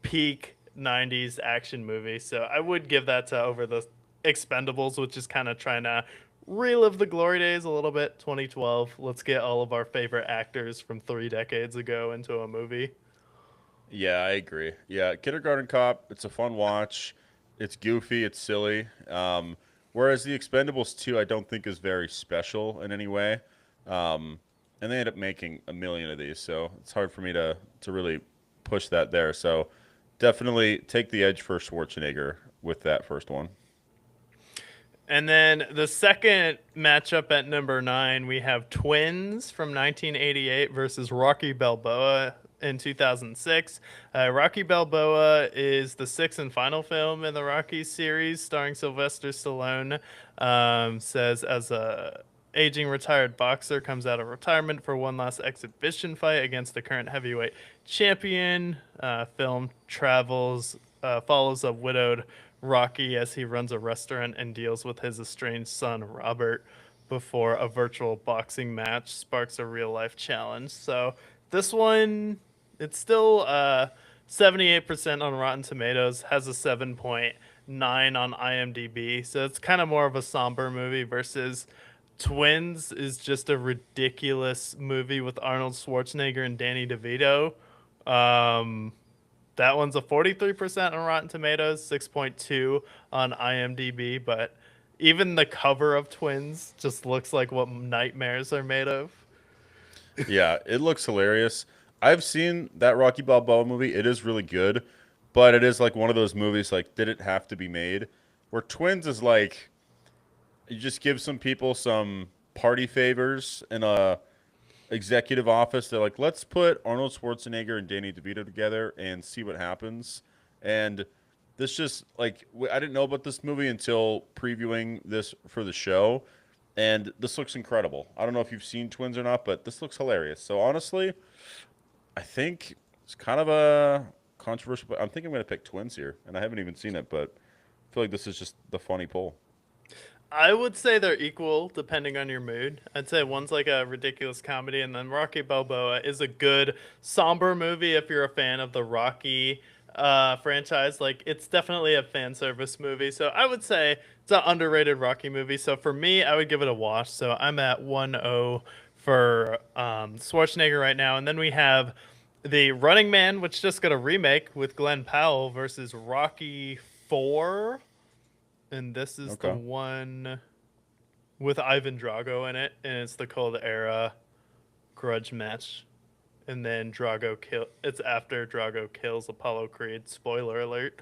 peak 90s action movie. So I would give that to over the Expendables, which is kind of trying to relive the glory days a little bit. 2012. Let's get all of our favorite actors from 3 decades ago into a movie. Yeah, I agree. Yeah, Kindergarten Cop, it's a fun watch. It's goofy, it's silly. Whereas The Expendables 2, I don't think is very special in any way. And they end up making a million of these, so it's hard for me to really push that there. So definitely take the edge for Schwarzenegger with that first one. And then the second matchup at number 9, we have Twins from 1988 versus Rocky Balboa in 2006. Rocky Balboa is the sixth and final film in the Rocky series, starring Sylvester Stallone. Says as a aging retired boxer comes out of retirement for one last exhibition fight against the current heavyweight champion. Film travels follows a widowed Rocky as he runs a restaurant and deals with his estranged son Robert before a virtual boxing match sparks a real life challenge. So this one, it's still 78% on Rotten Tomatoes, has a 7.9 on IMDb. So it's kind of more of a somber movie versus Twins is just a ridiculous movie with Arnold Schwarzenegger and Danny DeVito. Um, that one's a 43% on Rotten Tomatoes, 6.2 on IMDb, but even the cover of Twins just looks like what nightmares are made of. Yeah, it looks hilarious. I've seen that Rocky Balboa movie. It is really good, but it is like one of those movies like did it have to be made? Where Twins is like you just give some people some party favors in a executive office. They're like, let's put Arnold Schwarzenegger and Danny DeVito together and see what happens. And this just like I didn't know about this movie until previewing this for the show, and this looks incredible. I don't know if you've seen Twins or not, but this looks hilarious. So honestly, I think it's kind of a controversial, but I'm thinking I'm going to pick Twins here, and I haven't even seen it, but I feel like this is just the funny pull. I would say they're equal depending on your mood. I'd say one's like a ridiculous comedy, and then Rocky Balboa is a good somber movie if you're a fan of the Rocky franchise. Like, it's definitely a fan service movie. So I would say it's an underrated Rocky movie. So for me, I would give it a watch. So I'm at 1-0 for Schwarzenegger right now. And then we have The Running Man, which just got a remake with Glenn Powell versus Rocky 4. And this is the Okay. one with Ivan Drago in it, and it's the Cold Era grudge match. And then Drago kill. It's after Drago kills Apollo Creed. Spoiler alert.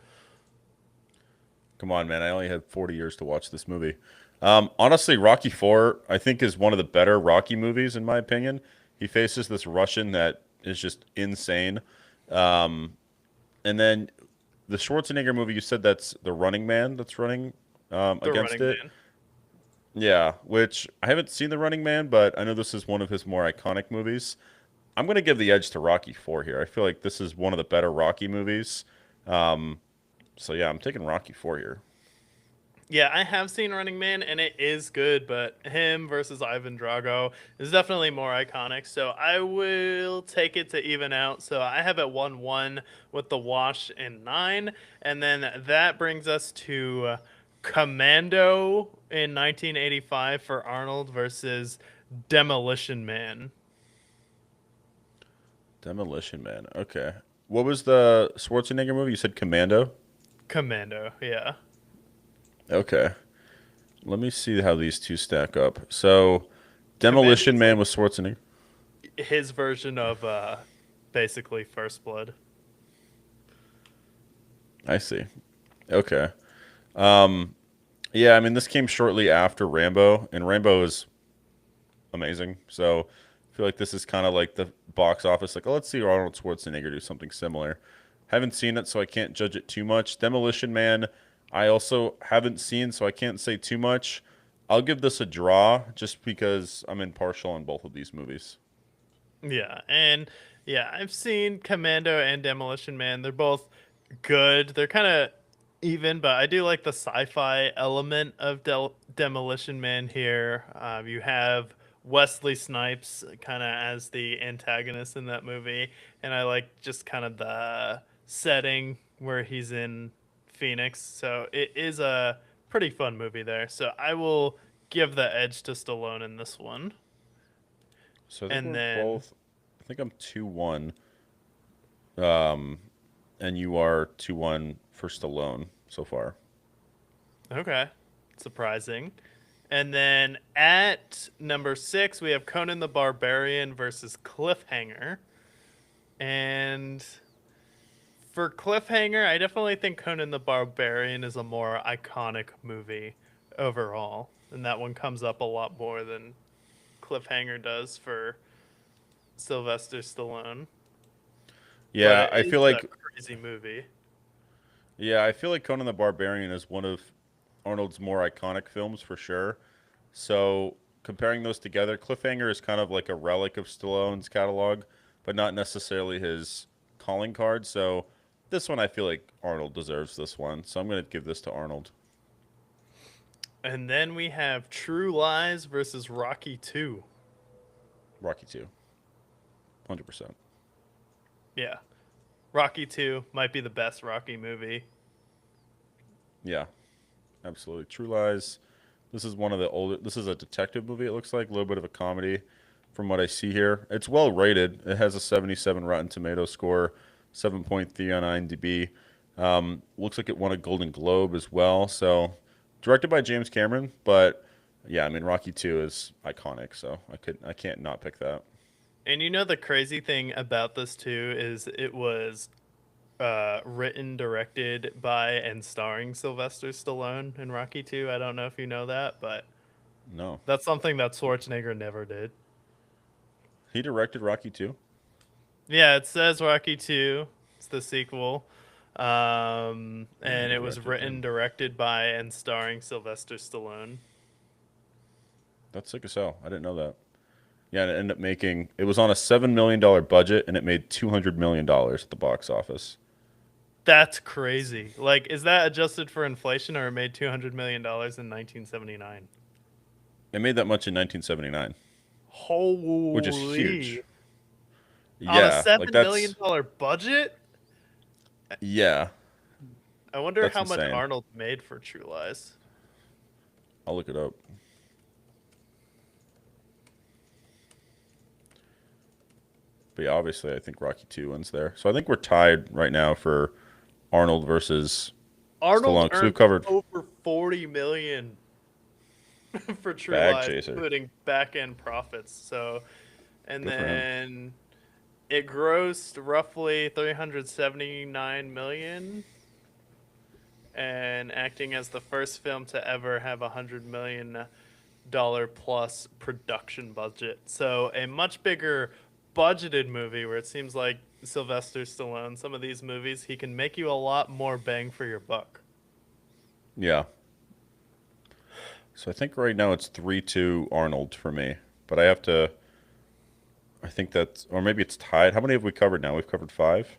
Come on, man. I only had 40 years to watch this movie. Honestly, Rocky 4, I think, is one of the better Rocky movies, in my opinion. He faces this Russian that is just insane. Um, and then the Schwarzenegger movie, you said that's the Running Man that's running The against Running it. Man. Yeah, which I haven't seen the Running Man, but I know this is one of his more iconic movies. I'm gonna give the edge to Rocky 4 here. I feel like this is one of the better Rocky movies. Um, so yeah, I'm taking Rocky 4 here. Yeah, I have seen Running Man and it is good, but him versus Ivan Drago is definitely more iconic. So I will take it to even out. So I have it 1-1 with the wash in 9. And then that brings us to Commando in 1985 for Arnold versus Demolition Man. Demolition Man. Okay. What was the Schwarzenegger movie? You said Commando? Commando, yeah. Okay. Let me see how these two stack up. So, Commando Demolition is Man like with Schwarzenegger. his version of basically First Blood. I see. Okay. Um, yeah, I mean, this came shortly after Rambo, and Rambo is amazing. So, I feel like this is kind of like the box office. Like, oh, let's see Arnold Schwarzenegger do something similar. Haven't seen it, so I can't judge it too much. Demolition Man, I also haven't seen, so I can't say too much. I'll give this a draw just because I'm impartial on both of these movies. Yeah, and yeah, I've seen Commando and Demolition Man. They're both good. They're kind of even, but I do like the sci-fi element of Demolition Man here. You have Wesley Snipes kind of as the antagonist in that movie, and I like just kind of the setting where he's in Phoenix. So it is a pretty fun movie there. So I will give the edge to Stallone in this one. So I think And we're then both. I think I'm 2-1, um, and you are 2-1 for Stallone so far. okay. Surprising. And then at number 6, we have Conan the Barbarian versus Cliffhanger. And for Cliffhanger, I definitely think Conan the Barbarian is a more iconic movie overall. And that one comes up a lot more than Cliffhanger does for Sylvester Stallone. But Yeah, it I feel is a like crazy movie. Conan the Barbarian is one of Arnold's more iconic films for sure. So comparing those together, Cliffhanger is kind of like a relic of Stallone's catalog, but not necessarily his calling card. So this one, I feel like Arnold deserves this one. So I'm going to give this to Arnold. And then we have True Lies versus Rocky 2. Rocky 2, 100%. Yeah. Rocky 2 might be the best Rocky movie. Yeah, absolutely. True Lies. This is one of the older. This is a detective movie. It looks like a little bit of a comedy, from what I see here. It's well rated. It has a 77 Rotten Tomato score, 7.3 on IMDb. Looks like it won a Golden Globe as well. So, directed by James Cameron, but yeah, I mean Rocky 2 is iconic. So I can't not pick that. And you know the crazy thing about this too is it was written, directed by, and starring Sylvester Stallone in Rocky 2. I don't know if you know that, but No, that's something that Schwarzenegger never did. he directed Rocky 2. Yeah, it says Rocky 2. It's the sequel. Didn't know he And it was directed written, them. directed by, and starring Sylvester Stallone. That's sick as hell. I didn't know that. Yeah, and it ended up making. It was on a $7 million budget, and it made $200 million at the box office. That's crazy. Like, is that adjusted for inflation or it made $200 million in 1979? It made that much in 1979, which is huge. Holy. On a Yeah, like $7 million budget? yeah, I wonder that's how much insane. Arnold made for True Lies. I'll look it up. But yeah, obviously, I think Rocky 2 wins there. So I think we're tied right now for Arnold versus Arnold Stallone because we've earned covered over 40 million for True Bag Lies, Chaser. including back end profits. So, and Good for him. then it grossed roughly 379 million and acting as the first film to ever have $100 million plus production budget. So a much bigger budgeted movie where it seems like Sylvester Stallone, some of these movies, he can make you a lot more bang for your buck. Yeah. So I think right now it's 3-2 Arnold for me. But I have to. I think that's. Or maybe it's tied. How many have we covered now? We've covered five.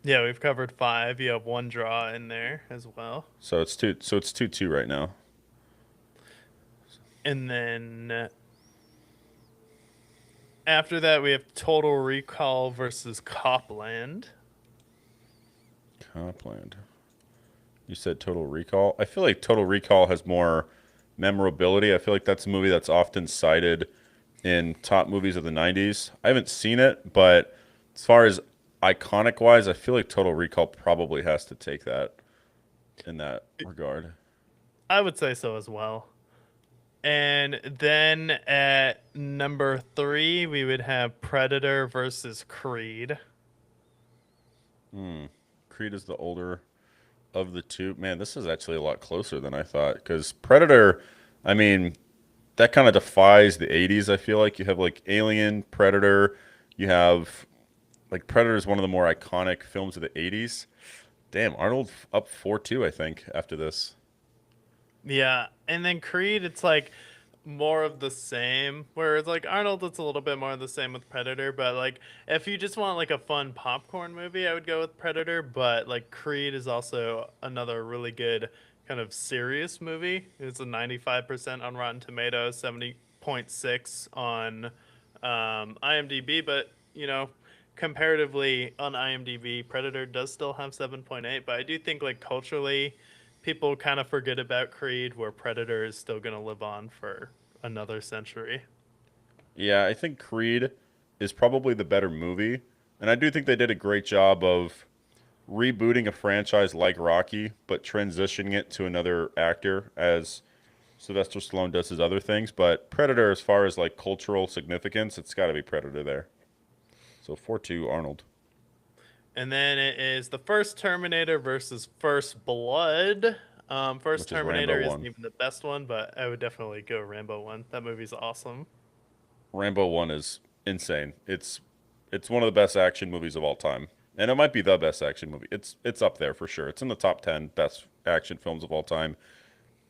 Yeah, we've covered five. You have one draw in there as well. So it's 2. So it's 2-2 right now. And then after that, we have Total Recall versus Copland. Copland. You said Total Recall. I feel like Total Recall has more memorability. I feel like that's a movie that's often cited in top movies of the 90s. I haven't seen it, but as far as iconic wise, I feel like Total Recall probably has to take that in that regard. I would say so as well. And then at number three, we would have Predator versus Creed. Creed is the older of the two. Man, this is actually a lot closer than I thought because Predator, I mean, that kind of defies the 80s, I feel like. You have like Alien, Predator, you have like Predator is one of the more iconic films of the 80s. Damn, Arnold up 4-2, I think, after this. Yeah, and then Creed, it's like more of the same. Whereas like Arnold, it's a little bit more of the same with Predator. But like if you just want like a fun popcorn movie, I would go with Predator. But like Creed is also another really good kind of serious movie. It's a 95% on Rotten Tomatoes, 70.6 on IMDb. But you know, comparatively on IMDb, Predator does still have 7.8. But I do think like culturally people kind of forget about Creed, where Predator is still going to live on for another century. Yeah, I think Creed is probably the better movie. And I do think they did a great job of rebooting a franchise like Rocky, but transitioning it to another actor as Sylvester Stallone does his other things. But Predator, as far as like cultural significance, it's got to be Predator there. So 4-2 Arnold, And then it is the first Terminator versus First Blood. First which is Rambo Terminator isn't 1. even the best one, but I would definitely go Rambo 1. That movie's awesome. Rambo 1 is insane. It's one of the best action movies of all time. And it might be the best action movie. It's up there for sure. It's in the top 10 best action films of all time.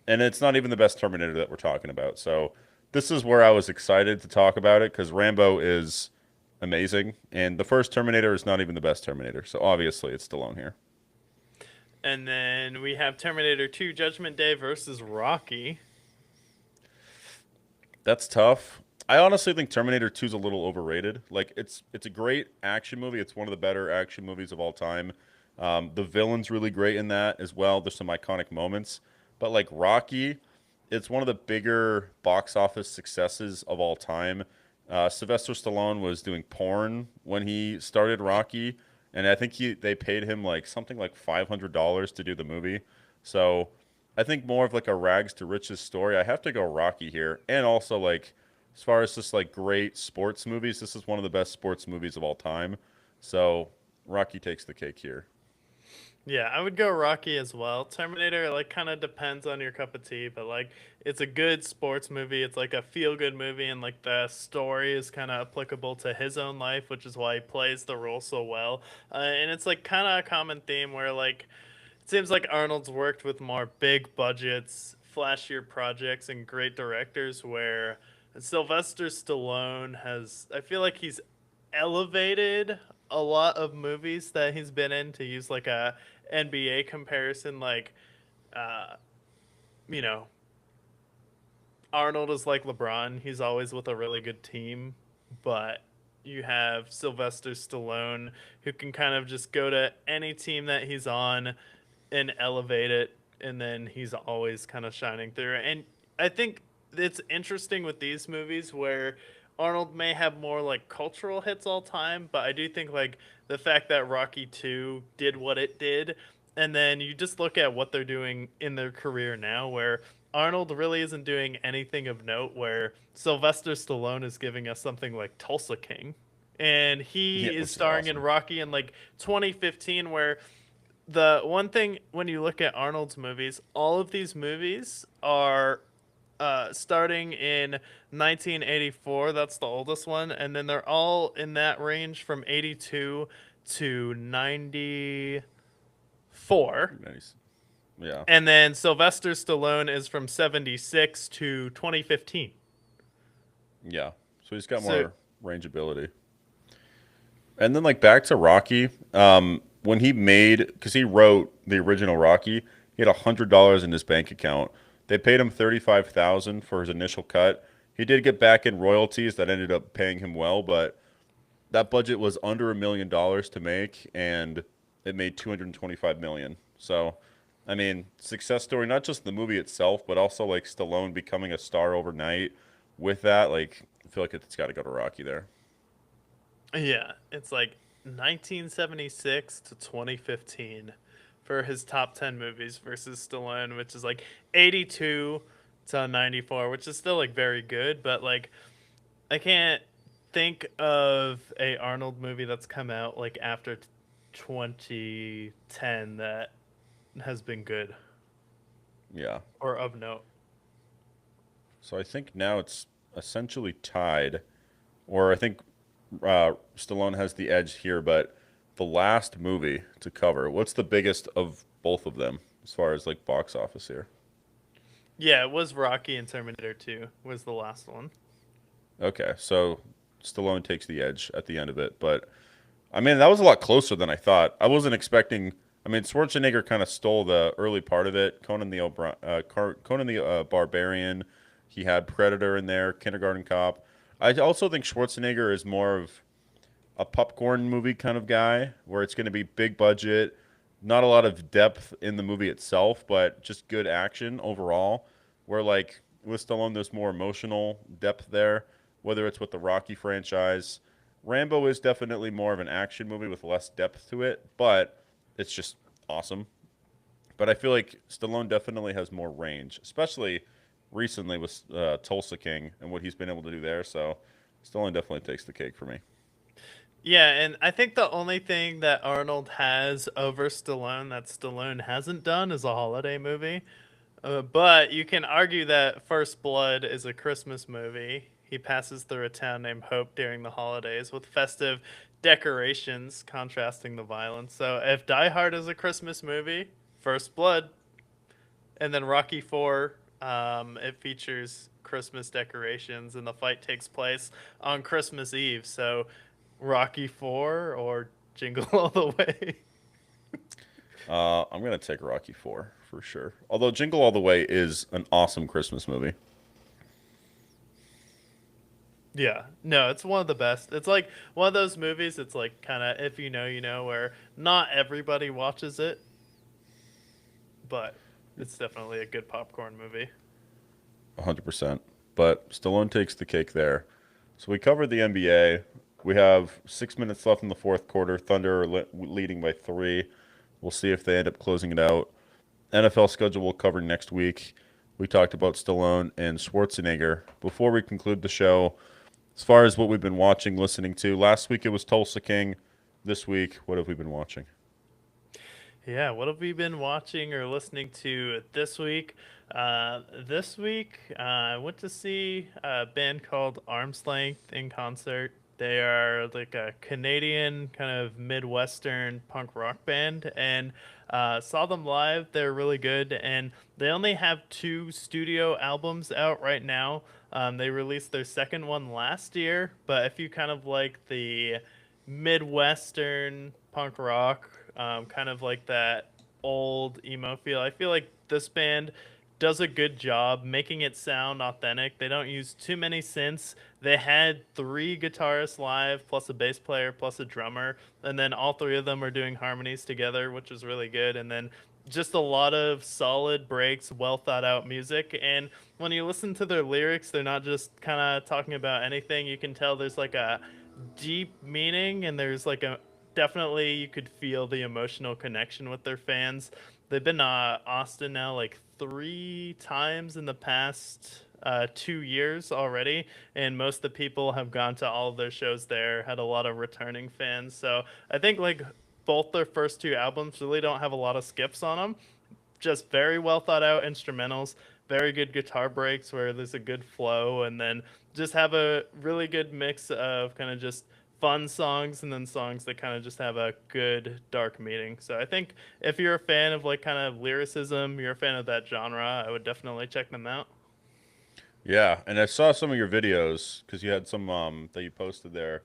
And it's not even the best Terminator that we're talking about. So this is where I was excited to talk about it because Rambo is amazing, and the first Terminator is not even the best Terminator. So obviously, it's Stallone here. And then we have Terminator 2 Judgment Day versus Rocky. That's tough. I honestly think Terminator 2 is a little overrated. Like it's a great action movie. It's one of the better action movies of all time. The villain's really great in that as well. There's some iconic moments, but like Rocky, it's one of the bigger box office successes of all time. Sylvester Stallone was doing porn when he started Rocky, and I think they paid him like something like $500 to do the movie. So I think more of like a rags to riches story. I have to go Rocky here, and also like as far as just like great sports movies, this is one of the best sports movies of all time. So Rocky takes the cake here. Yeah, I would go Rocky as well. Terminator like kind of depends on your cup of tea, but like it's a good sports movie. It's like a feel-good movie and like the story is kind of applicable to his own life, which is why he plays the role so well. And it's like kind of a common theme where like it seems like Arnold's worked with more big budgets, flashier projects and great directors where Sylvester Stallone has I feel like he's elevated a lot of movies that he's been in to use like a NBA comparison like uh you know Arnold is like LeBron, he's always with a really good team, but you have Sylvester Stallone who can kind of just go to any team that he's on and elevate it, and then he's always kind of shining through. And I think it's interesting with these movies where Arnold may have more like cultural hits all time, but I do think like the fact that Rocky 2 did what it did, and then you just look at what they're doing in their career now where Arnold really isn't doing anything of note, where Sylvester Stallone is giving us something like Tulsa King, and Yeah, he is which is starring in awesome. Rocky in like 2015, where the one thing when you look at Arnold's movies, all of these movies are starting in 1984. That's the oldest one, and then they're all in that range from 82 to 94. Nice. Yeah. And then Sylvester Stallone is from 76 to 2015. Yeah. So he's got So more range ability. And then like back to Rocky, when he made because he wrote the original Rocky, he had $100 in his bank account. They paid him 35,000 for his initial cut. He did get back in royalties that ended up paying him well, but that budget was under $1 million to make, and it made 225 million. So, I mean, success story not just the movie itself, but also like Stallone becoming a star overnight. With that, like I feel like it's got to go to Rocky there. yeah, it's like 1976 to 2015 for his top 10 movies versus Stallone, which is like 82 to 94, which is still like very good, but like I can't think of a Arnold movie that's come out like after 2010 that has been good Yeah. or of note. So I think now it's essentially tied, or I think Stallone has the edge here. But the last movie to cover, what's the biggest of both of them as far as like box office here? Yeah, it was Rocky and Terminator 2 was the last one. Okay, so Stallone takes the edge at the end of it, but I mean that was a lot closer than I thought. I wasn't expecting. I mean, Schwarzenegger kind of stole the early part of it. Conan the Barbarian. He had Predator in there, Kindergarten Cop. I also think Schwarzenegger is more of a popcorn movie kind of guy, where it's going to be big budget, not a lot of depth in the movie itself, but just good action overall. Where like with Stallone, there's more emotional depth there, whether it's with the Rocky franchise. Rambo is definitely more of an action movie with less depth to it, but it's just awesome. But I feel like Stallone definitely has more range, especially recently with Tulsa King and what he's been able to do there. So Stallone definitely takes the cake for me. Yeah, and I think the only thing that Arnold has over Stallone that Stallone hasn't done is a holiday movie. But you can argue that First Blood is a Christmas movie. He passes through a town named Hope during the holidays with festive decorations contrasting the violence. So if Die Hard is a Christmas movie, First Blood, and then Rocky 4, it features Christmas decorations and the fight takes place on Christmas Eve. So Rocky 4 or Jingle All the Way. I'm gonna take Rocky Four for sure. Although Jingle All the Way is an awesome Christmas movie. Yeah, no, it's one of the best. It's like one of those movies. It's like kind of if you know, you know, where not everybody watches it, but it's definitely a good popcorn movie. 100%. But Stallone takes the cake there. So we covered the NBA. We have 6 minutes left in the fourth quarter. Thunder are leading by three. We'll see if they end up closing it out. NFL schedule we'll cover next week. We talked about Stallone and Schwarzenegger. Before we conclude the show, as far as what we've been watching, listening to, last week it was Tulsa King. This week, what have we been watching? Yeah, what have we been watching or listening to this week? This week, I went to see a band called Arm's Length in concert. They are like a Canadian kind of Midwestern punk rock band, and saw them live. They're really good, and they only have two studio albums out right now. They released their second one last year, but if you kind of like the Midwestern punk rock, kind of like that old emo feel. I feel like this band does a good job making it sound authentic. They don't use too many synths. They had three guitarists live, plus a bass player, plus a drummer, and then all three of them are doing harmonies together, which is really good. And then just a lot of solid breaks, well thought out music. And when you listen to their lyrics, they're not just kind of talking about anything. You can tell there's like a deep meaning, and there's like a definitely you could feel the emotional connection with their fans. They've been Austin now like three times in the past 2 years already, and most of the people have gone to all of their shows there. Had a lot of returning fans, so I think like both their first two albums really don't have a lot of skips on them. Just very well thought out instrumentals, very good guitar breaks where there's a good flow, and then just have a really good mix of kind of just fun songs and then songs that kind of just have a good dark meaning. So I think if you're a fan of like kind of lyricism, you're a fan of that genre, I would definitely check them out. Yeah, and I saw some of your videos because you had some that you posted there.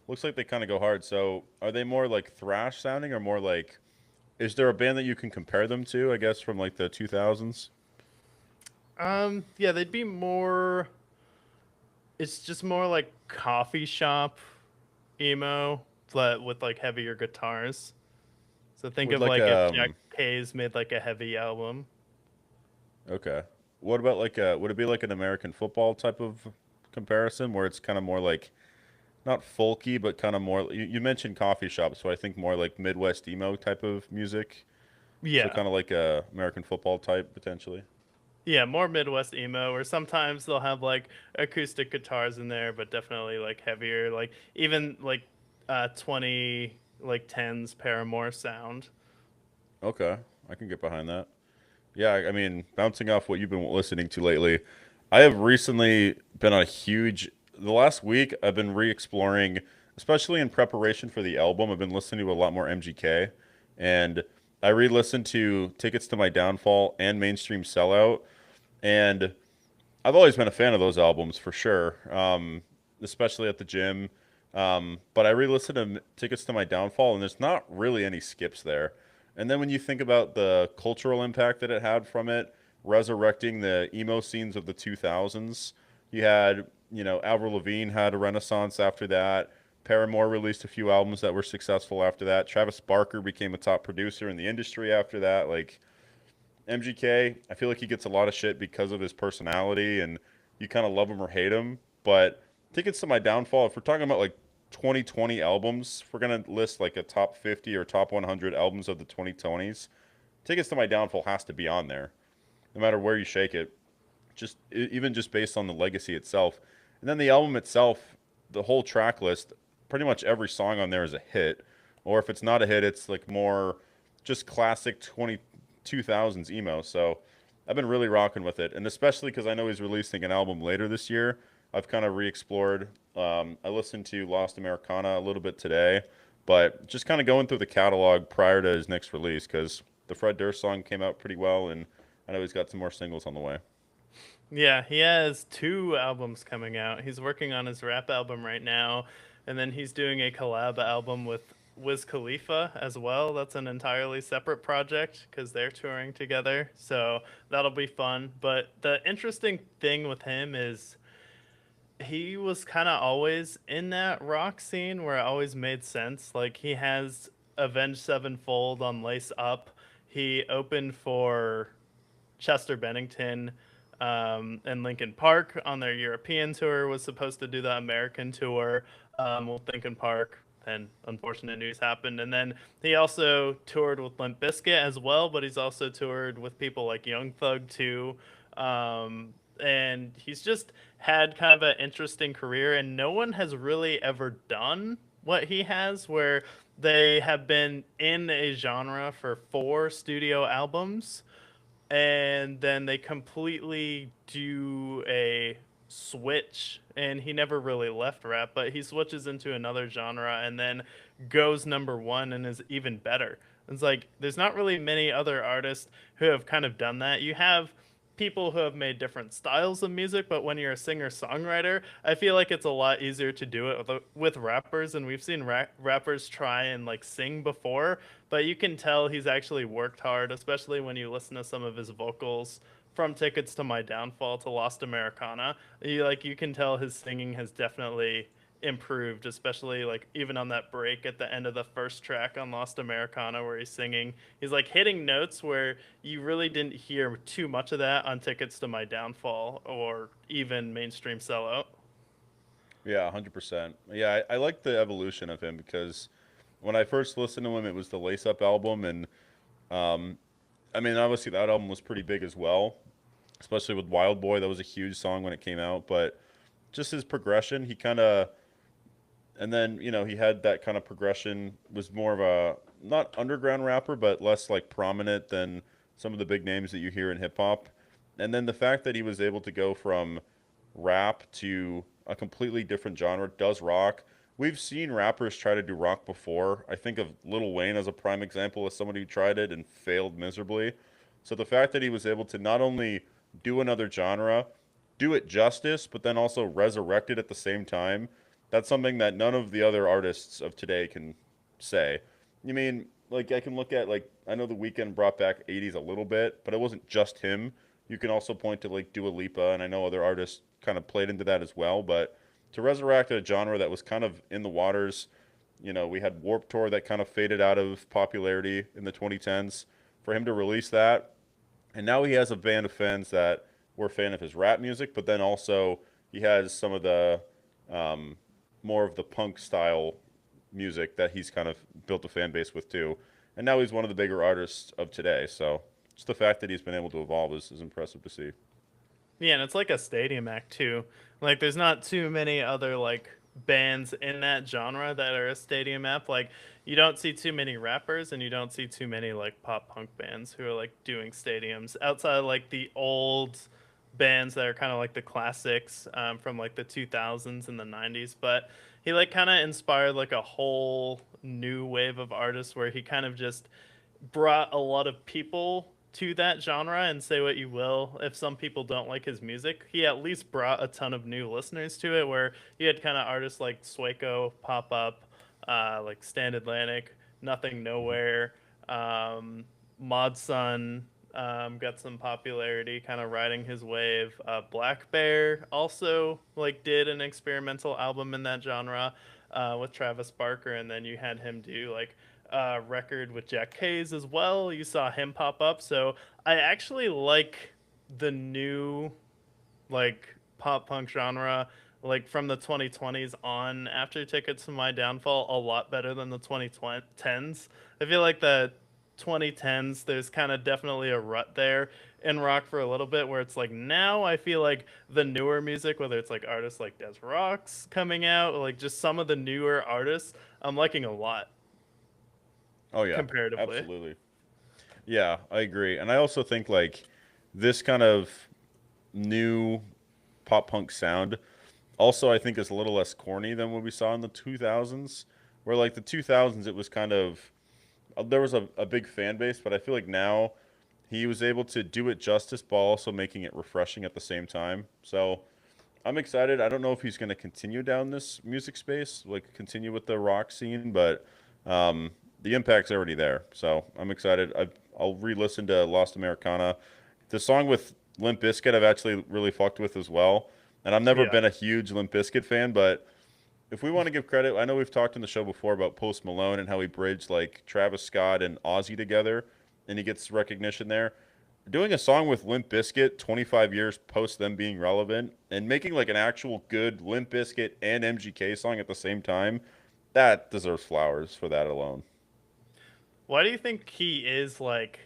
Looks like they kind of go hard. So are they more like thrash sounding or more like? Is there a band that you can compare them to? I guess from like the 2000s. Yeah, they'd be more. It's just more like coffee shop emo, but with like heavier guitars. So think With of like like if Jack Hayes made like a heavy album. okay. What about like would it be like an American football type of comparison where it's kind of more like not folky but kind of more you mentioned coffee shop, so I think more like Midwest emo type of music. So Yeah. kind of like a American football type potentially. Yeah, more Midwest emo, or sometimes they'll have like acoustic guitars in there, but definitely like heavier, like even like 20 like tens Paramore sound. Okay. I can get behind that. Yeah, I mean, bouncing off what you've been listening to lately, I have recently been on a huge. The last week, I've been re-exploring, especially in preparation for the album. I've been listening to a lot more MGK, and I re-listened to "Tickets to My Downfall" and "Mainstream Sellout," and I've always been a fan of those albums for sure, especially at the gym. But I re-listened to "Tickets to My Downfall," and there's not really any skips there. And then when you think about the cultural impact that it had from it, resurrecting the emo scenes of the 2000s, you had, Avril Lavigne had a renaissance after that. Paramore released a few albums that were successful after that. Travis Barker became a top producer in the industry after that. Like, MGK, I feel like he gets a lot of shit because of his personality, and you kind of love him or hate him. But Tickets to My Downfall, if we're talking about like 2020 albums, if we're gonna list like a top 50 or top 100 albums of the 2020s, Tickets to My Downfall has to be on there, no matter where you shake it. Even just based on the legacy itself, and then the album itself, the whole track list, pretty much every song on there is a hit, or if it's not a hit, it's like more just classic 2000s emo. So I've been really rocking with it, and especially because I know he's releasing an album later this year. I've kind of re-explored. I listened to Lost Americana a little bit today, but just kind of going through the catalog prior to his next release because the Fred Durst song came out pretty well, and I know he's got some more singles on the way. Yeah, he has two albums coming out. He's working on his rap album right now, and then he's doing a collab album with Wiz Khalifa as well. That's an entirely separate project because they're touring together. So that'll be fun. But the interesting thing with him is he was kind of always in that rock scene where it always made sense. Like he has Avenged Sevenfold on Lace Up. He opened for Chester Bennington and Linkin Park on their European tour, was supposed to do the American tour with Linkin Park. Then unfortunate news happened, and then he also toured with Limp Bizkit as well. But he's also toured with people like Young Thug too, and he's just had kind of an interesting career. And no one has really ever done what he has, where they have been in a genre for four studio albums and then they completely do a switch, and he never really left rap, but he switches into another genre and then goes number one and is even better. It's like there's not really many other artists who have kind of done that. You have people who have made different styles of music, but when you're a singer songwriter, I feel like it's a lot easier to do it with rappers. And we've seen rappers try and like sing before, but you can tell he's actually worked hard, especially when you listen to some of his vocals from Tickets to My Downfall to Lost Americana. You can tell his singing has definitely improved, especially like even on that break at the end of the first track on Lost Americana where he's singing. He's like hitting notes where you really didn't hear too much of that on Tickets to My Downfall or even Mainstream Sellout. Yeah, 100%. Yeah, I like the evolution of him because when I first listened to him, it was the Lace Up album, and um, I mean, obviously that album was pretty big as well, especially with Wild Boy. That was a huge song when it came out, but just his progression, he kind of, and then he had that kind of progression. Was more of a not underground rapper, but less like prominent than some of the big names that you hear in hip hop. And then the fact that he was able to go from rap to a completely different genre, does rock. We've seen rappers try to do rock before. I think of Lil Wayne as a prime example of somebody who tried it and failed miserably. So the fact that he was able to not only do another genre, do it justice, but then also resurrect it at the same time, that's something that none of the other artists of today can say. You mean, like, I can look at, like, I know The Weeknd brought back 80s a little bit, but it wasn't just him. You can also point to, like, Dua Lipa, and I know other artists kind of played into that as well, but to resurrect a genre that was kind of in the waters, we had Warped Tour that kind of faded out of popularity in the 2010s. For him to release that, and now he has a band of fans that were a fan of his rap music, but then also he has some of the um, more of the punk style music that he's kind of built a fan base with too. And now he's one of the bigger artists of today. So just the fact that he's been able to evolve is impressive to see. Yeah, and it's like a stadium act too. Like there's not too many other like bands in that genre that are a stadium act. Like you don't see too many rappers and you don't see too many like pop punk bands who are like doing stadiums outside of like the old bands that are kind of like the classics from like the 2000s and the 90s. But he like kind of inspired like a whole new wave of artists where he kind of just brought a lot of people to that genre, and say what you will if some people don't like his music, he at least brought a ton of new listeners to it, where you had kind of artists like Swaco pop up, like Stand Atlantic, Nothing Nowhere, Mod Sun, got some popularity kind of riding his wave. Black Bear also like did an experimental album in that genre with Travis Barker, and then you had him do like record with Jack Hayes as well. You saw him pop up. So I actually like the new like pop punk genre like from the 2020s on after Tickets to My Downfall a lot better than the 2010s. I feel like the 2010s there's kind of definitely a rut there in rock for a little bit where it's like now I feel like the newer music, whether it's like artists like Des Rocks coming out, like just some of the newer artists, I'm liking a lot Oh yeah, comparatively. absolutely. Yeah, I agree. And I also think like this kind of new pop punk sound also I think is a little less corny than what we saw in the 2000s, where like the 2000s it was kind of there was a big fan base, but I feel like now he was able to do it justice, but also making it refreshing at the same time. So I'm excited. I don't know if he's going to continue down this music space, like continue with the rock scene, but um, the impact's already there. So I'm excited. I'll re-listen to Lost Americana. The song with Limp Bizkit I've actually really fucked with as well. And I've never Yeah. been a huge Limp Bizkit fan, but if we want to give credit, I know we've talked in the show before about Post Malone and how he bridged like Travis Scott and Ozzy together, and he gets recognition there. Doing a song with Limp Bizkit 25 years post them being relevant and making like an actual good Limp Bizkit and MGK song at the same time, that deserves flowers for that alone. Why do you think he is like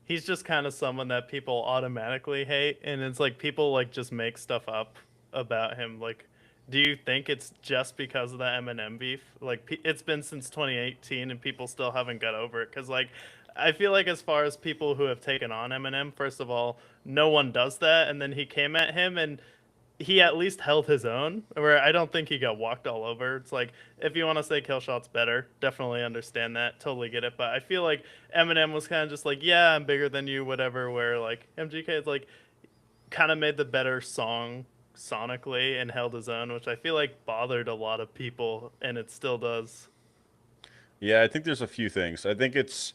he's just kind of someone that people automatically hate and it's like people like just make stuff up about him like do you think it's just because of the Eminem beef? Like it's been since 2018 and people still haven't got over it cuz like I feel like as far as people who have taken on Eminem, first of all, no one does that and then he came at him and he at least held his own. Where I don't think he got walked all over. It's like if you want to say Killshot's better, definitely understand that, totally get it. But I feel like Eminem was kind of just like, yeah, I'm bigger than you, whatever. Where like MGK is like kind of made the better song sonically and held his own, which I feel like bothered a lot of people, and it still does. Yeah, I think there's a few things. I think it's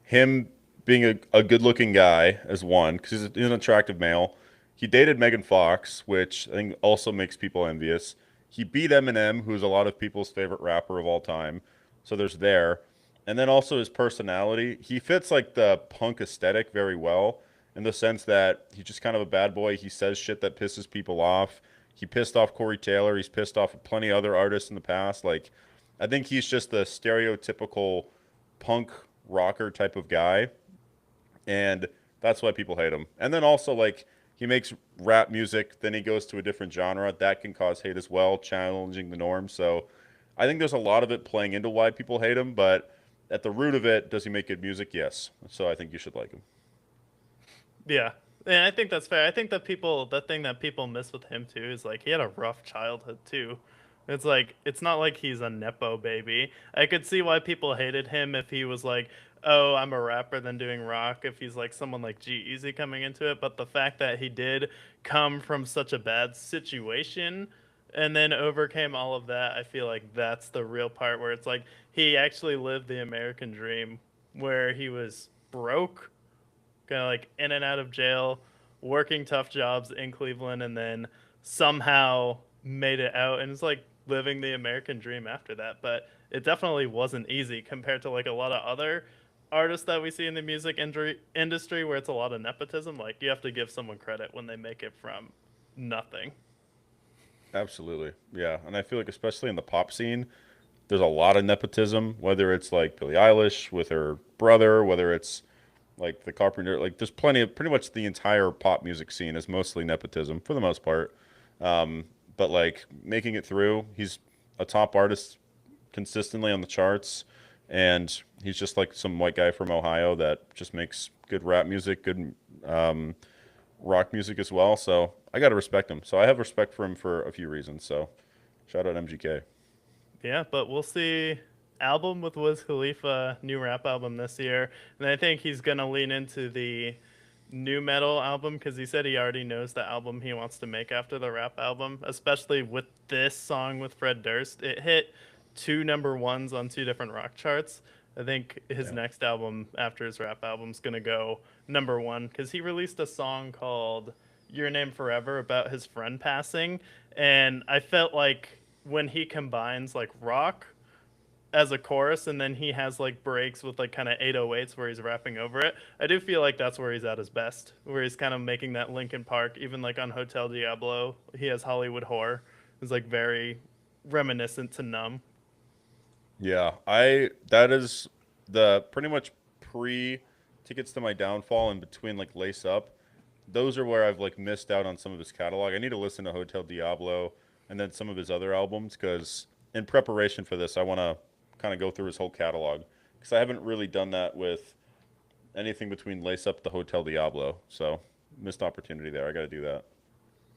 him being a good looking guy as one, because he's an attractive male. He dated Megan Fox, which I think also makes people envious. He beat Eminem, who's a lot of people's favorite rapper of all time. So there's there. And then also his personality. He fits like the punk aesthetic very well in the sense that he's just kind of a bad boy. He says shit that pisses people off. He pissed off Corey Taylor. He's pissed off plenty of other artists in the past. Like, I think he's just the stereotypical punk rocker type of guy, and that's why people hate him. And then also like he makes rap music, then he goes to a different genre that can cause hate as well, challenging the norm. So I think there's a lot of it playing into why people hate him, but at the root of it, does he make good music? Yes. So I think you should like him. Yeah. And I think that's fair. I think that the thing that people miss with him too is like he had a rough childhood too. It's like it's not like he's a nepo baby. I could see why people hated him if he was like, "Oh, I'm a rapper then doing rock." If he's like someone like G-Eazy coming into it, but the fact that he did come from such a bad situation and then overcame all of that, I feel like that's the real part where it's like he actually lived the American dream where he was broke, kind of like in and out of jail, working tough jobs in Cleveland, and then somehow made it out. And it's like living the American dream after that. But it definitely wasn't easy compared to like a lot of other artists that we see in the music industry where it's a lot of nepotism. Like you have to give someone credit when they make it from nothing. Absolutely. Yeah. And I feel like, especially in the pop scene, there's a lot of nepotism, whether it's like Billie Eilish with her brother, whether it's like the Carpenter, like there's plenty of pretty much the entire pop music scene is mostly nepotism for the most part. But like making it through, he's a top artist consistently on the charts, and he's just like some white guy from Ohio that just makes good rap music, good um, rock music as well. So I got to respect him. So I have respect for him for a few reasons. So shout out MGK. Yeah, but we'll see. Album with Wiz Khalifa, new rap album this year, and I think he's gonna lean into the new metal album because he said he already knows the album he wants to make after the rap album. Especially with this song with Fred Durst, it hit two number ones on two different rock charts. I think his Yeah. next album after his rap album's gonna go number one because he released a song called "Your Name Forever" about his friend passing, and I felt like when he combines like rock as a chorus and then he has like breaks with like kind of 808s where he's rapping over it, I do feel like that's where he's at his best, where he's kind of making that Linkin Park. Even like on Hotel Diablo he has Hollywood Horror. It's like very reminiscent to Numb. Yeah, I that is the pretty much pre tickets to my downfall and between like Lace Up. Those are where I've like missed out on some of his catalog. I need to listen to Hotel Diablo and then some of his other albums because in preparation for this, I want to kind of go through his whole catalog because I haven't really done that with anything between Lace Up to Hotel Diablo. So missed opportunity there. I got to do that.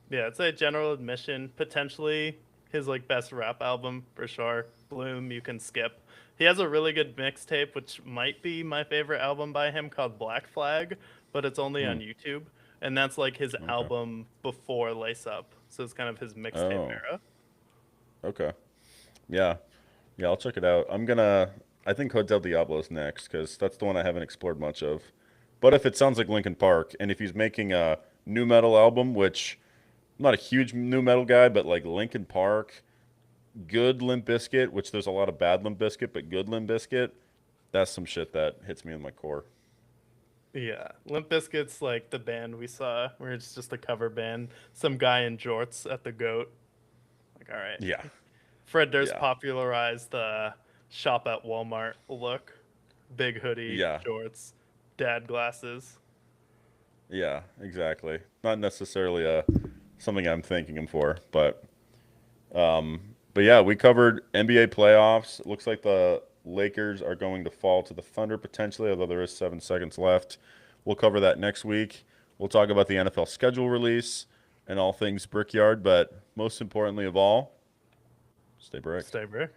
Yeah, it's a general admission. Potentially his like best rap album for sure. Bloom, you can skip. He has a really good mixtape, which might be my favorite album by him, called Black Flag, but it's only Hmm. on YouTube, and that's like his Okay. album before Lace Up. So it's kind of his mixtape Oh. era. Okay. Yeah. Yeah. I'll check it out. I'm gonna. I think Hotel Diablo's next because that's the one I haven't explored much of. But if it sounds like Linkin Park, and if he's making a new metal album, which I'm not a huge new metal guy, but like Linkin Park, good Limp Bizkit, which there's a lot of bad Limp Bizkit, but good Limp Bizkit, that's some shit that hits me in my core. Yeah, Limp Bizkit's like the band we saw, where it's just a cover band, some guy in jorts at the goat. Like, all right, Yeah. Fred Durst Yeah. popularized the shop at Walmart look, big hoodie, Yeah. jorts, dad glasses. Yeah. Exactly. Not necessarily something I'm thanking him for, but yeah, we covered NBA playoffs. It looks like the Lakers are going to fall to the Thunder potentially, although there is 7 seconds left. We'll cover that next week. We'll talk about the NFL schedule release and all things Brickyard, but most importantly of all, stay brick. Stay brick.